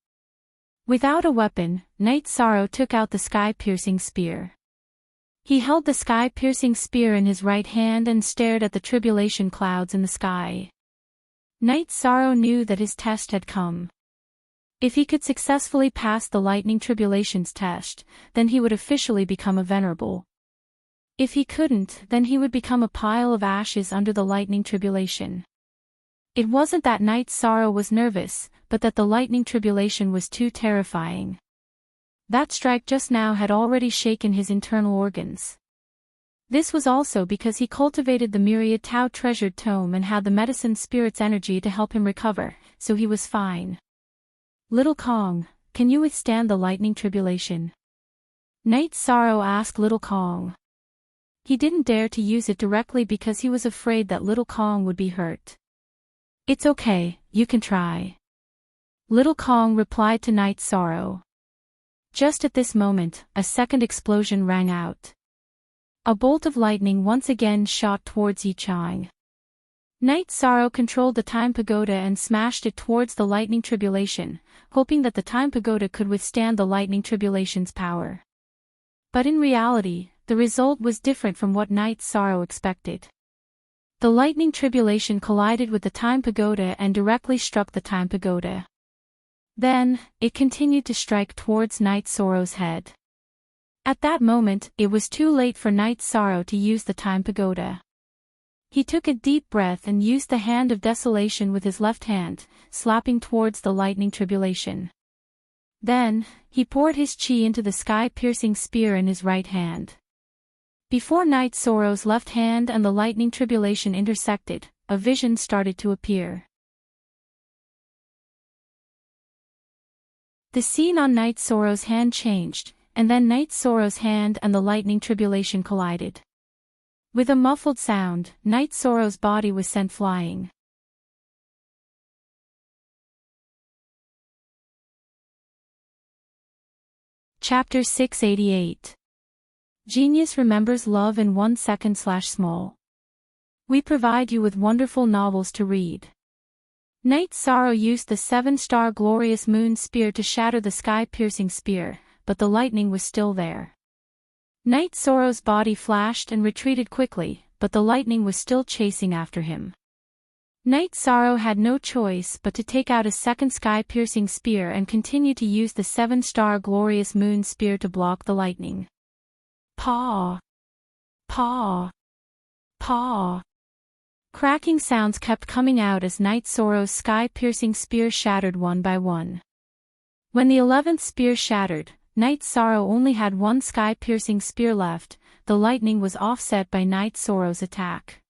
Without a weapon, Night Sorrow took out the sky-piercing spear. He held the sky-piercing spear in his right hand and stared at the tribulation clouds in the sky. Night Sorrow knew that his test had come. If he could successfully pass the lightning tribulation's test, then he would officially become a venerable. If he couldn't, then he would become a pile of ashes under the lightning tribulation. It wasn't that Night Sorrow was nervous, but that the lightning tribulation was too terrifying. That strike just now had already shaken his internal organs. This was also because he cultivated the myriad Tao treasured tome and had the medicine spirit's energy to help him recover, so he was fine. Little Kong, can you withstand the lightning tribulation? Night Sorrow asked Little Kong. He didn't dare to use it directly because he was afraid that Little Kong would be hurt. It's okay, you can try. Little Kong replied to Night Sorrow. Just at this moment, a second explosion rang out. A bolt of lightning once again shot towards Yichang. Night Sorrow controlled the Time Pagoda and smashed it towards the lightning tribulation, hoping that the Time Pagoda could withstand the lightning tribulation's power. But in reality, the result was different from what Night Sorrow expected. The lightning tribulation collided with the Time Pagoda and directly struck the Time Pagoda. Then, it continued to strike towards Night Sorrow's head. At that moment, it was too late for Night Sorrow to use the Time Pagoda. He took a deep breath and used the Hand of Desolation with his left hand, slapping towards the lightning tribulation. Then, he poured his chi into the sky-piercing spear in his right hand. Before Night Sorrow's left hand and the lightning tribulation intersected, a vision started to appear. The scene on Night Sorrow's hand changed, and then Night Sorrow's hand and the lightning tribulation collided. With a muffled sound, Night Sorrow's body was sent flying. Chapter 688. Genius remembers love in 1 second/small. We provide you with wonderful novels to read. Night Sorrow used the 7-star glorious moon spear to shatter the sky-piercing spear, but the lightning was still there. Night Sorrow's body flashed and retreated quickly, but the lightning was still chasing after him. Night Sorrow had no choice but to take out a second sky-piercing spear and continue to use the 7-star glorious moon spear to block the lightning. Paw! Paw! Paw! Cracking sounds kept coming out as Night Sorrow's sky-piercing spear shattered one by one. When the 11th spear shattered, Night Sorrow only had one sky-piercing spear left. The lightning was offset by Night Sorrow's attack.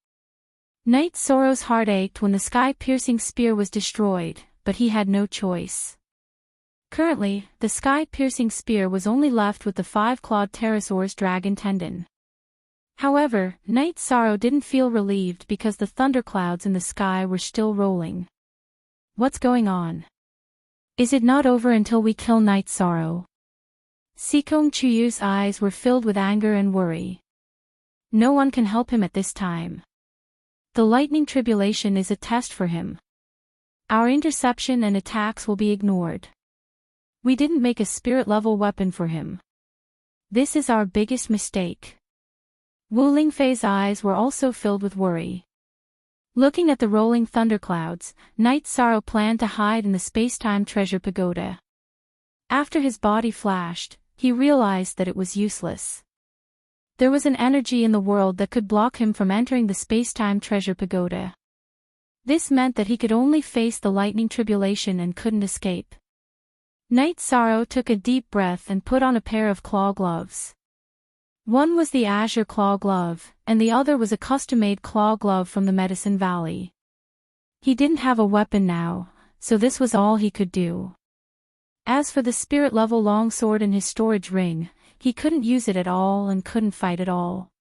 Night Sorrow's heart ached when the sky-piercing spear was destroyed, but he had no choice. Currently, the sky-piercing spear was only left with the 5-clawed pterosaur's dragon tendon. However, Night Sorrow didn't feel relieved because the thunderclouds in the sky were still rolling. What's going on? Is it not over until we kill Night Sorrow? Sikong Chuyu's eyes were filled with anger and worry. No one can help him at this time. The lightning tribulation is a test for him. Our interception and attacks will be ignored. We didn't make a spirit-level weapon for him. This is our biggest mistake. Wu Lingfei's eyes were also filled with worry. Looking at the rolling thunderclouds, Night Sorrow planned to hide in the space-time treasure pagoda. After his body flashed, he realized that it was useless. There was an energy in the world that could block him from entering the space-time treasure pagoda. This meant that he could only face the lightning tribulation and couldn't escape. Night Sorrow took a deep breath and put on a pair of claw gloves. One was the azure claw glove, and the other was a custom-made claw glove from the Medicine Valley. He didn't have a weapon now, so this was all he could do. As for the spirit-level longsword in his storage ring, he couldn't use it at all and couldn't fight at all.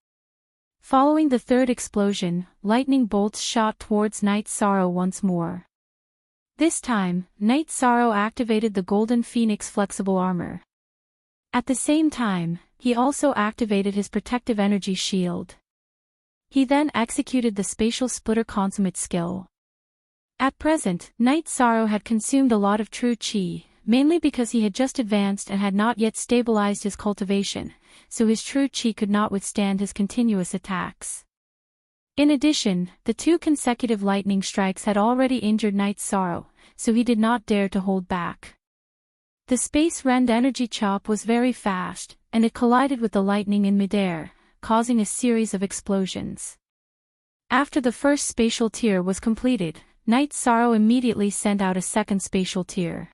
Following the third explosion, lightning bolts shot towards Night Sorrow once more. This time, Night Sorrow activated the Golden Phoenix flexible armor. At the same time, he also activated his protective energy shield. He then executed the spatial splitter consummate skill. At present, Night Sorrow had consumed a lot of true chi, mainly because he had just advanced and had not yet stabilized his cultivation, so his true chi could not withstand his continuous attacks. In addition, the 2 consecutive lightning strikes had already injured Night Sorrow, so he did not dare to hold back. The space-rend energy chop was very fast, and it collided with the lightning in midair, causing a series of explosions. After the first spatial tier was completed, Night Sorrow immediately sent out a second spatial tier.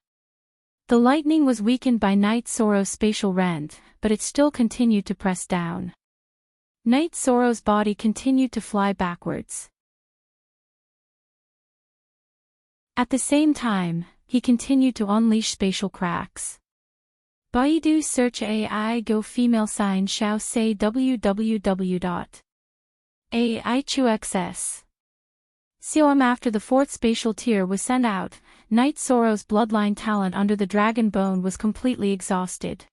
The lightning was weakened by Night Sorrow's spatial rend, but it still continued to press down. Night Sorrow's body continued to fly backwards. At the same time, he continued to unleash spatial cracks. Baidu search AI go female sign shao say www.aichuxs. After the 4th spatial tier was sent out, Night Sorrow's bloodline talent under the dragon bone was completely exhausted.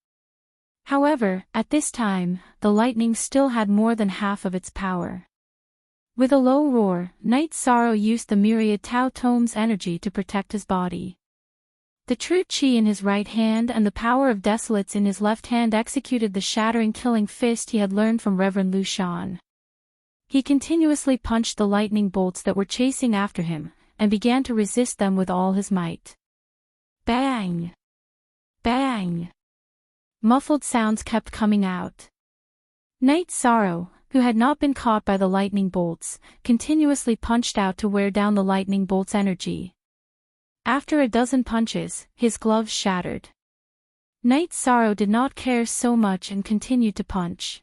However, at this time, the lightning still had more than half of its power. With a low roar, Night Sorrow used the myriad Tao Tome's energy to protect his body. The true chi in his right hand and the power of desolates in his left hand executed the shattering killing fist he had learned from Reverend Lu Shan. He continuously punched the lightning bolts that were chasing after him, and began to resist them with all his might. Bang! Bang! Muffled sounds kept coming out. Night Sorrow, who had not been caught by the lightning bolts, continuously punched out to wear down the lightning bolt's energy. After a dozen punches, his gloves shattered. Night Sorrow did not care so much and continued to punch.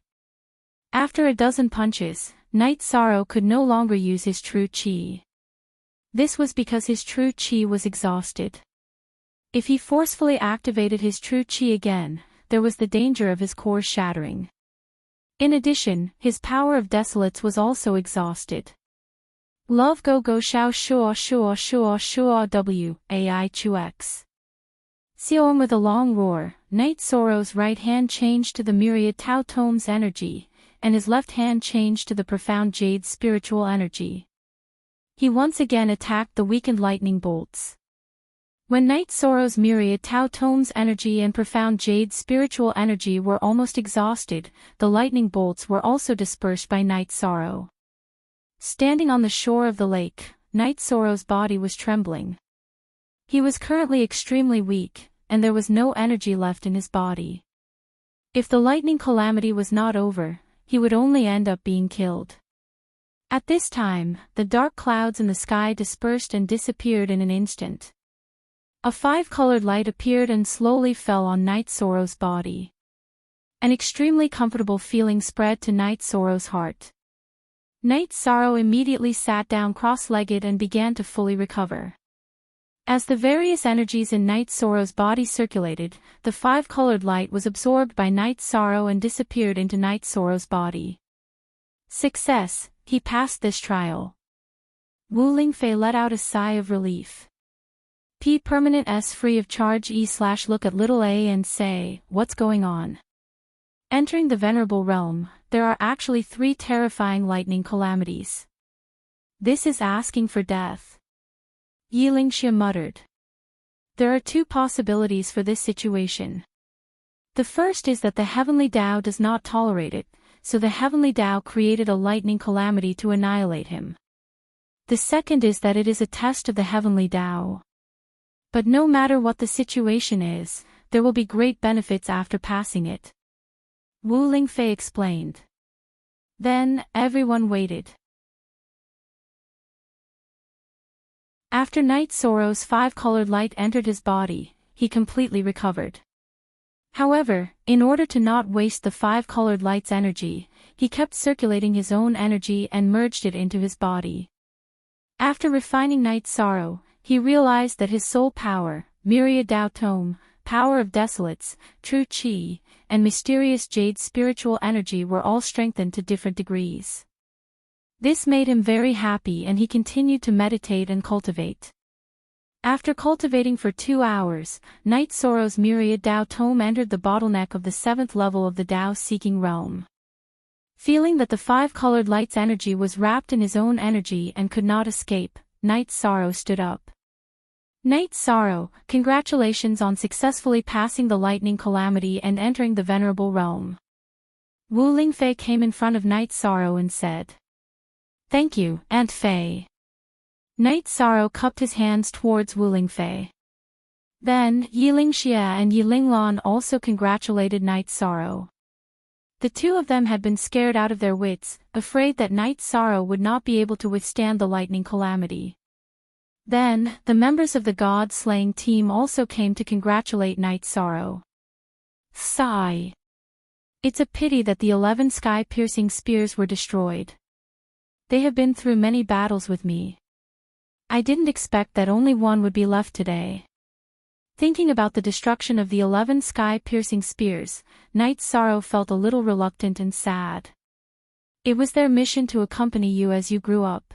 After a dozen punches, Night Sorrow could no longer use his true chi. This was because his true chi was exhausted. If he forcefully activated his true chi again, there was the danger of his core shattering. In addition, his power of desolates was also exhausted. Love go go shao shua shua shua shua w, ai chux. Xion with a long roar, Night Sorrow's right hand changed to the myriad Tao Tome's energy, and his left hand changed to the profound Jade's spiritual energy. He once again attacked the weakened lightning bolts. When Night Sorrow's myriad Tao tomes energy and profound jade spiritual energy were almost exhausted, the lightning bolts were also dispersed by Night Sorrow. Standing on the shore of the lake, Night Sorrow's body was trembling. He was currently extremely weak, and there was no energy left in his body. If the lightning calamity was not over, he would only end up being killed. At this time, the dark clouds in the sky dispersed and disappeared in an instant. A five-colored light appeared and slowly fell on Night Sorrow's body. An extremely comfortable feeling spread to Night Sorrow's heart. Night Sorrow immediately sat down cross-legged and began to fully recover. As the various energies in Night Sorrow's body circulated, the five-colored light was absorbed by Night Sorrow and disappeared into Night Sorrow's body. Success, he passed this trial. Wu Lingfei let out a sigh of relief. Permanent S free of charge look at little a and say, what's going on? Entering the Venerable Realm, there are actually 3 terrifying lightning calamities. This is asking for death. Yilingxia muttered. There are 2 possibilities for this situation. The first is that the Heavenly Tao does not tolerate it, so the Heavenly Tao created a lightning calamity to annihilate him. The second is that it is a test of the Heavenly Tao. But no matter what the situation is, there will be great benefits after passing it. Wu Lingfei explained. Then, everyone waited. After Night Sorrow's 5-colored light entered his body, he completely recovered. However, in order to not waste the 5-colored light's energy, he kept circulating his own energy and merged it into his body. After refining Night Sorrow, he realized that his soul power, myriad Tao tome, power of desolates, true qi, and mysterious jade spiritual energy were all strengthened to different degrees. This made him very happy and he continued to meditate and cultivate. After cultivating for 2 hours, Night Sorrow's myriad Tao tome entered the bottleneck of the 7th level of the Tao-seeking realm. Feeling that the 5-colored light's energy was wrapped in his own energy and could not escape, Night Sorrow stood up. Night Sorrow, congratulations on successfully passing the lightning calamity and entering the Venerable Realm. Wu Lingfei came in front of Night Sorrow and said. Thank you, Aunt Fei. Night Sorrow cupped his hands towards Wu Lingfei. Then, Yilingxia and Yilinglan also congratulated Night Sorrow. The 2 of them had been scared out of their wits, afraid that Night Sorrow would not be able to withstand the lightning calamity. Then, the members of the god-slaying team also came to congratulate Night Sorrow. Sigh. It's a pity that the 11 sky-piercing spears were destroyed. They have been through many battles with me. I didn't expect that only one would be left today. Thinking about the destruction of the 11 sky-piercing spears, Night Sorrow felt a little reluctant and sad. It was their mission to accompany you as you grew up.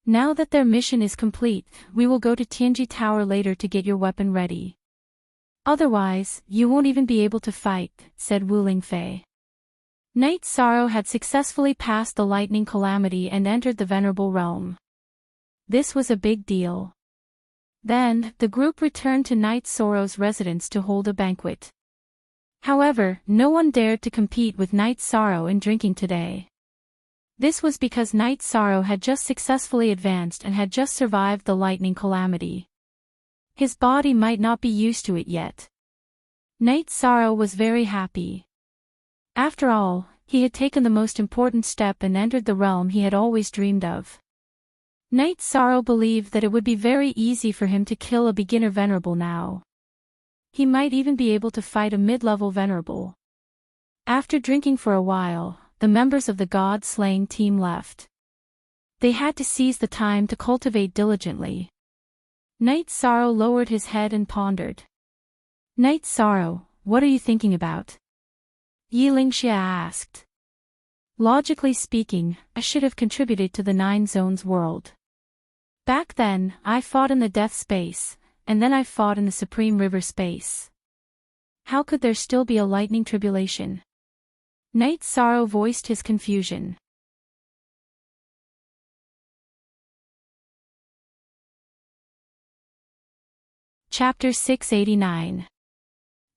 Now that their mission is complete, we will go to Tianji Tower later to get your weapon ready. Otherwise, you won't even be able to fight, said Wu Lingfei. Night Sorrow had successfully passed the lightning calamity and entered the Venerable Realm. This was a big deal. Then, the group returned to Night Sorrow's residence to hold a banquet. However, no one dared to compete with Night Sorrow in drinking today. This was because Night Sorrow had just successfully advanced and had just survived the lightning calamity. His body might not be used to it yet. Night Sorrow was very happy. After all, he had taken the most important step and entered the realm he had always dreamed of. Night Sorrow believed that it would be very easy for him to kill a beginner venerable now. He might even be able to fight a mid-level venerable. After drinking for a while, the members of the god-slaying team left. They had to seize the time to cultivate diligently. Night Sorrow lowered his head and pondered. Night Sorrow, what are you thinking about? Yilingxia asked. Logically speaking, I should have contributed to the 9 Zones world. Back then, I fought in the death space, and then I fought in the Supreme River space. How could there still be a lightning tribulation? Night Sorrow voiced his confusion. Chapter 689.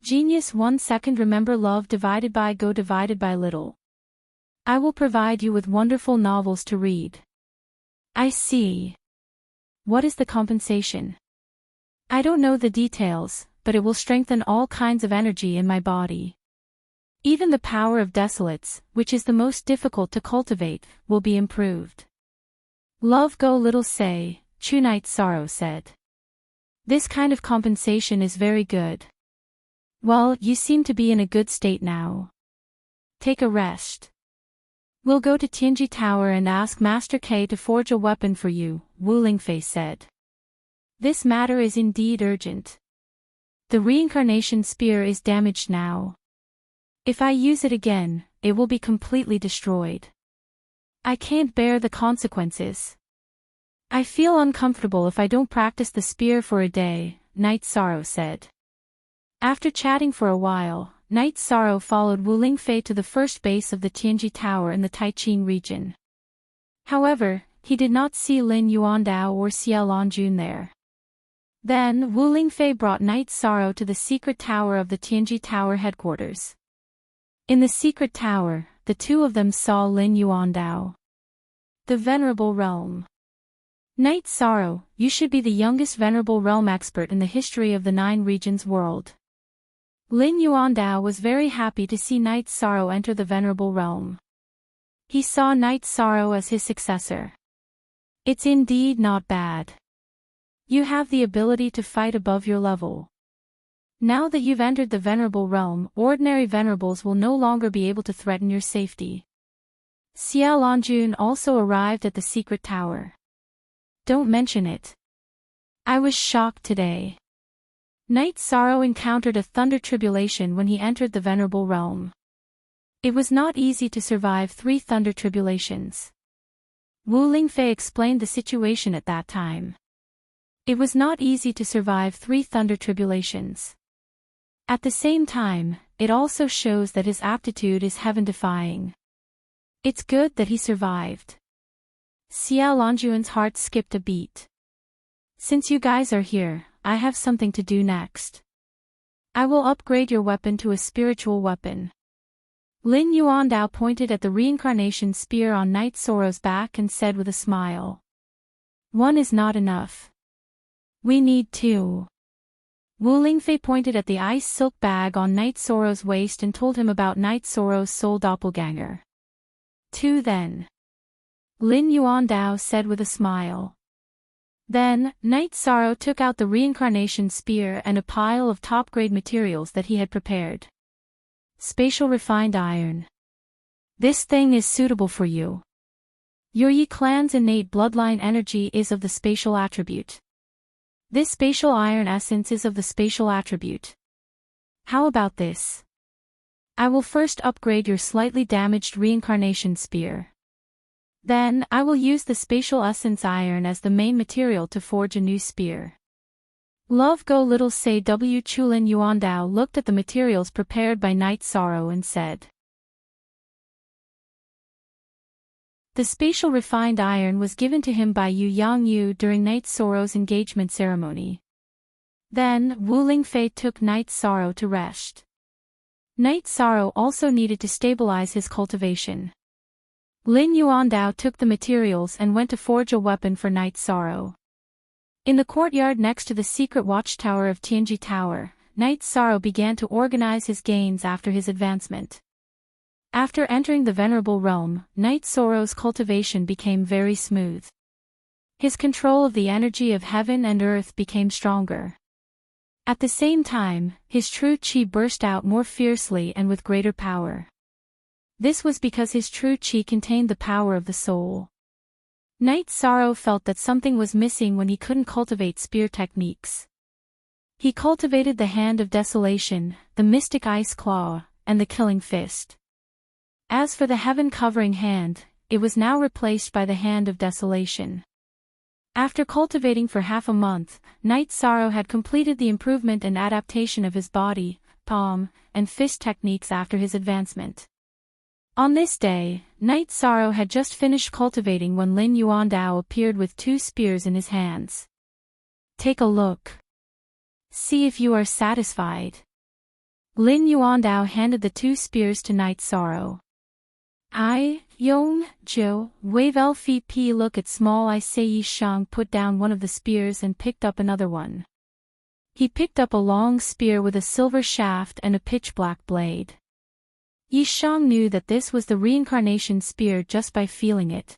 Genius 1 second. Remember love divided by go divided by little. I will provide you with wonderful novels to read. I see. What is the compensation? I don't know the details, but it will strengthen all kinds of energy in my body. Even the power of desolates, which is the most difficult to cultivate, will be improved. Love go little say, true night sorrow said. This kind of compensation is very good. Well, you seem to be in a good state now. Take a rest. We'll go to Tianji Tower and ask Master K to forge a weapon for you, Wu Lingfei said. This matter is indeed urgent. The reincarnation spear is damaged now. If I use it again, it will be completely destroyed. I can't bear the consequences. I feel uncomfortable if I don't practice the spear for a day, Night Sorrow said. After chatting for a while, Night Sorrow followed Wu Lingfei to the first base of the Tianji Tower in the Taiqing region. However, he did not see Lin Yuandao or Xia Longjun there. Then Wu Lingfei brought Night Sorrow to the secret tower of the Tianji Tower headquarters. In the secret tower, the two of them saw Lin Yuandao. The Venerable Realm. Night Sorrow, you should be the youngest Venerable Realm expert in the history of the 9 regions world. Lin Yuandao was very happy to see Night Sorrow enter the Venerable Realm. He saw Night Sorrow as his successor. It's indeed not bad. You have the ability to fight above your level. Now that you've entered the Venerable Realm, ordinary Venerables will no longer be able to threaten your safety. Xia Longjun also arrived at the secret tower. Don't mention it. I was shocked today. Night Sorrow encountered a thunder tribulation when he entered the Venerable Realm. It was not easy to survive 3 thunder tribulations. Wu Lingfei explained the situation at that time. It was not easy to survive 3 thunder tribulations. At the same time, it also shows that his aptitude is heaven-defying. It's good that he survived. Xia Longjun's heart skipped a beat. Since you guys are here, I have something to do next. I will upgrade your weapon to a spiritual weapon. Lin Yuandao pointed at the reincarnation spear on Night Sorrow's back and said with a smile. 1 is not enough. We need 2. Wu Lingfei pointed at the ice silk bag on Night Sorrow's waist and told him about Night Sorrow's soul doppelganger. 2 then. Lin Yuandao said with a smile. Then, Night Sorrow took out the reincarnation spear and a pile of top-grade materials that he had prepared. Spatial refined iron. This thing is suitable for you. Your Yi clan's innate bloodline energy is of the spatial attribute. This spatial iron essence is of the spatial attribute. How about this? I will first upgrade your slightly damaged reincarnation spear. Then, I will use the spatial essence iron as the main material to forge a new spear. Love go little say W. Chulin Yuandao looked at the materials prepared by Night Sorrow and said. The spatial refined iron was given to him by Yu Yang Yu during Night Sorrow's engagement ceremony. Then, Wu Lingfei took Night Sorrow to rest. Night Sorrow also needed to stabilize his cultivation. Lin Yuandao took the materials and went to forge a weapon for Night Sorrow. In the courtyard next to the secret watchtower of Tianji Tower, Night Sorrow began to organize his gains after his advancement. After entering the Venerable Realm, Night Sorrow's cultivation became very smooth. His control of the energy of heaven and earth became stronger. At the same time, his true qi burst out more fiercely and with greater power. This was because his true qi contained the power of the soul. Night Sorrow felt that something was missing when he couldn't cultivate spear techniques. He cultivated the hand of desolation, the mystic ice claw, and the killing fist. As for the heaven-covering hand, it was now replaced by the hand of desolation. After cultivating for half a month, Night Sorrow had completed the improvement and adaptation of his body, palm, and fist techniques after his advancement. On this day, Night Sorrow had just finished cultivating when Lin Yuandao appeared with 2 spears in his hands. Take a look. See if you are satisfied. Lin Yuandao handed the 2 spears to Night Sorrow. I, Yong, Jo, Wave LFP look at small I say Yi Shang put down one of the spears and picked up another one. He picked up a long spear with a silver shaft and a pitch-black blade. Yi Shang knew that this was the reincarnation spear just by feeling it.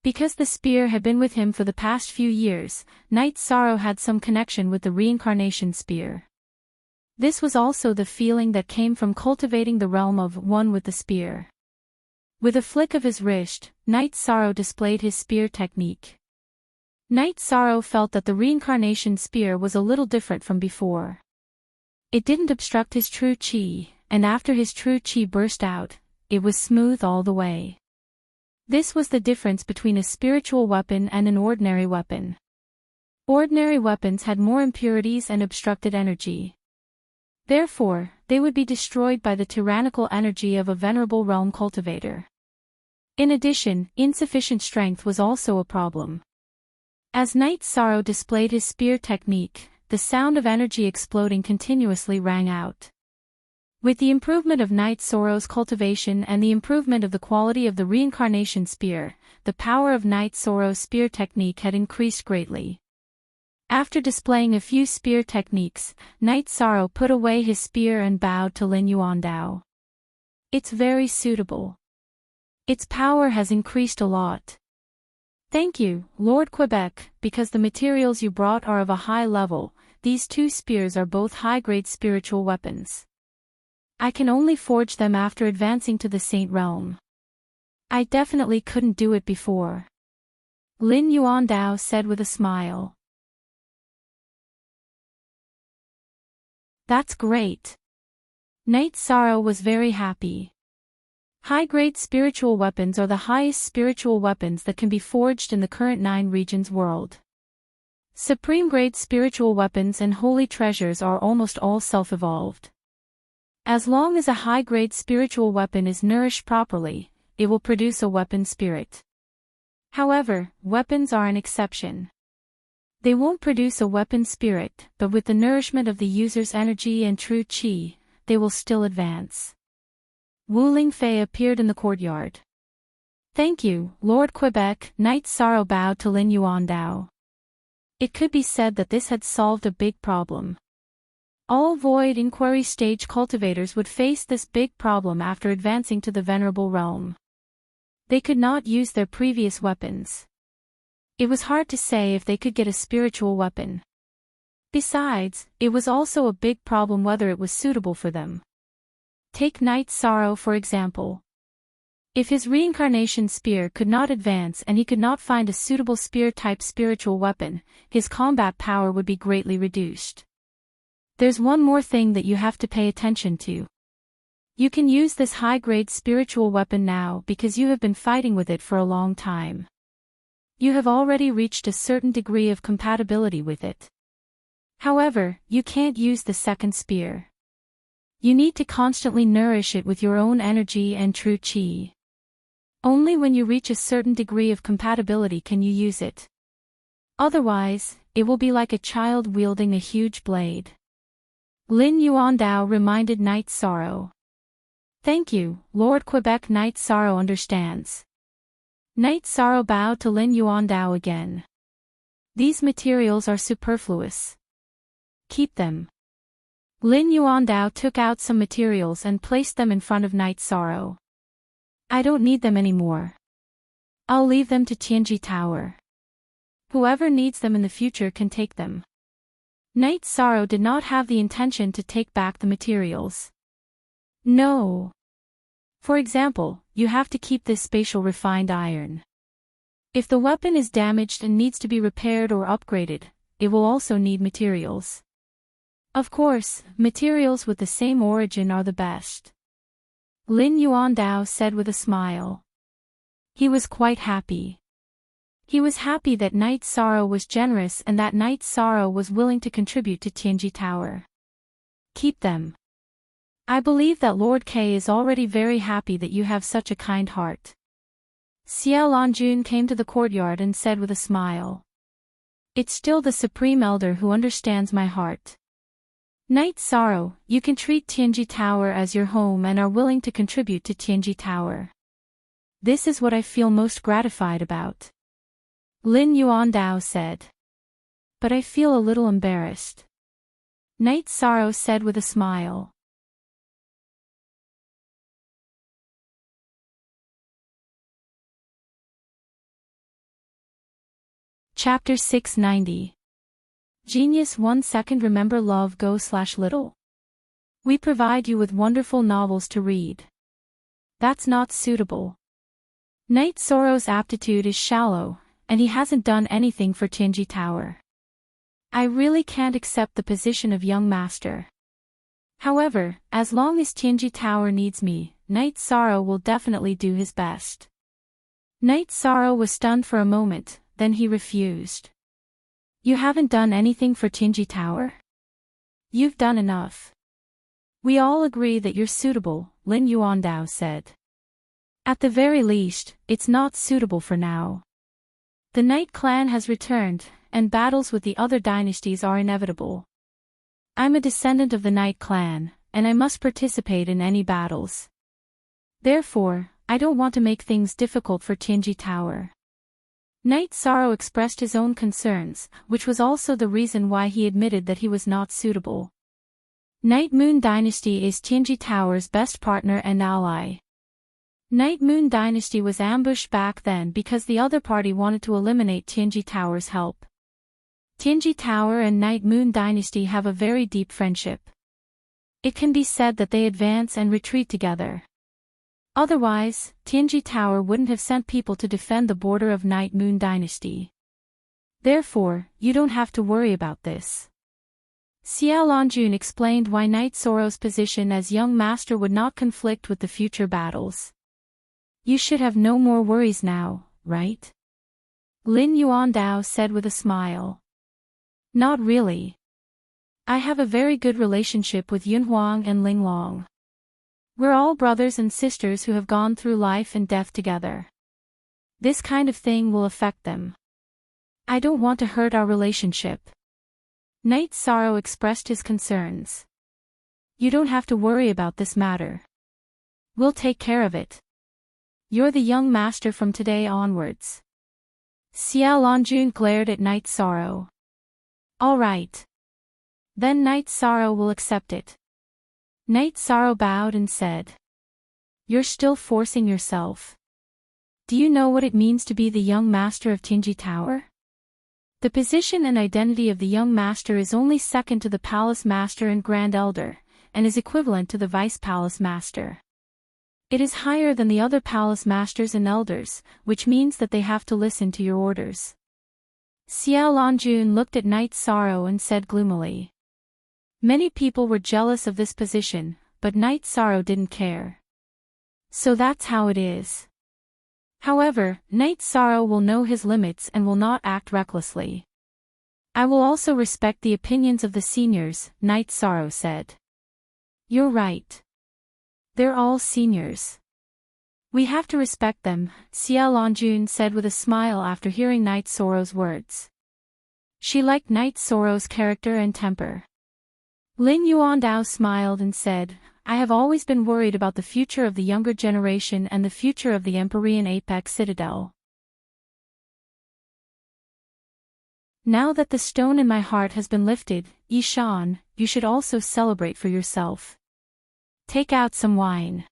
Because the spear had been with him for the past few years, Night Sorrow had some connection with the reincarnation spear. This was also the feeling that came from cultivating the realm of one with the spear. With a flick of his wrist, Night Sorrow displayed his spear technique. Night Sorrow felt that the reincarnation spear was a little different from before. It didn't obstruct his true chi, and after his true chi burst out, it was smooth all the way. This was the difference between a spiritual weapon and an ordinary weapon. Ordinary weapons had more impurities and obstructed energy. Therefore, they would be destroyed by the tyrannical energy of a venerable realm cultivator. In addition, insufficient strength was also a problem. As Night Sorrow displayed his spear technique, the sound of energy exploding continuously rang out. With the improvement of Night Sorrow's cultivation and the improvement of the quality of the reincarnation spear, the power of Night Sorrow's spear technique had increased greatly. After displaying a few spear techniques, Night Sorrow put away his spear and bowed to Lin Yuandao. It's very suitable. Its power has increased a lot. Thank you, Lord Quebec, because the materials you brought are of a high level. These 2 spears are both high-grade spiritual weapons. I can only forge them after advancing to the Saint Realm. I definitely couldn't do it before. Lin Yuandao said with a smile. That's great. Night Sorrow was very happy. High-grade spiritual weapons are the highest spiritual weapons that can be forged in the current 9 regions world. Supreme-grade spiritual weapons and holy treasures are almost all self-evolved. As long as a high-grade spiritual weapon is nourished properly, it will produce a weapon spirit. However, weapons are an exception. They won't produce a weapon spirit, but with the nourishment of the user's energy and true chi, they will still advance. Wu Lingfei appeared in the courtyard. Thank you, Lord Quebec. Night Sorrow bowed to Lin Yuandao. It could be said that this had solved a big problem. All void inquiry stage cultivators would face this big problem after advancing to the venerable realm. They could not use their previous weapons. It was hard to say if they could get a spiritual weapon. Besides, it was also a big problem whether it was suitable for them. Take Night Sorrow for example. If his reincarnation spear could not advance and he could not find a suitable spear-type spiritual weapon, his combat power would be greatly reduced. There's one more thing that you have to pay attention to. You can use this high-grade spiritual weapon now because you have been fighting with it for a long time. You have already reached a certain degree of compatibility with it. However, you can't use the second spear. You need to constantly nourish it with your own energy and true chi. Only when you reach a certain degree of compatibility can you use it. Otherwise, it will be like a child wielding a huge blade. Lin Yuandao reminded Night Sorrow. Thank you, Lord Quebec. Night Sorrow understands. Night Sorrow bowed to Lin Yuandao again. These materials are superfluous. Keep them. Lin Yuandao took out some materials and placed them in front of Night Sorrow. I don't need them anymore. I'll leave them to Tianji Tower. Whoever needs them in the future can take them. Night Sorrow did not have the intention to take back the materials. No. For example, you have to keep this spatial refined iron. If the weapon is damaged and needs to be repaired or upgraded, it will also need materials. Of course, materials with the same origin are the best. Lin Yuandao said with a smile. He was quite happy. He was happy that Night Sorrow was generous and that Night Sorrow was willing to contribute to Tianji Tower. Keep them. I believe that Lord K is already very happy that you have such a kind heart. Xie Lanjun came to the courtyard and said with a smile. It's still the Supreme Elder who understands my heart. Night Sorrow, you can treat Tianji Tower as your home and are willing to contribute to Tianji Tower. This is what I feel most gratified about. Lin Yuandao said. But I feel a little embarrassed. Night Sorrow said with a smile. Chapter 690. Genius 1 second. Remember love go/little. We provide you with wonderful novels to read. That's not suitable. Night Sorrow's aptitude is shallow, and he hasn't done anything for Tianji Tower. I really can't accept the position of young master. However, as long as Tianji Tower needs me, Night Sorrow will definitely do his best. Night Sorrow was stunned for a moment, then he refused. You haven't done anything for Tianji Tower? You've done enough. We all agree that you're suitable, Lin Yuandao said. At the very least, it's not suitable for now. The Night Clan has returned, and battles with the other dynasties are inevitable. I'm a descendant of the Night Clan, and I must participate in any battles. Therefore, I don't want to make things difficult for Tianji Tower. Night Sorrow expressed his own concerns, which was also the reason why he admitted that he was not suitable. Night Moon Dynasty is Tianji Tower's best partner and ally. Night Moon Dynasty was ambushed back then because the other party wanted to eliminate Tianji Tower's help. Tianji Tower and Night Moon Dynasty have a very deep friendship. It can be said that they advance and retreat together. Otherwise, Tianji Tower wouldn't have sent people to defend the border of Night Moon Dynasty. Therefore, you don't have to worry about this. Xiao Longjun explained why Night Sorrow's position as young master would not conflict with the future battles. You should have no more worries now, right? Lin Yuandao said with a smile. Not really. I have a very good relationship with Yunhuang and Linglong. We're all brothers and sisters who have gone through life and death together. This kind of thing will affect them. I don't want to hurt our relationship. Night Sorrow expressed his concerns. You don't have to worry about this matter. We'll take care of it. You're the young master from today onwards. Xiao Longjun glared at Night Sorrow. All right. Then Night Sorrow will accept it. Night Sorrow bowed and said. You're still forcing yourself. Do you know what it means to be the young master of Tianji Tower? The position and identity of the young master is only second to the palace master and grand elder, and is equivalent to the vice palace master. It is higher than the other palace masters and elders, which means that they have to listen to your orders. Xiao Longjun looked at Night Sorrow and said gloomily. Many people were jealous of this position, but Night Sorrow didn't care. So that's how it is. However, Night Sorrow will know his limits and will not act recklessly. I will also respect the opinions of the seniors, Night Sorrow said. You're right. They're all seniors. We have to respect them, Xiao Longjun said with a smile after hearing Night Sorrow's words. She liked Night Sorrow's character and temper. Lin Yuandao smiled and said, I have always been worried about the future of the younger generation and the future of the Empyrean Apex Citadel. Now that the stone in my heart has been lifted, Yishan, you should also celebrate for yourself. Take out some wine.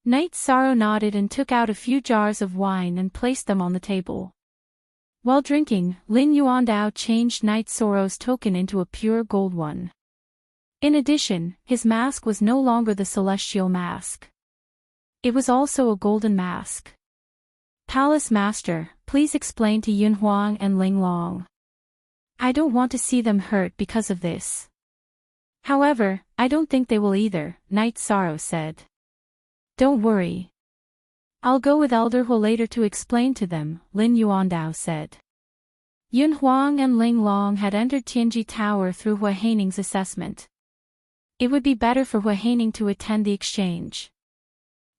Night Sorrow nodded and took out a few jars of wine and placed them on the table. While drinking, Lin Yuandao changed Night Sorrow's token into a pure gold one. In addition, his mask was no longer the celestial mask. It was also a golden mask. Palace Master, please explain to Yunhuang and Linglong. I don't want to see them hurt because of this. However, I don't think they will either, Night Sorrow said. Don't worry. I'll go with Elder Hu later to explain to them, Lin Yuandao said. Yunhuang and Linglong had entered Tianji Tower through Hua Haining's assessment. It would be better for Hua Haining to attend the exchange.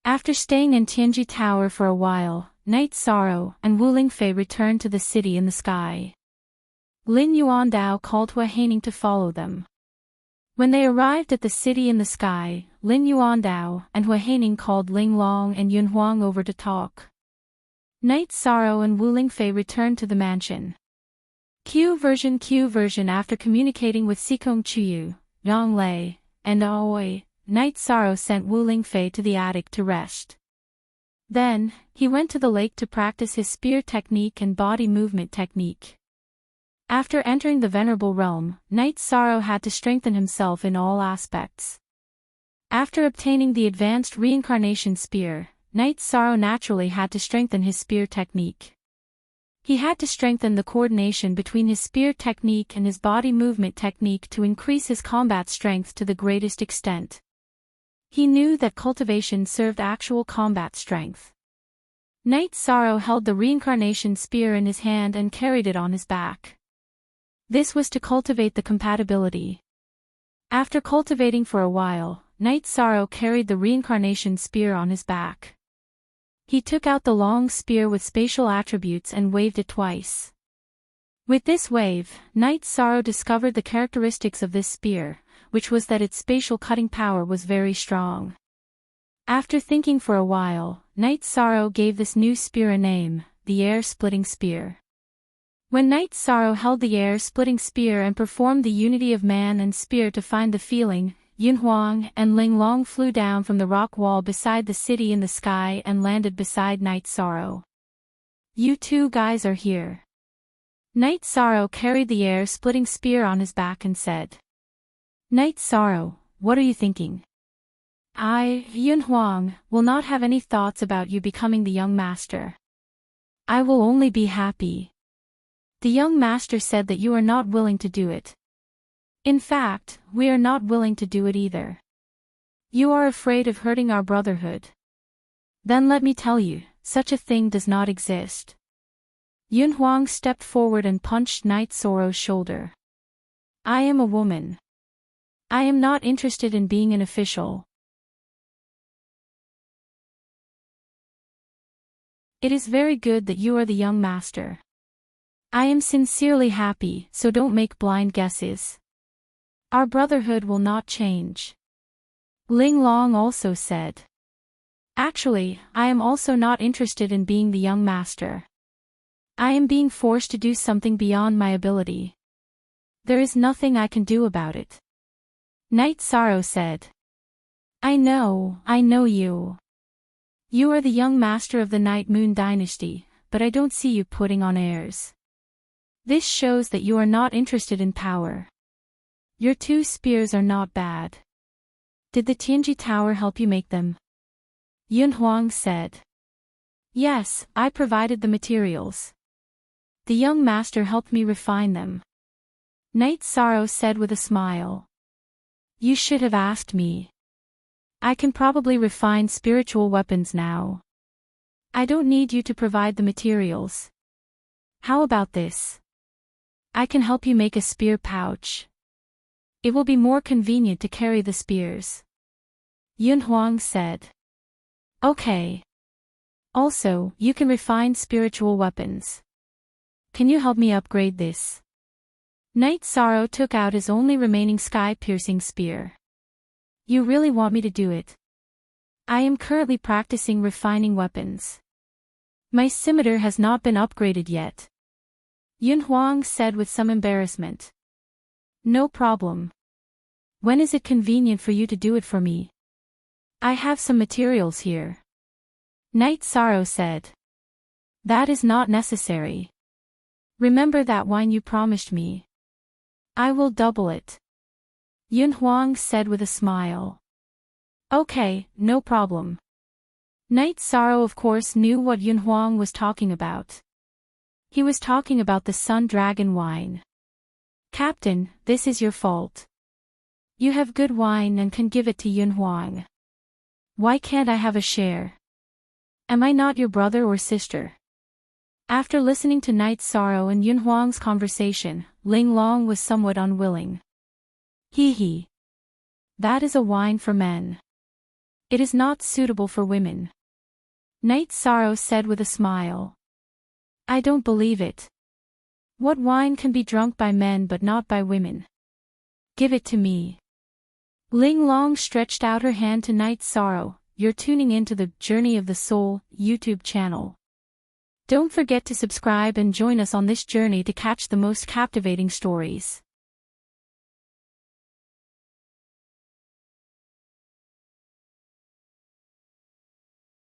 After staying in Tianji Tower for a while, Night Sorrow and Wu Lingfei returned to the city in the sky. Lin Yuandao called Hua Haining to follow them. When they arrived at the city in the sky, Lin Yuandao and Hua Haining called Ling Long and Yun Huang over to talk. Night Sorrow and Wu Lingfei returned to the mansion. Q version after communicating with Xikong Chuyu, Yang Lei, and Aoi, Night Sorrow sent Wu Lingfei to the attic to rest. Then, he went to the lake to practice his spear technique and body movement technique. After entering the Venerable Realm, Night Sorrow had to strengthen himself in all aspects. After obtaining the advanced reincarnation spear, Night Sorrow naturally had to strengthen his spear technique. He had to strengthen the coordination between his spear technique and his body movement technique to increase his combat strength to the greatest extent. He knew that cultivation served actual combat strength. Night Sorrow held the reincarnation spear in his hand and carried it on his back. This was to cultivate the compatibility. After cultivating for a while, Night Sorrow carried the reincarnation spear on his back. He took out the long spear with spatial attributes and waved it twice. With this wave, Night Sorrow discovered the characteristics of this spear, which was that its spatial cutting power was very strong. After thinking for a while, Night Sorrow gave this new spear a name, the air-splitting spear. When Night Sorrow held the air-splitting spear and performed the unity of man and spear to find the feeling, Yun Huang and Ling Long flew down from the rock wall beside the city in the sky and landed beside Night Sorrow. "You two guys are here." Night Sorrow carried the air-splitting spear on his back and said, "Night Sorrow, what are you thinking?" "I, Yun Huang, will not have any thoughts about you becoming the young master. I will only be happy." The young master said that you are not willing to do it. In fact, we are not willing to do it either. You are afraid of hurting our brotherhood. Then let me tell you, such a thing does not exist. Yun Huang stepped forward and punched Night Sorrow's shoulder. "I am a woman. I am not interested in being an official. It is very good that you are the young master. I am sincerely happy, so don't make blind guesses. Our brotherhood will not change." Ling Long also said, "Actually, I am also not interested in being the young master. I am being forced to do something beyond my ability. There is nothing I can do about it." Night Sorrow said, I know you. You are the young master of the Night Moon Dynasty, but I don't see you putting on airs. This shows that you are not interested in power. Your 2 spears are not bad. Did the Tianji Tower help you make them?" Yun Huang said. "Yes, I provided the materials. The young master helped me refine them." Night Sorrow said with a smile. "You should have asked me. I can probably refine spiritual weapons now. I don't need you to provide the materials. How about this? I can help you make a spear pouch. It will be more convenient to carry the spears." Yun Huang said. "Okay. Also, you can refine spiritual weapons. Can you help me upgrade this?" Night Sorrow took out his only remaining sky-piercing spear. "You really want me to do it? I am currently practicing refining weapons. My scimitar has not been upgraded yet." Yun Huang said with some embarrassment. "No problem. When is it convenient for you to do it for me? I have some materials here." Night Sorrow said. "That is not necessary. Remember that wine you promised me. I will double it." Yun Huang said with a smile. "Okay, no problem." Night Sorrow of course knew what Yun Huang was talking about. He was talking about the Sun Dragon wine. "Captain, this is your fault. You have good wine and can give it to Yun Huang. Why can't I have a share? Am I not your brother or sister?" After listening to Night Sorrow and Yun Huang's conversation, Ling Long was somewhat unwilling. Hee. That is a wine for men. It is not suitable for women." Night Sorrow said with a smile. "I don't believe it. What wine can be drunk by men but not by women? Give it to me." Ling Long stretched out her hand to Night's Sorrow. You're tuning into the Journey of the Soul YouTube channel. Don't forget to subscribe and join us on this journey to catch the most captivating stories.